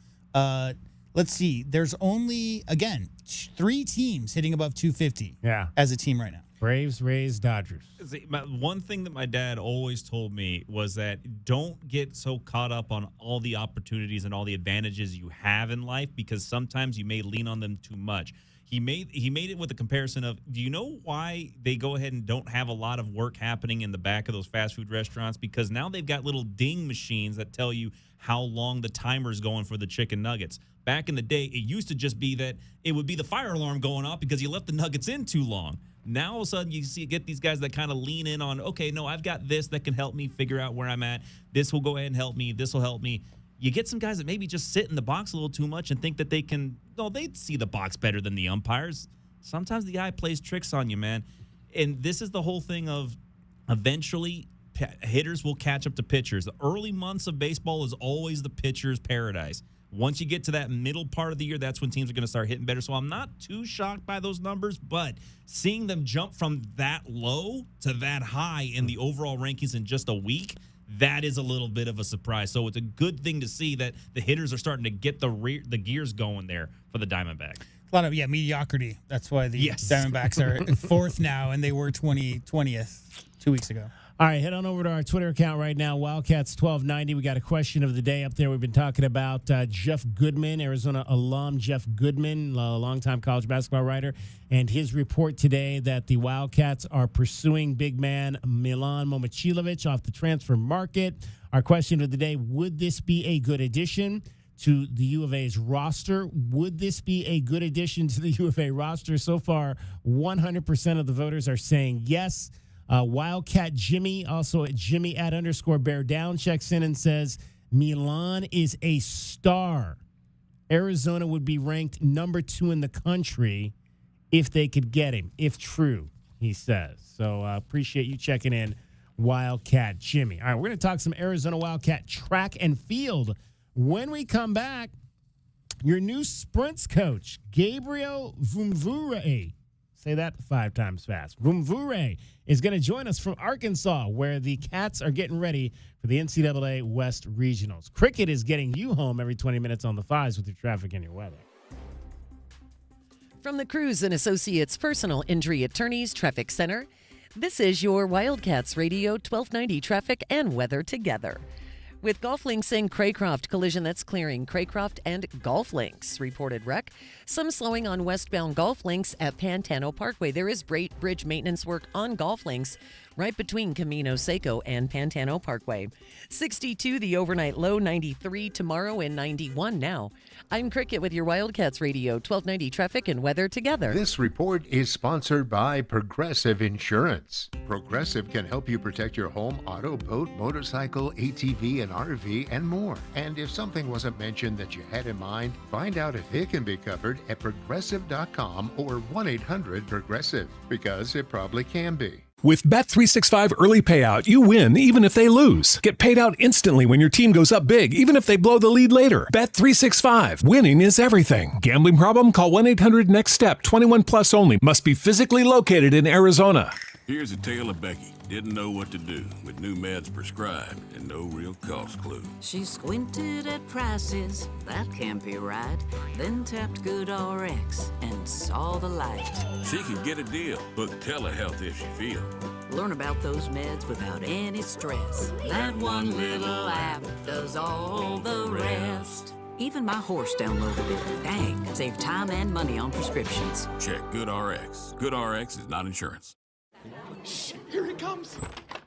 let's see. There's only, again, 3 teams hitting above 250 as a team right now. Braves, Rays, Dodgers. One thing that my dad always told me was that don't get so caught up on all the opportunities and all the advantages you have in life, because sometimes you may lean on them too much. He made it with a comparison of, do you know why they go ahead and don't have a lot of work happening in the back of those fast food restaurants? Because now they've got little ding machines that tell you how long the timer's going for the chicken nuggets. Back in the day, it used to just be that it would be the fire alarm going off because you left the nuggets in too long. Now, all of a sudden, you get these guys that kind of lean in on, okay, no, I've got this that can help me figure out where I'm at. This will go ahead and help me. This will help me. You get some guys that maybe just sit in the box a little too much and think that they see the box better than the umpires. Sometimes the eye plays tricks on you, man. And this is the whole thing of eventually hitters will catch up to pitchers. The early months of baseball is always the pitcher's paradise. Once you get to that middle part of the year, that's when teams are going to start hitting better. So I'm not too shocked by those numbers, but seeing them jump from that low to that high in the overall rankings in just a week, that is a little bit of a surprise. So it's a good thing to see that the hitters are starting to get the gears going there for the Diamondbacks. A lot of mediocrity. That's why the Diamondbacks are 4th now, and they were 20th 2 weeks ago. All right, head on over to our Twitter account right now, Wildcats1290. We got a question of the day up there. We've been talking about Jeff Goodman, Arizona alum Jeff Goodman, a longtime college basketball writer, and his report today that the Wildcats are pursuing big man Milan Momcilovic off the transfer market. Our question of the day, would this be a good addition to the U of A's roster? Would this be a good addition to the U of A roster? So far, 100% of the voters are saying yes. Wildcat Jimmy, also at Jimmy @_bear down, checks in and says Milan is a star. Arizona would be ranked number 2 in the country if they could get him, if true, he says. So appreciate you checking in, Wildcat Jimmy. All right, we're going to talk some Arizona Wildcat track and field. When we come back, your new sprints coach, Gabriel Vumvure. Say that 5 times fast. Vumvure is going to join us from Arkansas, where the Cats are getting ready for the NCAA West Regionals. Cricket is getting you home every 20 minutes on the 5s with your traffic and your weather. From the Cruz and Associates Personal Injury Attorneys Traffic Center, this is your Wildcats Radio 1290 traffic and weather together. With Golf Links and Craycroft, collision that's clearing Craycroft and Golf Links. Reported wreck. Some slowing on westbound Golf Links at Pantano Parkway. There is bridge maintenance work on Golf Links right between Camino Seco and Pantano Parkway. 62 the overnight low, 93 tomorrow, and 91 now. I'm Cricket with your Wildcats Radio 1290 traffic and weather together. This report is sponsored by Progressive Insurance. Progressive can help you protect your home, auto, boat, motorcycle, ATV, and RV, and more. And if something wasn't mentioned that you had in mind, find out if it can be covered at progressive.com or 1-800-PROGRESSIVE, because it probably can be. With Bet365 Early Payout, you win even if they lose. Get paid out instantly when your team goes up big, even if they blow the lead later. Bet365. Winning is everything. Gambling problem? Call 1-800-NEXT-STEP. 21 plus only. Must be physically located in Arizona. Here's a tale of Becky. Didn't know what to do with new meds prescribed and no real cost clue. She squinted at prices, that can't be right. Then tapped GoodRx and saw the light. She could get a deal. Book telehealth if she feel. Learn about those meds without any stress. That one little app does all the rest. Even my horse downloaded it. Dang, saved time and money on prescriptions. Check GoodRx. GoodRx is not insurance. Shh, here he comes.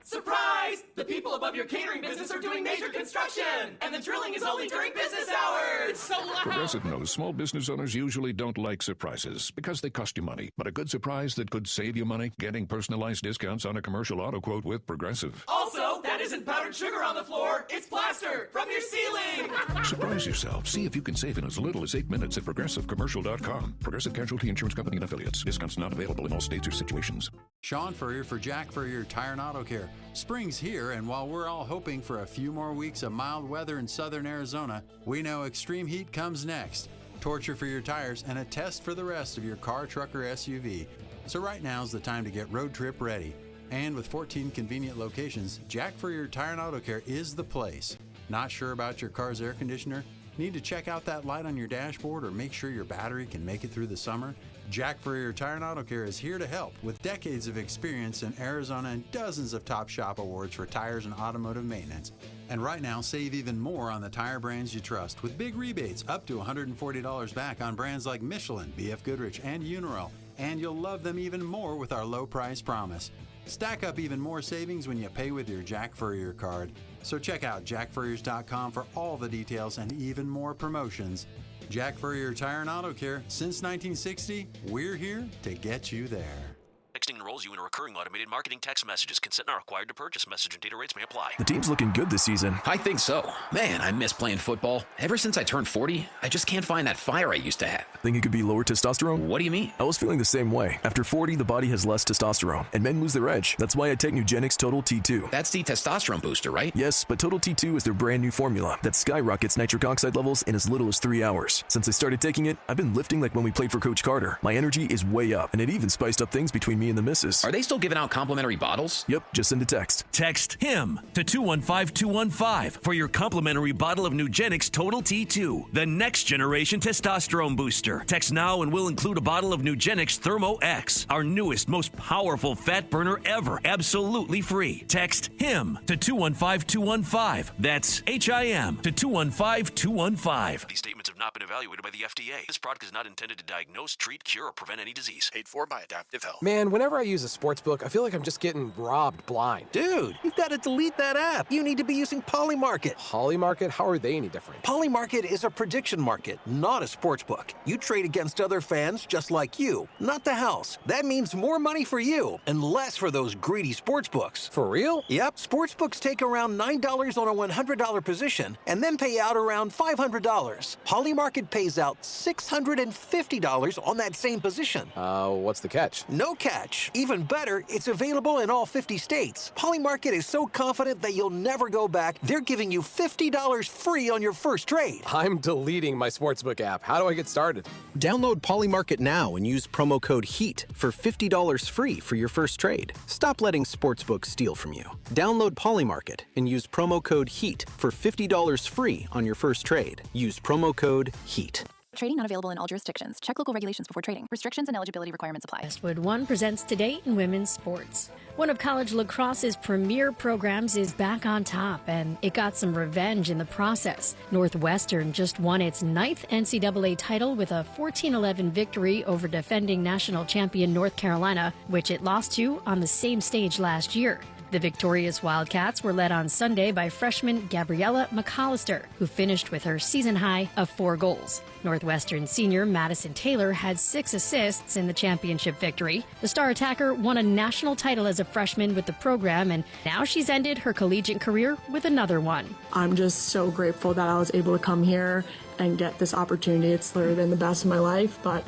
Surprise! The people above your catering business are doing major construction, and the drilling is only during business hours. It's so loud. Progressive knows small business owners usually don't like surprises because they cost you money. But a good surprise that could save you money? Getting personalized discounts on a commercial auto quote with Progressive. Also, that isn't powdered sugar on the floor. It's plaster from your ceiling. Surprise yourself. See if you can save in as little as 8 minutes at ProgressiveCommercial.com. Progressive Casualty Insurance Company and Affiliates. Discounts not available in all states or situations. Sean Furrier for Jack Furrier Tire and Auto Care. Spring's here, and while we're all hoping for a few more weeks of mild weather in southern Arizona, we know extreme heat comes next. Torture for your tires and a test for the rest of your car, truck, or SUV. So right now's the time to get road trip ready. And with 14 convenient locations, Jack Furrier Tire and Auto Care is the place. Not sure about your car's air conditioner? Need to check out that light on your dashboard or make sure your battery can make it through the summer? Jack Furrier Tire and Auto Care is here to help with decades of experience in Arizona and dozens of Top Shop awards for tires and automotive maintenance. And right now, save even more on the tire brands you trust with big rebates up to $140 back on brands like Michelin, BF Goodrich, and Uniroyal. And you'll love them even more with our low price promise. Stack up even more savings when you pay with your Jack Furrier card. So check out jackfurriers.com for all the details and even more promotions. Jack Furrier Tire and Auto Care, since 1960, we're here to get you there. Texting enrolls you in a recurring automated marketing text messages. Consent not required to purchase. Message and data rates may apply. The team's looking good this season. I think so. Man, I miss playing football. Ever since I turned 40, I just can't find that fire I used to have. Think it could be lower testosterone? What do you mean? I was feeling the same way. After 40, the body has less testosterone, and men lose their edge. That's why I take Nugenix Total T2. That's the testosterone booster, right? Yes, but Total T2 is their brand new formula that skyrockets nitric oxide levels in as little as 3 hours. Since I started taking it, I've been lifting like when we played for Coach Carter. My energy is way up, and it even spiced up things between me and the missus. Are they still giving out complimentary bottles? Yep, just send a text. Text HIM to 215-215 for your complimentary bottle of Nugenix Total T2, the next generation testosterone booster. Text now and we'll include a bottle of Nugenix Thermo X, our newest, most powerful fat burner ever, absolutely free. Text HIM to 215-215. That's HIM to 215-215. These statements have not been evaluated by the FDA. This product is not intended to diagnose, treat, cure, or prevent any disease. Paid for by Adaptive Health. Man, whenever I use a sportsbook, I feel like I'm just getting robbed blind. Dude, you've got to delete that app. You need to be using Polymarket. Polymarket? How are they any different? Polymarket is a prediction market, not a sportsbook. You trade against other fans just like you, not the house. That means more money for you and less for those greedy sportsbooks. For real? Yep. Sportsbooks take around $9 on a $100 position and then pay out around $500. Polymarket pays out $650 on that same position. What's the catch? No catch. Even better, it's available in all 50 states. Polymarket is so confident that you'll never go back, they're giving you $50 free on your first trade. I'm deleting my sportsbook app. How do I get started? Download Polymarket now and use promo code HEAT for $50 free for your first trade. Stop letting sportsbooks steal from you. Download Polymarket and use promo code HEAT for $50 free on your first trade. Use promo code HEAT. Trading not available in all jurisdictions. Check local regulations before trading. Restrictions and eligibility requirements apply. Westwood One presents Today in Women's Sports. One of college lacrosse's premier programs is back on top, and it got some revenge in the process. Northwestern just won its 9th NCAA title with a 14-11 victory over defending national champion North Carolina, which it lost to on the same stage last year. The victorious Wildcats were led on Sunday by freshman Gabriella McAllister, who finished with her season high of 4 goals. Northwestern senior Madison Taylor had 6 assists in the championship victory. The star attacker won a national title as a freshman with the program, and now she's ended her collegiate career with another one. I'm just so grateful that I was able to come here and get this opportunity. It's literally been the best of my life, but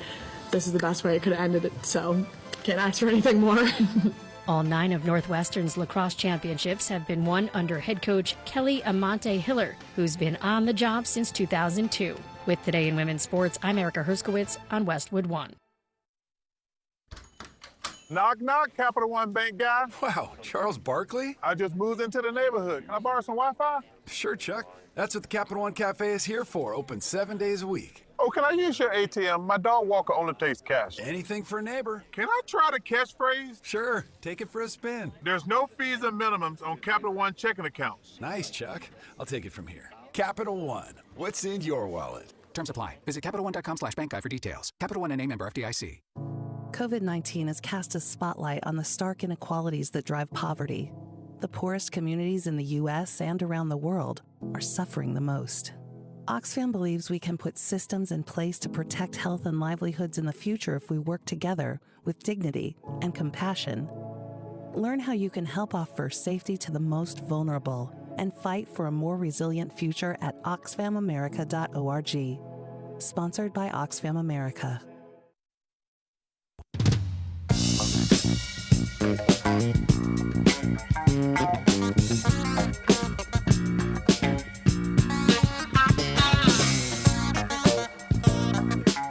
this is the best way I could have ended it, so can't ask for anything more. All 9 of Northwestern's lacrosse championships have been won under head coach Kelly Amante Hiller, who's been on the job since 2002. With Today in Women's Sports, I'm Erica Herskowitz on Westwood One. Knock, knock, Capital One Bank guy. Wow, Charles Barkley? I just moved into the neighborhood. Can I borrow some Wi-Fi? Sure, Chuck. That's what the Capital One Cafe is here for, open 7 days a week. Oh, can I use your ATM? My dog walker only takes cash. Anything for a neighbor. Can I try the catchphrase? Sure, take it for a spin. There's no fees and minimums on Capital One checking accounts. Nice, Chuck. I'll take it from here. Capital One. What's in your wallet? Terms apply. Visit CapitalOne.com/bank guide for details. Capital One and a member FDIC. COVID-19 has cast a spotlight on the stark inequalities that drive poverty. The poorest communities in the U.S. and around the world are suffering the most. Oxfam believes we can put systems in place to protect health and livelihoods in the future if we work together with dignity and compassion. Learn how you can help offer safety to the most vulnerable and fight for a more resilient future at oxfamamerica.org. Sponsored by Oxfam America.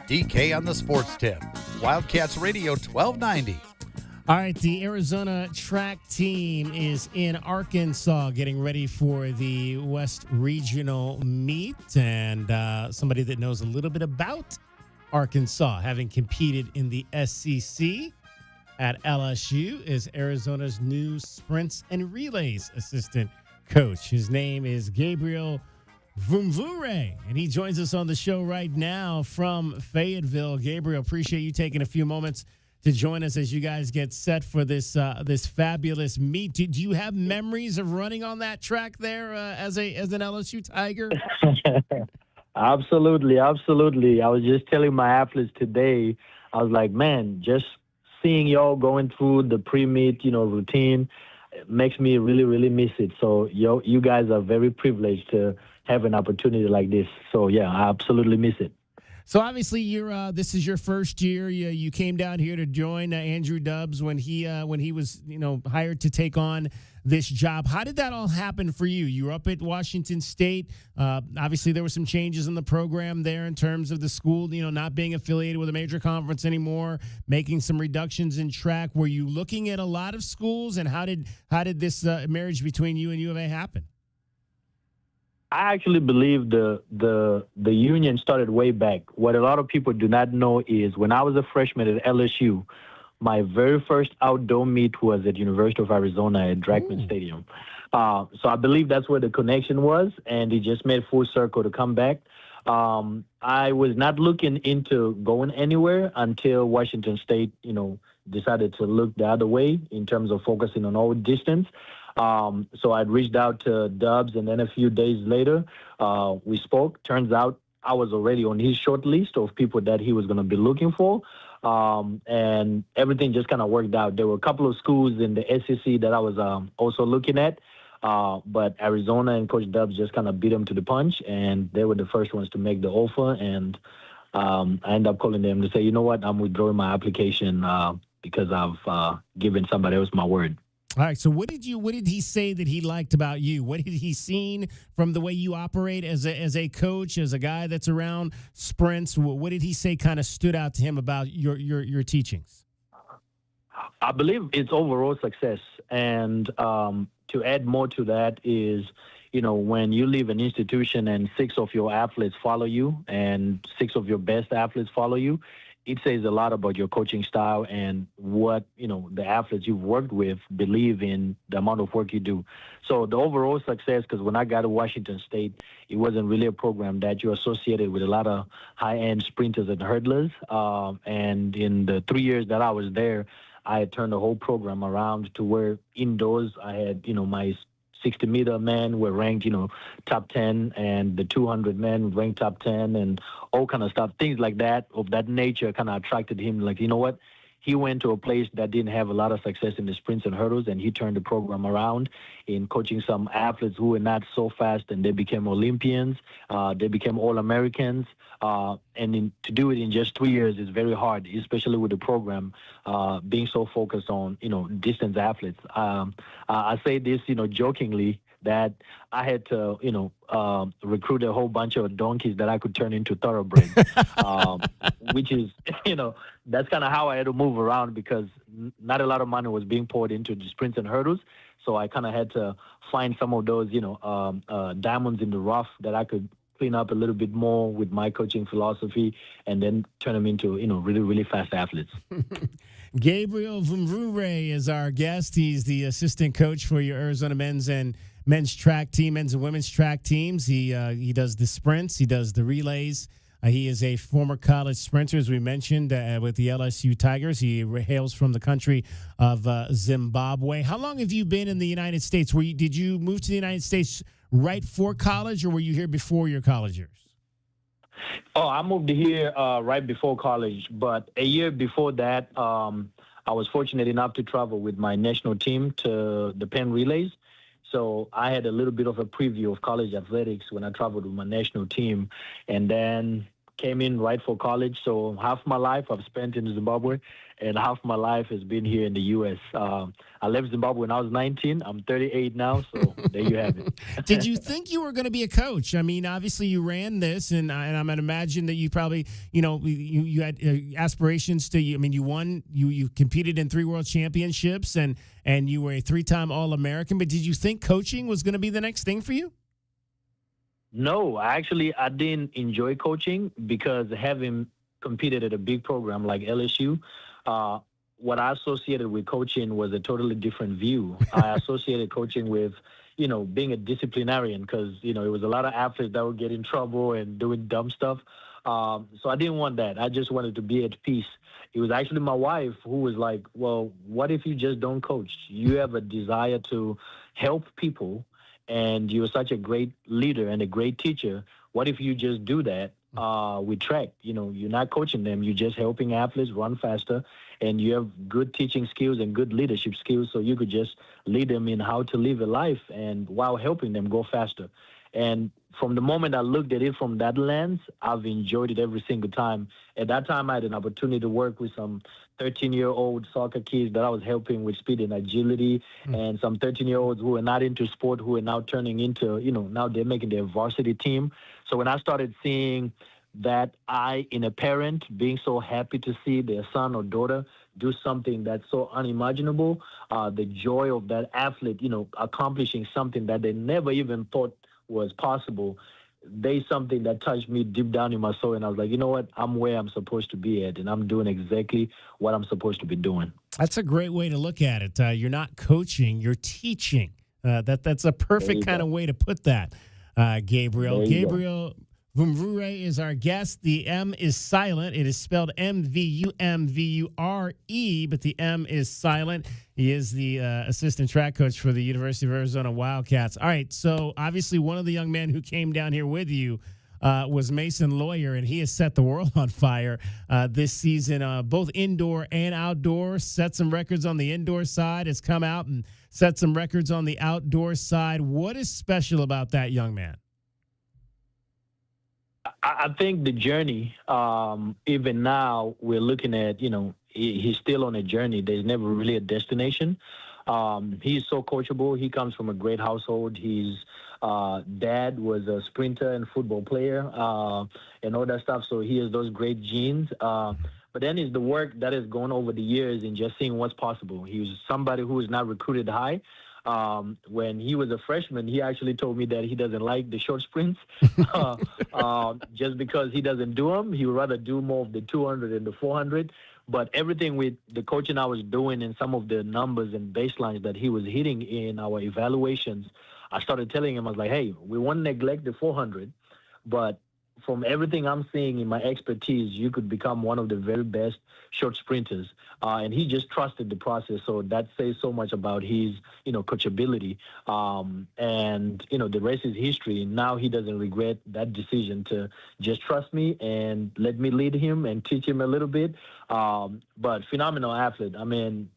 DK on the Sports Tip. Wildcats Radio 1290. All right, the Arizona track team is in Arkansas getting ready for the West Regional meet. And somebody that knows a little bit about Arkansas, having competed in the SEC at LSU, is Arizona's new sprints and relays assistant coach. His name is Gabriel Vumvure, and he joins us on the show right now from Fayetteville. Gabriel, appreciate you taking a few moments to join us as you guys get set for this this fabulous meet. Do you have memories of running on that track there as an LSU Tiger? Absolutely. I was just telling my athletes today, I was like, man, just seeing y'all going through the pre-meet, routine, makes me really, really miss it. So you guys are very privileged to have an opportunity like this. So yeah, I absolutely miss it. So obviously, this is your first year. You came down here to join Andrew Dubbs when he was hired to take on this job. How did that all happen for you? You were up at Washington State. Obviously, there were some changes in the program there in terms of the school, not being affiliated with a major conference anymore, making some reductions in track. Were you looking at a lot of schools, and how did this marriage between you and U of A happen? I actually believe the union started way back. What a lot of people do not know is when I was a freshman at LSU, my very first outdoor meet was at University of Arizona at Dragman Stadium. So I believe that's where the connection was, and it just made full circle to come back. I was not looking into going anywhere until Washington State, decided to look the other way in terms of focusing on all distance. So I'd reached out to Dubs, and then a few days later, we spoke. Turns out I was already on his short list of people that he was going to be looking for. And everything just kind of worked out. There were a couple of schools in the SEC that I was also looking at, but Arizona and Coach Dubs just kind of beat them to the punch, and they were the first ones to make the offer. And I ended up calling them to say, you know what, I'm withdrawing my application because I've given somebody else my word. All right. So what did he say that he liked about you? What had he seen from the way you operate as a coach, as a guy that's around sprints? What did he say kind of stood out to him about your teachings? I believe it's overall success. And to add more to that is, when you leave an institution and 6 of your athletes follow you and 6 of your best athletes follow you, it says a lot about your coaching style and what, the athletes you've worked with believe in the amount of work you do. So the overall success, because when I got to Washington State, it wasn't really a program that you associated with a lot of high-end sprinters and hurdlers. And in the 3 years that I was there, I had turned the whole program around to where indoors I had, my 60-meter men were ranked, top 10, and the 200 men ranked top 10, and all kind of stuff. Things like that, of that nature, kind of attracted him. Like, you know what? He went to a place that didn't have a lot of success in the sprints and hurdles, and he turned the program around in coaching some athletes who were not so fast, and they became Olympians. They became All-Americans. And to do it in just 3 years is very hard, especially with the program being so focused on, distance athletes. I say this, jokingly, that I had to, recruit a whole bunch of donkeys that I could turn into thoroughbreds, which is, that's kind of how I had to move around because not a lot of money was being poured into the sprints and hurdles. So I kind of had to find some of those, diamonds in the rough that I could clean up a little bit more with my coaching philosophy and then turn them into, really, really fast athletes. Gabriel Vumvure is our guest. He's the assistant coach for your Arizona men's and men's track team, men's and women's track teams. He does the sprints. He does the relays. He is a former college sprinter, as we mentioned, with the LSU Tigers. He hails from the country of Zimbabwe. How long have you been in the United States? Did you move to the United States right for college, or were you here before your college years? Oh, I moved here right before college, but a year before that, I was fortunate enough to travel with my national team to the Penn Relays. So I had a little bit of a preview of college athletics when I traveled with my national team, and then came in right for college. So half my life I've spent in Zimbabwe, and half my life has been here in the U.S. I left Zimbabwe when I was 19. I'm 38 now, so there you have it. Did you think you were going to be a coach? I mean, obviously you ran this, and I'm going to imagine that you probably, you had aspirations to. I mean, you won. You competed in 3 world championships, and you were a 3-time All-American. But did you think coaching was going to be the next thing for you? No, actually, I didn't enjoy coaching because having competed at a big program like LSU, what I associated with coaching was a totally different view. I associated coaching with, being a disciplinarian because, it was a lot of athletes that would get in trouble and doing dumb stuff. So I didn't want that. I just wanted to be at peace. It was actually my wife who was like, well, what if you just don't coach? You have a desire to help people, and you're such a great leader and a great teacher. What if you just do that with track? You're not coaching them. You're just helping athletes run faster, and you have good teaching skills and good leadership skills, so you could just lead them in how to live a life and while helping them go faster. And from the moment I looked at it from that lens, I've enjoyed it every single time. At that time, I had an opportunity to work with some 13-year-old soccer kids that I was helping with speed and agility, and some 13-year-olds who are not into sport who are now turning into, now they're making their varsity team. So when I started seeing that eye in a parent being so happy to see their son or daughter do something that's so unimaginable, the joy of that athlete, accomplishing something that they never even thought was possible, there's something that touched me deep down in my soul, and I was like, you know what, I'm where I'm supposed to be at, and I'm doing exactly what I'm supposed to be doing. That's a great way to look at it. You're not coaching, you're teaching. That's a perfect kind of way to put that, Gabriel. Gabriel Vumvure is our guest. The M is silent. It is spelled M-V-U-M-V-U-R-E, but the M is silent. He is the assistant track coach for the University of Arizona Wildcats. All right, so obviously one of the young men who came down here with you was Mason Lawyer, and he has set the world on fire this season, both indoor and outdoor. Set some records on the indoor side, has come out and set some records on the outdoor side. What is special about that young man? I think the journey, even now, we're looking at, he's still on a journey. There's never really a destination. He's so coachable. He comes from a great household. His dad was a sprinter and football player and all that stuff, so he has those great genes. But then it's the work that has gone over the years in just seeing what's possible. He was somebody who was not recruited high. When he was a freshman, he actually told me that he doesn't like the short sprints just because he doesn't do them. He would rather do more of the 200 and the 400. But everything with the coaching I was doing and some of the numbers and baselines that he was hitting in our evaluations, I started telling him, I was like, hey, we won't neglect the 400, but from everything I'm seeing in my expertise, you could become one of the very best short sprinters. And he just trusted the process. So that says so much about his, coachability. And, the rest is history. Now he doesn't regret that decision to just trust me and let me lead him and teach him a little bit. But phenomenal athlete. I mean,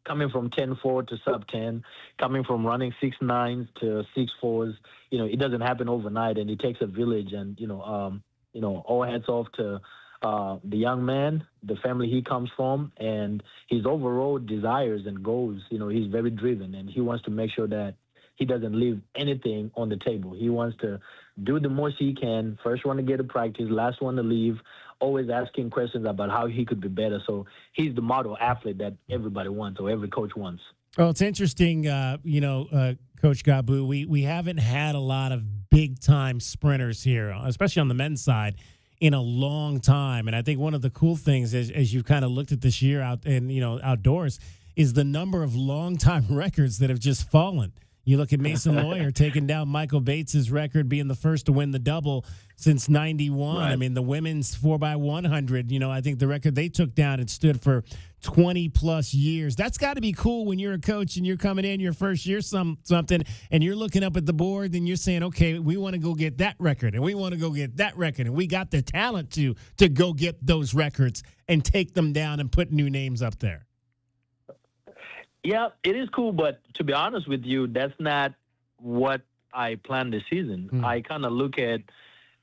coming from 10.4 to sub-10, coming from running 6.9s to 6.4s, it doesn't happen overnight, and it takes a village. And, all hats off to the young man, the family he comes from, and his overall desires and goals. He's very driven, and he wants to make sure that he doesn't leave anything on the table. He wants to do the most he can, first one to get to practice, last one to leave, always asking questions about how he could be better. So he's the model athlete that everybody wants, or every coach wants. Well, it's interesting, Coach Gabu, we haven't had a lot of big-time sprinters here, especially on the men's side, in a long time. And I think one of the cool things as you've kind of looked at this year out and outdoors is the number of long-time records that have just fallen. You look at Mason Lawyer taking down Michael Bates's record, being the first to win the double since 91. Right. I mean, the women's 4x100, I think the record they took down, it stood for 20-plus years. That's got to be cool when you're a coach and you're coming in your first year something, and you're looking up at the board and you're saying, okay, we want to go get that record, and we want to go get that record, and we got the talent to go get those records and take them down and put new names up there. Yeah, it is cool, but to be honest with you, that's not what I planned this season. I kind of look at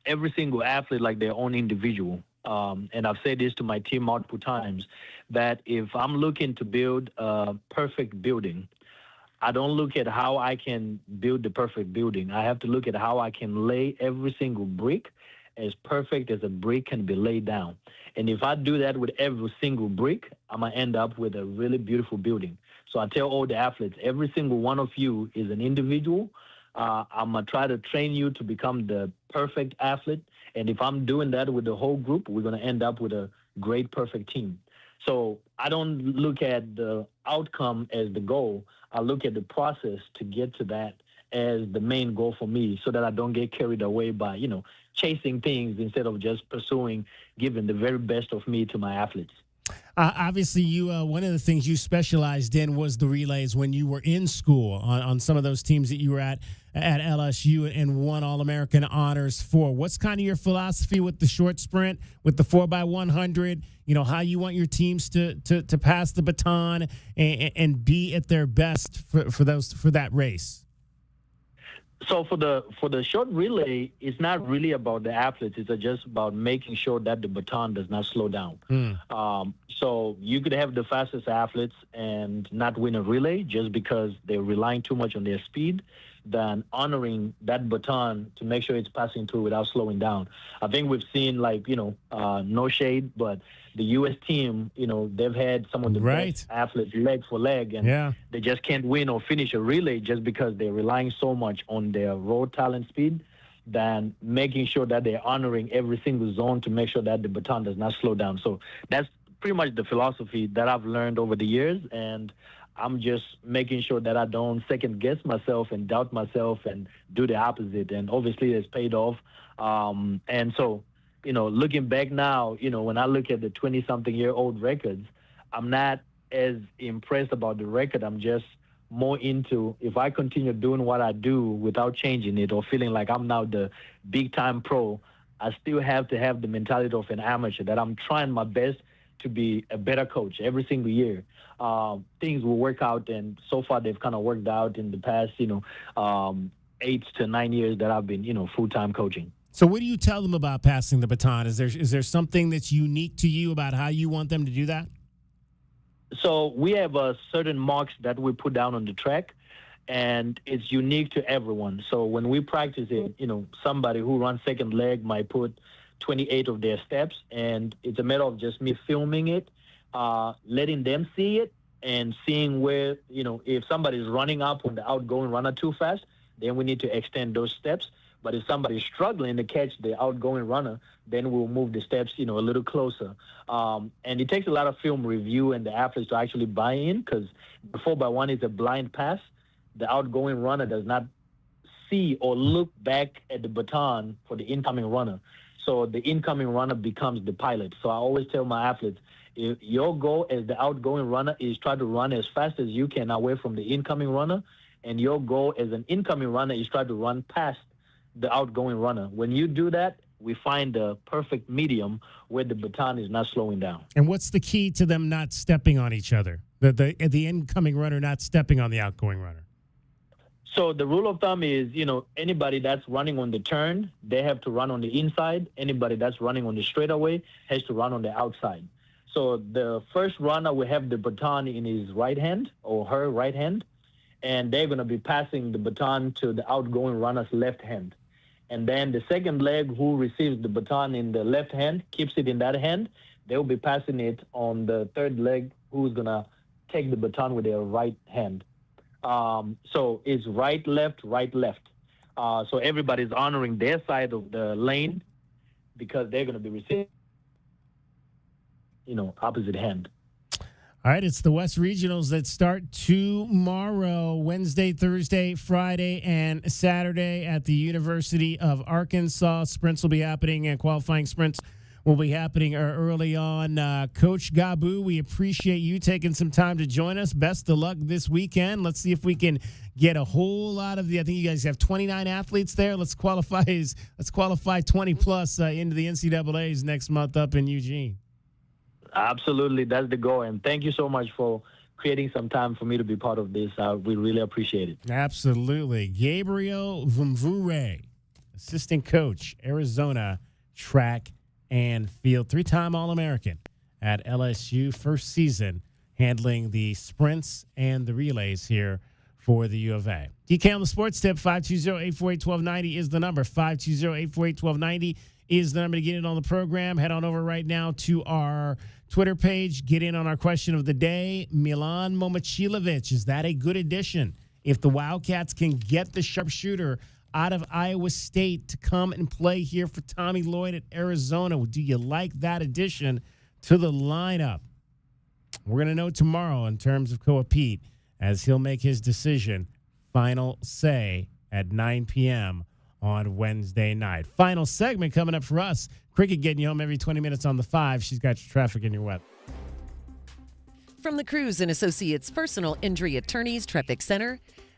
every single athlete like their own individual. And I've said this to my team multiple times, that if I'm looking to build a perfect building, I don't look at how I can build the perfect building. I have to look at how I can lay every single brick as perfect as a brick can be laid down. And if I do that with every single brick, I'm going to end up with a really beautiful building. So I tell all the athletes, every single one of you is an individual. I'm going to try to train you to become the perfect athlete. And if I'm doing that with the whole group, we're going to end up with a great, perfect team. So I don't look at the outcome as the goal. I look at the process to get to that as the main goal for me, so that I don't get carried away by, chasing things instead of just pursuing giving the very best of me to my athletes. Obviously, you one of the things you specialized in was the relays when you were in school on some of those teams that you were at LSU and won All-American honors for. What's kind of your philosophy with the short sprint, with the 4x100? How you want your teams to pass the baton and be at their best for that race. So for the short relay, it's not really about the athletes. It's just about making sure that the baton does not slow down. So you could have the fastest athletes and not win a relay just because they're relying too much on their speed, than honoring that baton to make sure it's passing through without slowing down. I think we've seen, no shade, but the U.S. team, they've had some of the best athletes leg for leg, and they just can't win or finish a relay just because they're relying so much on their raw talent speed, than making sure that they're honoring every single zone to make sure that the baton does not slow down. So that's pretty much the philosophy that I've learned over the years, and I'm just making sure that I don't second-guess myself and doubt myself and do the opposite. And obviously, it's paid off. And so, looking back now, when I look at the 20-something-year-old records, I'm not as impressed about the record. I'm just more into, if I continue doing what I do without changing it or feeling like I'm now the big-time pro, I still have to have the mentality of an amateur, that I'm trying my best to be a better coach every single year. Things will work out, and so far they've kind of worked out in the past, 8 to 9 years that I've been, full-time coaching. So what do you tell them about passing the baton? Is there something that's unique to you about how you want them to do that? So we have certain marks that we put down on the track, and it's unique to everyone. So when we practice it, somebody who runs second leg might put 28 of their steps, and it's a matter of just me filming it, letting them see it, and seeing where, if somebody's running up on the outgoing runner too fast, then we need to extend those steps. But if somebody's struggling to catch the outgoing runner, then we'll move the steps, a little closer. And it takes a lot of film review and the athletes to actually buy in, because the 4x1 is a blind pass. The outgoing runner does not see or look back at the baton for the incoming runner. So the incoming runner becomes the pilot. So I always tell my athletes, if your goal as the outgoing runner is try to run as fast as you can away from the incoming runner, and your goal as an incoming runner is try to run past the outgoing runner. When you do that, we find the perfect medium where the baton is not slowing down. And what's the key to them not stepping on each other? The incoming runner not stepping on the outgoing runner? So the rule of thumb is, anybody that's running on the turn, they have to run on the inside. Anybody that's running on the straightaway has to run on the outside. So the first runner will have the baton in his right hand or her right hand, and they're going to be passing the baton to the outgoing runner's left hand. And then the second leg who receives the baton in the left hand, keeps it in that hand, they'll be passing it on the third leg who's going to take the baton with their right hand. So it's right, left, right, left. So everybody's honoring their side of the lane because they're going to be receiving, opposite hand. All right, it's the West Regionals that start tomorrow, Wednesday, Thursday, Friday, and Saturday at the University of Arkansas. Sprints will be happening and qualifying sprints will be happening early on. Coach Gabu, we appreciate you taking some time to join us. Best of luck this weekend. Let's see if we can get a whole lot of I think you guys have 29 athletes there. Let's qualify 20 plus into the NCAAs next month up in Eugene. Absolutely, that's the goal. And thank you so much for creating some time for me to be part of this. We really appreciate it. Absolutely. Gabriel Vumvure, assistant coach, Arizona track and field, 3-time All-American at LSU, first season handling the sprints and the relays here for the U of A. DK on the Sports Tip, 520-848-1290 is the number. 520-848-1290 is the number to get in on the program. Head on over right now to our Twitter page. Get in on our question of the day. Milan Momcilovic, is that a good addition? If the Wildcats can get the sharpshooter out of Iowa State to come and play here for Tommy Lloyd at Arizona, do you like that addition to the lineup? We're going to know tomorrow in terms of Koa Peat as he'll make his decision. Final say at 9 p.m. on Wednesday night. Final segment coming up for us. Cricket getting you home every 20 minutes on the 5. She's got your traffic and your weather. From the Cruz and Associates Personal Injury Attorneys Traffic Center,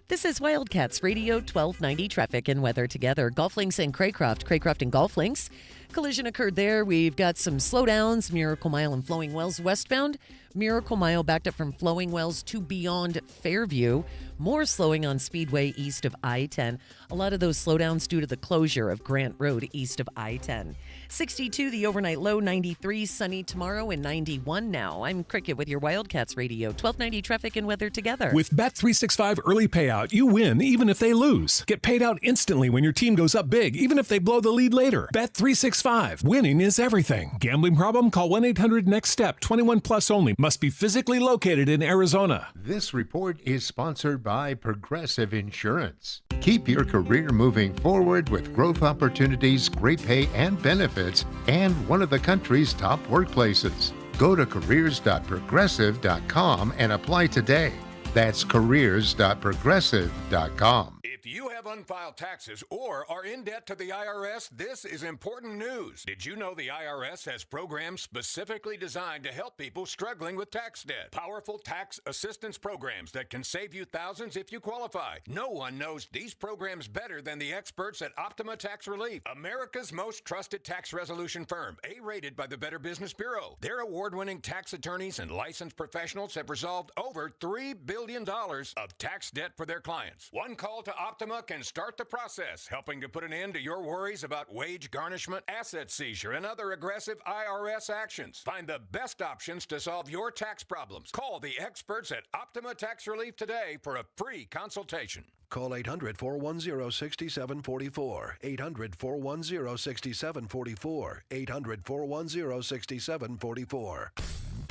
this is Wildcats Radio 1290 Traffic and Weather together. Golf Links and Craycroft and Golf Links. Collision occurred there. We've got some slowdowns. Miracle Mile and Flowing Wells westbound. Miracle Mile backed up from Flowing Wells to beyond Fairview. More slowing on Speedway east of I-10. A lot of those slowdowns due to the closure of Grant Road east of I-10. 62, the overnight low, 93, sunny tomorrow, and 91 now. I'm Cricket with your Wildcats Radio, 1290 Traffic and Weather together. With Bet365 early payout, you win even if they lose. Get paid out instantly when your team goes up big, even if they blow the lead later. Bet365. Winning is everything. Gambling problem? Call 1-800-NEXT-STEP. 21 plus only. Must be physically located in Arizona. This report is sponsored by Progressive Insurance. Keep your career moving forward with growth opportunities, great pay and benefits, and one of the country's top workplaces. Go to careers.progressive.com and apply today. That's careers.progressive.com. If you have unfiled taxes or are in debt to the IRS, this is important news. Did you know the IRS has programs specifically designed to help people struggling with tax debt? Powerful tax assistance programs that can save you thousands if you qualify. No one knows these programs better than the experts at Optima Tax Relief, America's most trusted tax resolution firm, A-rated by the Better Business Bureau. Their award-winning tax attorneys and licensed professionals have resolved over $3 billion of tax debt for their clients. One call to Optima can start the process, helping to put an end to your worries about wage garnishment, asset seizure, and other aggressive IRS actions. Find the best options to solve your tax problems. Call the experts at Optima Tax Relief today for a free consultation. Call 800-410-6744. 800-410-6744. 800-410-6744.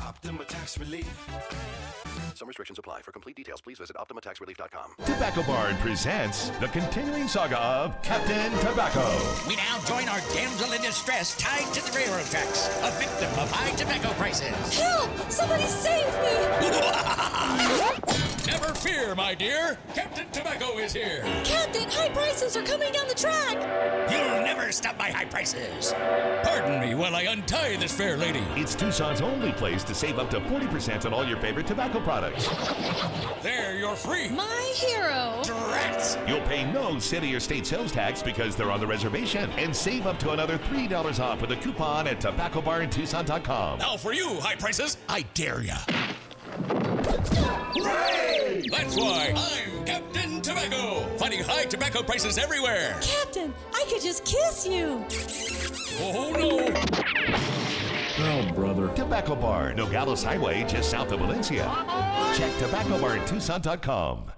Optima Tax Relief. Some restrictions apply. For complete details, please visit OptimaTaxRelief.com. Tobacco Barn presents the continuing saga of Captain Tobacco. We now join our damsel in distress tied to the railroad tracks, a victim of high tobacco prices. Help! Somebody save me! Never fear, my dear. Captain Tobacco is here. Captain, high prices are coming down the track. You'll never stop my high prices. Pardon me while I untie this fair lady. It's Tucson's only place to save up to 40% on all your favorite tobacco products. There, you're free. My hero. Drats. You'll pay no city or state sales tax because they're on the reservation, and save up to another $3 off with a coupon at tobaccobarntucson.com. Now for you, high prices, I dare ya. Hooray! That's why I'm Captain Tobacco, fighting high tobacco prices everywhere. Captain, I could just kiss you. Oh, no. Oh, brother. Tobacco Barn, Nogales Highway, just south of Valencia. Check tobaccobarntucson.com.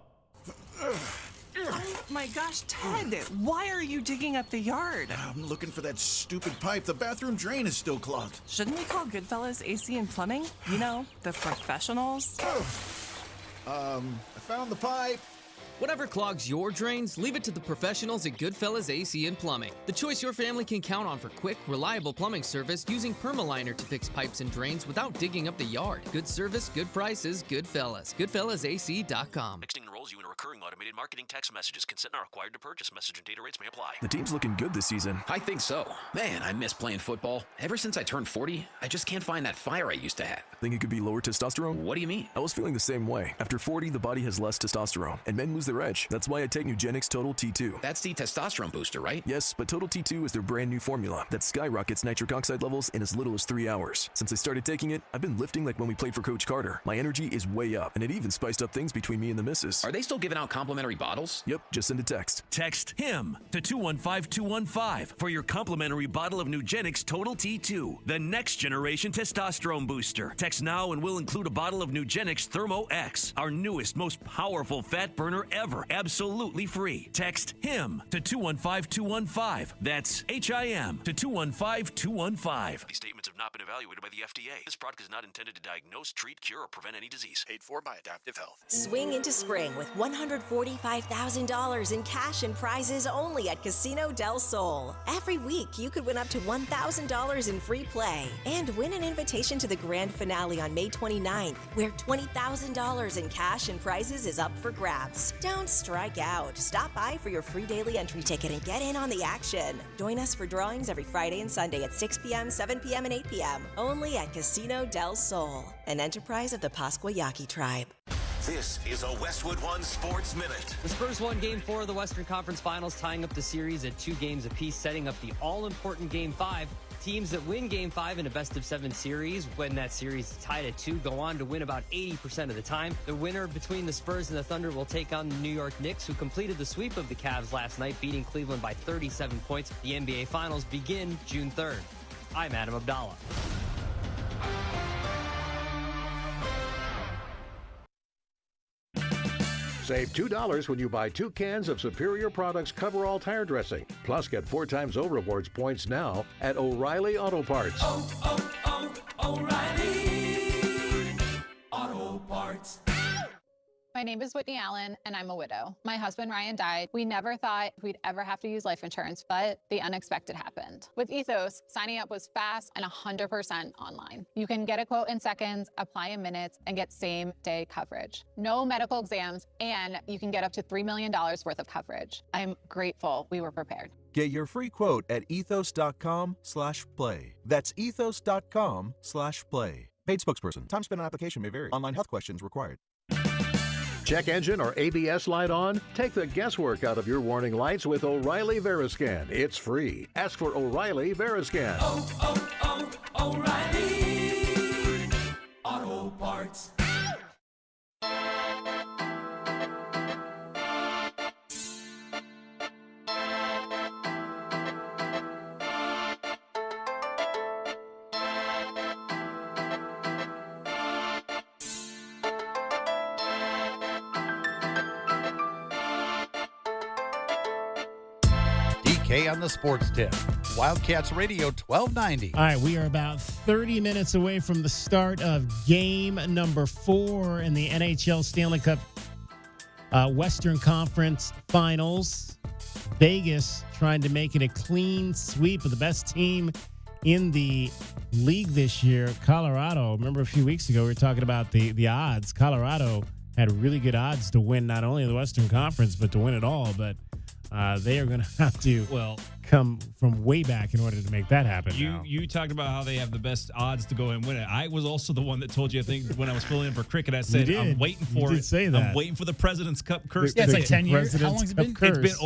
My gosh, Ted, why are you digging up the yard? I'm looking for that stupid pipe. The bathroom drain is still clogged. Shouldn't we call Goodfellas AC and Plumbing? You know, the professionals? I found the pipe. Whatever clogs your drains, leave it to the professionals at Goodfellas AC and Plumbing. The choice your family can count on for quick, reliable plumbing service using Permaliner to fix pipes and drains without digging up the yard. Good service, good prices, Goodfellas. GoodfellasAC.com. Texting enrolls you in a recurring automated marketing text messages. Consent not required to purchase. Message and data rates may apply. The team's looking good this season. I think so. Man, I miss playing football. Ever since I turned 40, I just can't find that fire I used to have. Think it could be lower testosterone? What do you mean? I was feeling the same way. After 40, the body has less testosterone, and men lose their edge. That's why I take Nugenix Total T2. That's the testosterone booster, right? Yes, but Total T2 is their brand new formula that skyrockets nitric oxide levels in as little as 3 hours. Since I started taking it, I've been lifting like when we played for Coach Carter. My energy is way up, and it even spiced up things between me and the missus. Are they still giving out complimentary bottles? Yep, just send a text. Text HIM to 215-215 for your complimentary bottle of Nugenix Total T2, the next generation testosterone booster. Text now and we'll include a bottle of Nugenix Thermo X, our newest, most powerful fat burner ever, absolutely free. Text HIM to 215-215. That's HIM to 215-215. These statements have not been evaluated by the FDA. This product is not intended to diagnose, treat, cure, or prevent any disease. Paid for by Adaptive Health. Swing into spring with $145,000 in cash and prizes only at Casino del Sol. Every week, you could win up to $1,000 in free play and win an invitation to the grand finale on May 29th, where $20,000 in cash and prizes is up for grabs. Don't strike out. Stop by for your free daily entry ticket and get in on the action. Join us for drawings every Friday and Sunday at 6 p.m., 7 p.m., and 8 p.m. Only at Casino del Sol, an enterprise of the Pasquayaki tribe. This is a Westwood One Sports Minute. The Spurs won Game 4 of the Western Conference Finals, tying up the series at 2 games apiece, setting up the all-important Game 5. Teams that win Game 5 in a best-of-7 series, when that series is tied at 2, go on to win about 80% of the time. The winner between the Spurs and the Thunder will take on the New York Knicks, who completed the sweep of the Cavs last night, beating Cleveland by 37 points. The NBA Finals begin June 3rd. I'm Adam Abdallah. Save $2 when you buy 2 cans of Superior Products Coverall Tire Dressing. Plus, get 4 times O Rewards points now at O'Reilly Auto Parts. O'Reilly Auto Parts. My name is Whitney Allen, and I'm a widow. My husband, Ryan, died. We never thought we'd ever have to use life insurance, but the unexpected happened. With Ethos, signing up was fast and 100% online. You can get a quote in seconds, apply in minutes, and get same-day coverage. No medical exams, and you can get up to $3 million worth of coverage. I'm grateful we were prepared. Get your free quote at ethos.com/play. That's ethos.com/play. Paid spokesperson. Time spent on application may vary. Online health questions required. Check engine or ABS light on? Take the guesswork out of your warning lights with O'Reilly Veriscan. It's free. Ask for O'Reilly Veriscan. O'Reilly Auto Parts. On the sports tip. Wildcats Radio 1290. All right, we are about 30 minutes away from the start of game number 4 in the NHL Stanley Cup Western Conference Finals. Vegas trying to make it a clean sweep of the best team in the league this year, Colorado. Remember a few weeks ago we were talking about the odds. Colorado had really good odds to win not only the Western Conference, but to win it all. But they are going to have to come from way back in order to make that happen. You talked about how they have the best odds to go and win it. I was also the one that told you, I think, when I was filling in for cricket, I said, I'm waiting for it. Say that. I'm waiting for the President's Cup curse. Yeah, it's like 10 years. How long has it been? It's been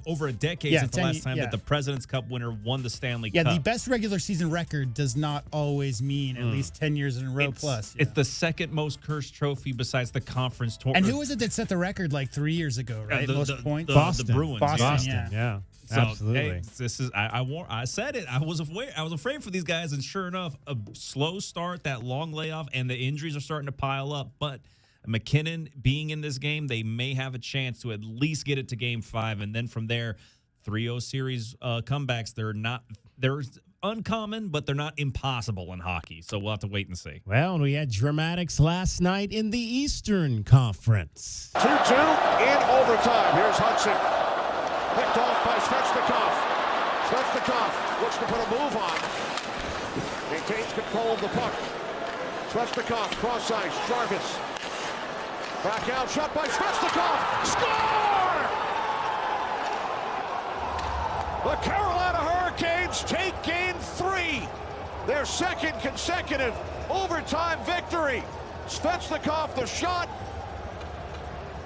over a decade since the last time that the President's Cup winner won the Stanley Cup. Yeah, the best regular season record does not always mean at least 10 years in a row plus. It's the second most cursed trophy besides the conference tour. And who was it that set the record like 3 years ago, right? Most points? Boston. The Bruins. Boston, yeah. So, absolutely. Hey, this is I said it. I was afraid for these guys, and sure enough, a slow start, that long layoff, and the injuries are starting to pile up. But McKinnon being in this game, they may have a chance to at least get it to Game 5, and then from there, 3-0 series comebacks. uncommon, but they're not impossible in hockey. So we'll have to wait and see. Well, we had dramatics last night in the Eastern Conference. 2-2 in overtime. Here's Hudson. Picked off by Svechnikov. Svechnikov looks to put a move on. Maintains control of the puck. Svechnikov, cross ice, Jarvis. Back out, shot by Svechnikov. Score! The Carolina Hurricanes take game 3. Their second consecutive overtime victory. Svechnikov, the shot.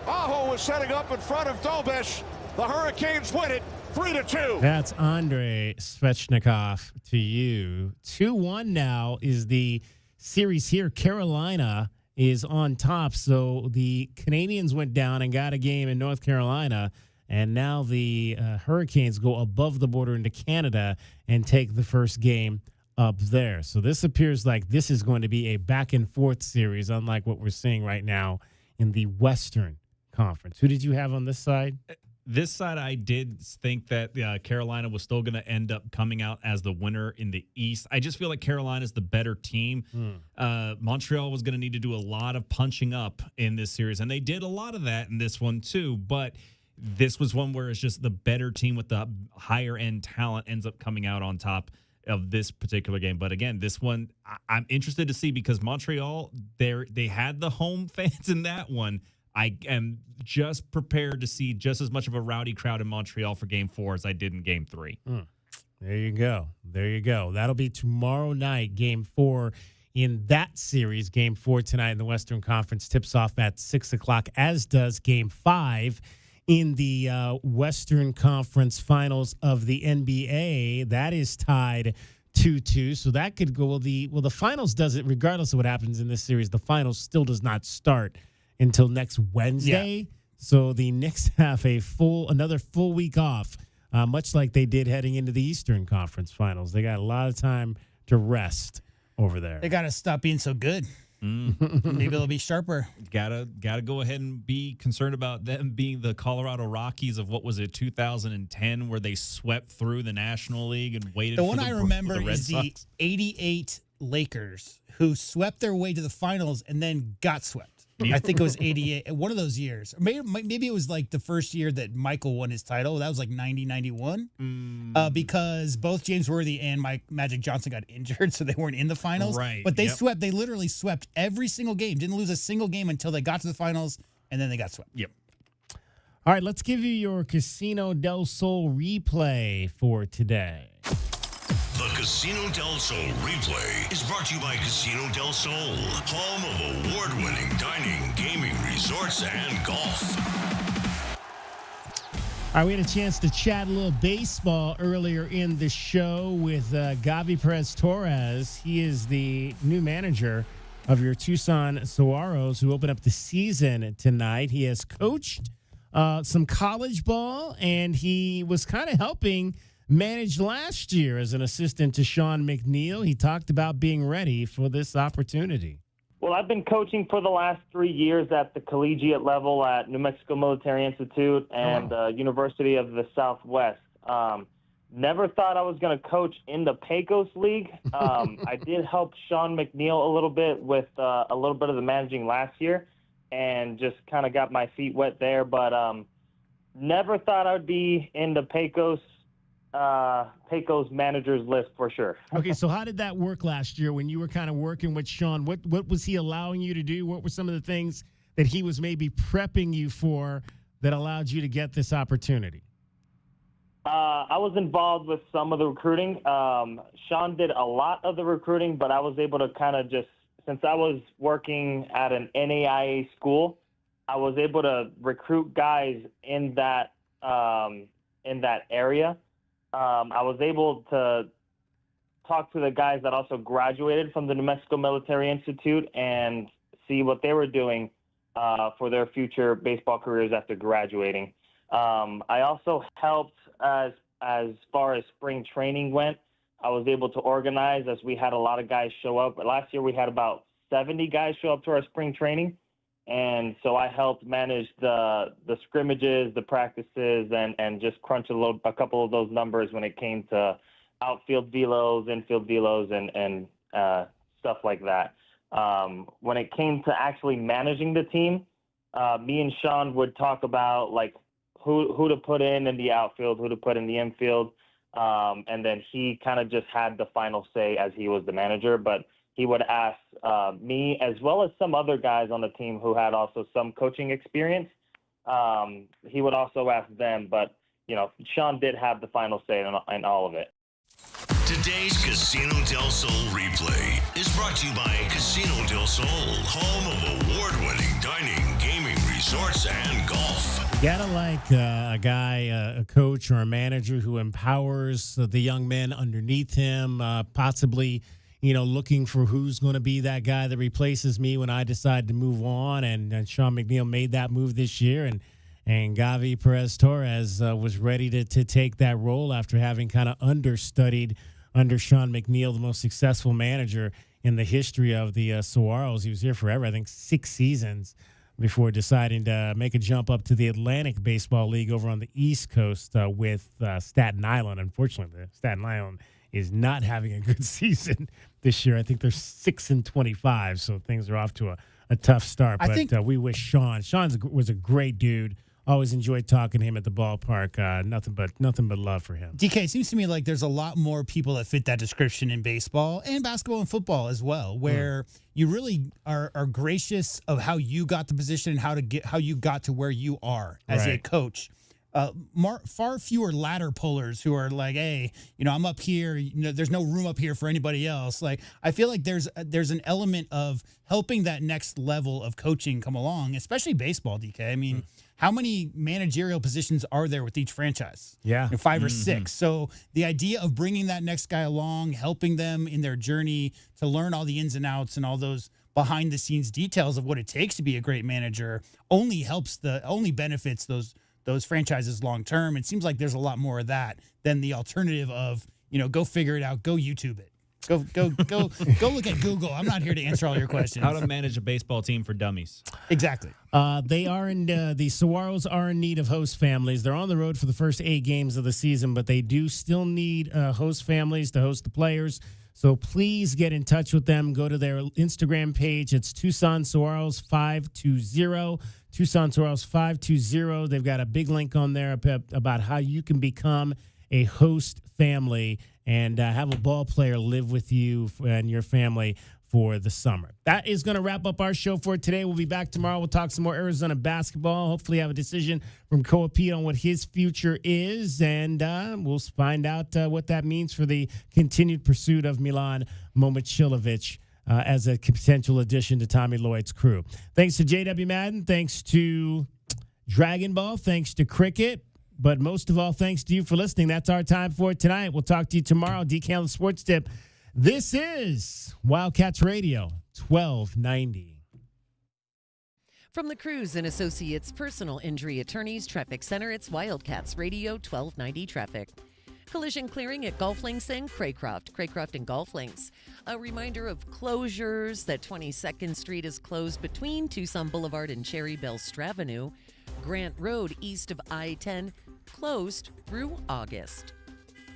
Aho was setting up in front of Dobish. The Hurricanes win it 3-2. That's Andrei Svechnikov to you. 2-1 now is the series here. Carolina is on top. So the Canadians went down and got a game in North Carolina. And now the Hurricanes go above the border into Canada and take the first game up there. So this appears like this is going to be a back-and-forth series, unlike what we're seeing right now in the Western Conference. Who did you have on this side? This side, I did think that Carolina was still going to end up coming out as the winner in the East. I just feel like Carolina's the better team. Montreal was going to need to do a lot of punching up in this series, and they did a lot of that in this one too. But this was one where it's just the better team with the higher-end talent ends up coming out on top of this particular game. But again, this one, I'm interested to see because Montreal, they had the home fans in that one. I am just prepared to see just as much of a rowdy crowd in Montreal for Game 4 as I did in Game 3. There you go. There you go. That'll be tomorrow night, Game 4 in that series. Game 4 tonight in the Western Conference tips off at 6 o'clock, as does Game 5 in the Western Conference Finals of the NBA. That is tied 2-2, so that could go. The finals does it regardless of what happens in this series. The finals still does not start until next Wednesday. Yeah. So the Knicks have another full week off, much like they did heading into the Eastern Conference Finals. They got a lot of time to rest over there. They got to stop being so good. Maybe they'll be sharper. Gotta go ahead and be concerned about them being the Colorado Rockies of 2010, where they swept through the National League and waited. The for one I remember is the Sox. '88 Lakers, who swept their way to the finals and then got swept. I think it was 88, one of those years. Maybe it was like the first year that Michael won his title. That was like 90-91. Because both James Worthy and Magic Johnson got injured, so they weren't in the finals. Right. But they swept. They literally swept every single game. Didn't lose a single game until they got to the finals, and then they got swept. Yep. All right, let's give you your Casino del Sol replay for today. The Casino del Sol replay is brought to you by Casino del Sol, home of award-winning dining, gaming, resorts, and golf. All right, we had a chance to chat a little baseball earlier in the show with Gavi Perez-Torres. He is the new manager of your Tucson Saguaros, who open up the season tonight. He has coached some college ball, and he was kind of helping managed last year as an assistant to Sean McNeil. He talked about being ready for this opportunity. Well, I've been coaching for the last 3 years at the collegiate level at New Mexico Military Institute and University of the Southwest. Never thought I was going to coach in the Pecos League. I did help Sean McNeil a little bit with a little bit of the managing last year and just kind of got my feet wet there. But never thought I would be in the Pecos managers list for sure. Okay, so how did that work last year when you were kind of working with Sean? What was he allowing you to do? What were some of the things that he was maybe prepping you for that allowed you to get this opportunity? I was involved with some of the recruiting. Sean did a lot of the recruiting, but I was able to kind of just, since I was working at an NAIA school, I was able to recruit guys in that area. I was able to talk to the guys that also graduated from the New Mexico Military Institute and see what they were doing for their future baseball careers after graduating. I also helped as far as spring training went. I was able to organize as we had a lot of guys show up. Last year we had about 70 guys show up to our spring training. And so I helped manage the scrimmages, the practices, and just crunch a couple of those numbers when it came to outfield velos, infield velos, and stuff like that. When it came to actually managing the team, me and Sean would talk about like who to put in the outfield, who to put in the infield, and then he kind of just had the final say as he was the manager. But he would ask me as well as some other guys on the team who had also some coaching experience. He would also ask them, but Sean did have the final say in all of it. Today's Casino del Sol replay is brought to you by Casino del Sol, home of award-winning dining, gaming, resorts, and golf. You gotta like a guy, a coach or a manager who empowers the young men underneath him, possibly, looking for who's going to be that guy that replaces me when I decide to move on. And Sean McNeil made that move this year, and Gavi Perez-Torres was ready to take that role after having kind of understudied under Sean McNeil, the most successful manager in the history of the Saguaros. He was here forever, I think 6 seasons, before deciding to make a jump up to the Atlantic Baseball League over on the East Coast with Staten Island. Unfortunately, the Staten Island is not having a good season this year. I think they're 6-25, so things are off to a tough start. But we wish Sean was a great dude. Always enjoyed talking to him at the ballpark. Nothing but love for him. DK, it seems to me like there's a lot more people that fit that description in baseball and basketball and football as well, where you really are gracious of how you got the position and how you got to where you are as a coach. Far fewer ladder pullers who are like, hey, I'm up here. There's no room up here for anybody else. Like, I feel like there's an element of helping that next level of coaching come along, especially baseball, DK. I mean, how many managerial positions are there with each franchise? Yeah. 5 or 6. So the idea of bringing that next guy along, helping them in their journey to learn all the ins and outs and all those behind the scenes details of what it takes to be a great manager only benefits those franchises long term. It seems like there's a lot more of that than the alternative of, go figure it out, go YouTube it. Go look at Google. I'm not here to answer all your questions. How to manage a baseball team for dummies. Exactly. They are the Saguaros are in need of host families. They're on the road for the first 8 games of the season, but they do still need host families to host the players. So please get in touch with them. Go to their Instagram page. It's Tucson Saguaros 520. Tucson Saguaros 520. They've got a big link on there about how you can become a host family and have a ball player live with you and your family for the summer. That is going to wrap up our show for today. We'll be back tomorrow. We'll talk some more Arizona basketball. Hopefully have a decision from Koa Peat on what his future is, and we'll find out what that means for the continued pursuit of Milan Momcilovic as a potential addition to Tommy Lloyd's crew. Thanks to J.W. Madden. Thanks to Dragon Ball. Thanks to Cricket. But most of all, thanks to you for listening. That's our time for tonight. We'll talk to you tomorrow. DK on the Sports Tip. This is Wildcats Radio 1290. From the Cruz and Associates Personal Injury Attorneys Traffic Center, it's Wildcats Radio 1290 Traffic. Collision clearing at Golf Links and Craycroft and Golf Links. A reminder of closures that 22nd Street is closed between Tucson Boulevard and Cherry Belle Stravenue. Grant Road east of I-10 closed through August.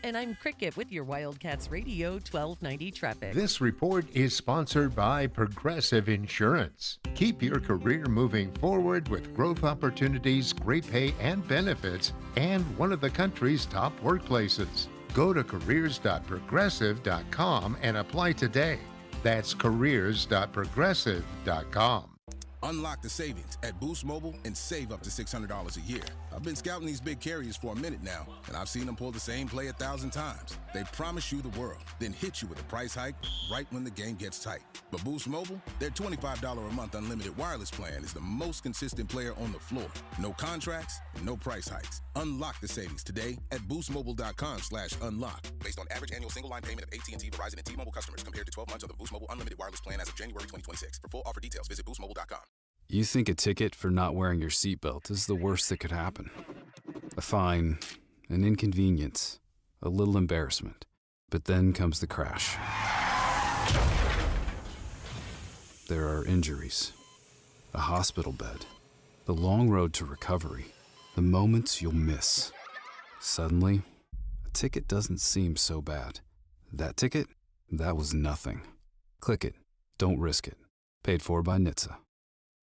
And I'm Cricket with your Wildcats Radio 1290 traffic. This report is sponsored by Progressive Insurance. Keep your career moving forward with growth opportunities, great pay and benefits, and one of the country's top workplaces. Go to careers.progressive.com and apply today. That's careers.progressive.com. Unlock the savings at Boost Mobile and save up to $600 a year. I've been scouting these big carriers for a minute now, and I've seen them pull the same play 1,000 times. They promise you the world, then hit you with a price hike right when the game gets tight. But Boost Mobile, their $25 a month unlimited wireless plan is the most consistent player on the floor. No contracts, no price hikes. Unlock the savings today at boostmobile.com/unlock. Based on average annual single line payment of AT&T, Verizon, and T-Mobile customers compared to 12 months of the Boost Mobile unlimited wireless plan as of January 2026. For full offer details, visit boostmobile.com. You think a ticket for not wearing your seatbelt is the worst that could happen. A fine, an inconvenience, a little embarrassment. But then comes the crash. There are injuries, a hospital bed, the long road to recovery, the moments you'll miss. Suddenly, a A ticket doesn't seem so bad. That ticket? That was nothing. Click it. Don't risk it. Paid for by NHTSA.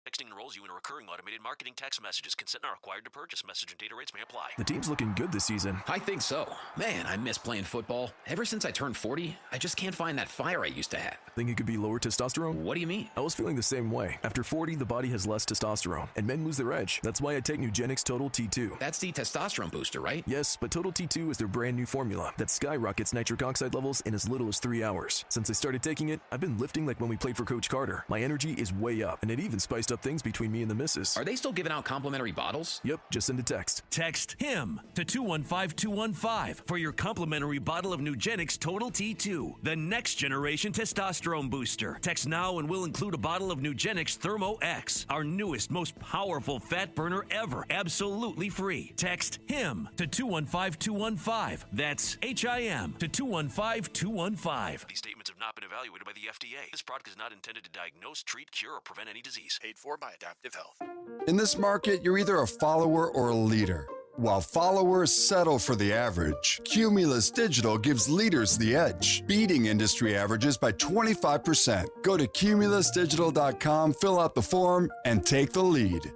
Texting enrolls you in a recurring automated marketing text messages. Consent not required to purchase. Message and data rates may apply. The team's looking good this season. I think so. Man, I miss playing football. Ever since I turned 40, I just can't find that fire I used to have. Think it could be lower testosterone? What do you mean? I was feeling the same way. After 40, the body has less testosterone, and men lose their edge. That's why I take Nugenix Total T2. That's the testosterone booster, right? Yes, but Total T2 is their brand new formula that skyrockets nitric oxide levels in as little as 3 hours. Since I started taking it, I've been lifting like when we played for Coach Carter. My energy is way up, and it even spiced up things between me and the missus. Are they still giving out complimentary bottles? Yep, just send a text. Text HIM to 215-215 for your complimentary bottle of Nugenix Total T2, the next generation testosterone booster. Text now and we'll include a bottle of Nugenix Thermo X, our newest, most powerful fat burner ever, absolutely free. Text HIM to 215-215. That's HIM to 215-215. These statements have not been evaluated by the FDA. This product is not intended to diagnose, treat, cure, or prevent any disease. Paid for by Adaptive Health. In this market, you're either a follower or a leader. While followers settle for the average, Cumulus Digital gives leaders the edge, beating industry averages by 25%. Go to cumulusdigital.com, fill out the form, and take the lead.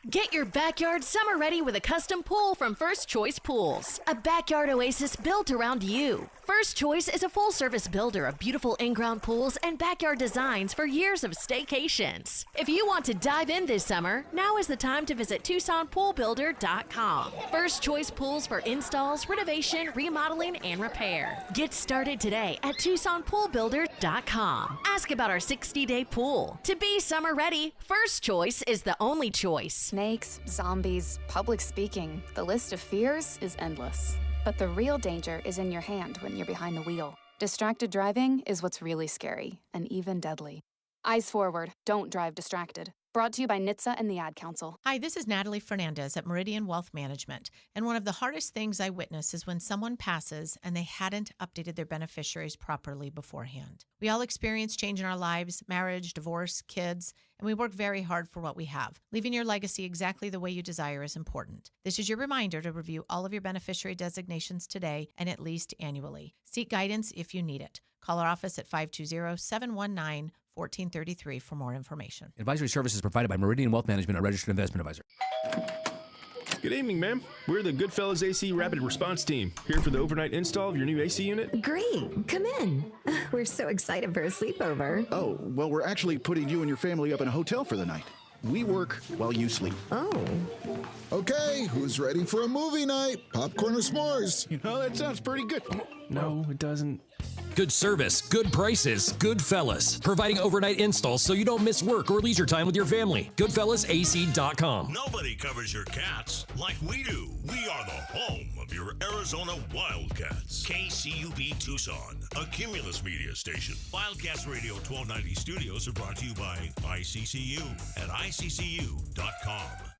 Get your backyard summer ready with a custom pool from First Choice Pools. A backyard oasis built around you. First Choice is a full-service builder of beautiful in-ground pools and backyard designs for years of staycations. If you want to dive in this summer, now is the time to visit TucsonPoolBuilder.com. First Choice Pools for installs, renovation, remodeling, and repair. Get started today at TucsonPoolBuilder.com. Ask about our 60-day pool. To be summer ready, First Choice is the only choice. Snakes, zombies, public speaking. The list of fears is endless. But the real danger is in your hand when you're behind the wheel. Distracted driving is what's really scary and even deadly. Eyes forward, don't drive distracted. Brought to you by NHTSA and the Ad Council. Hi, this is Natalie Fernandez at Meridian Wealth Management. And one of the hardest things I witness is when someone passes and they hadn't updated their beneficiaries properly beforehand. We all experience change in our lives, marriage, divorce, kids, and we work very hard for what we have. Leaving your legacy exactly the way you desire is important. This is your reminder to review all of your beneficiary designations today and at least annually. Seek guidance if you need it. Call our office at 520-719-1433 for more information. Advisory services provided by Meridian Wealth Management, a registered investment advisor. Good evening, ma'am. We're the Goodfellas AC Rapid Response Team, here for the overnight install of your new AC unit. Great. Come in. We're so excited for a sleepover. Oh, well, we're actually putting you and your family up in a hotel for the night. We work while you sleep. Oh. Okay, who's ready for a movie night? Popcorn or s'mores? You know, that sounds pretty good. No, it doesn't. Good service, good prices, Goodfellas. Providing overnight installs so you don't miss work or leisure time with your family. GoodfellasAC.com. Nobody covers your cats like we do. We are the home of your Arizona Wildcats. KCUP Tucson, a Cumulus media station. Wildcats Radio 1290 studios are brought to you by ICCU at ICCU.com.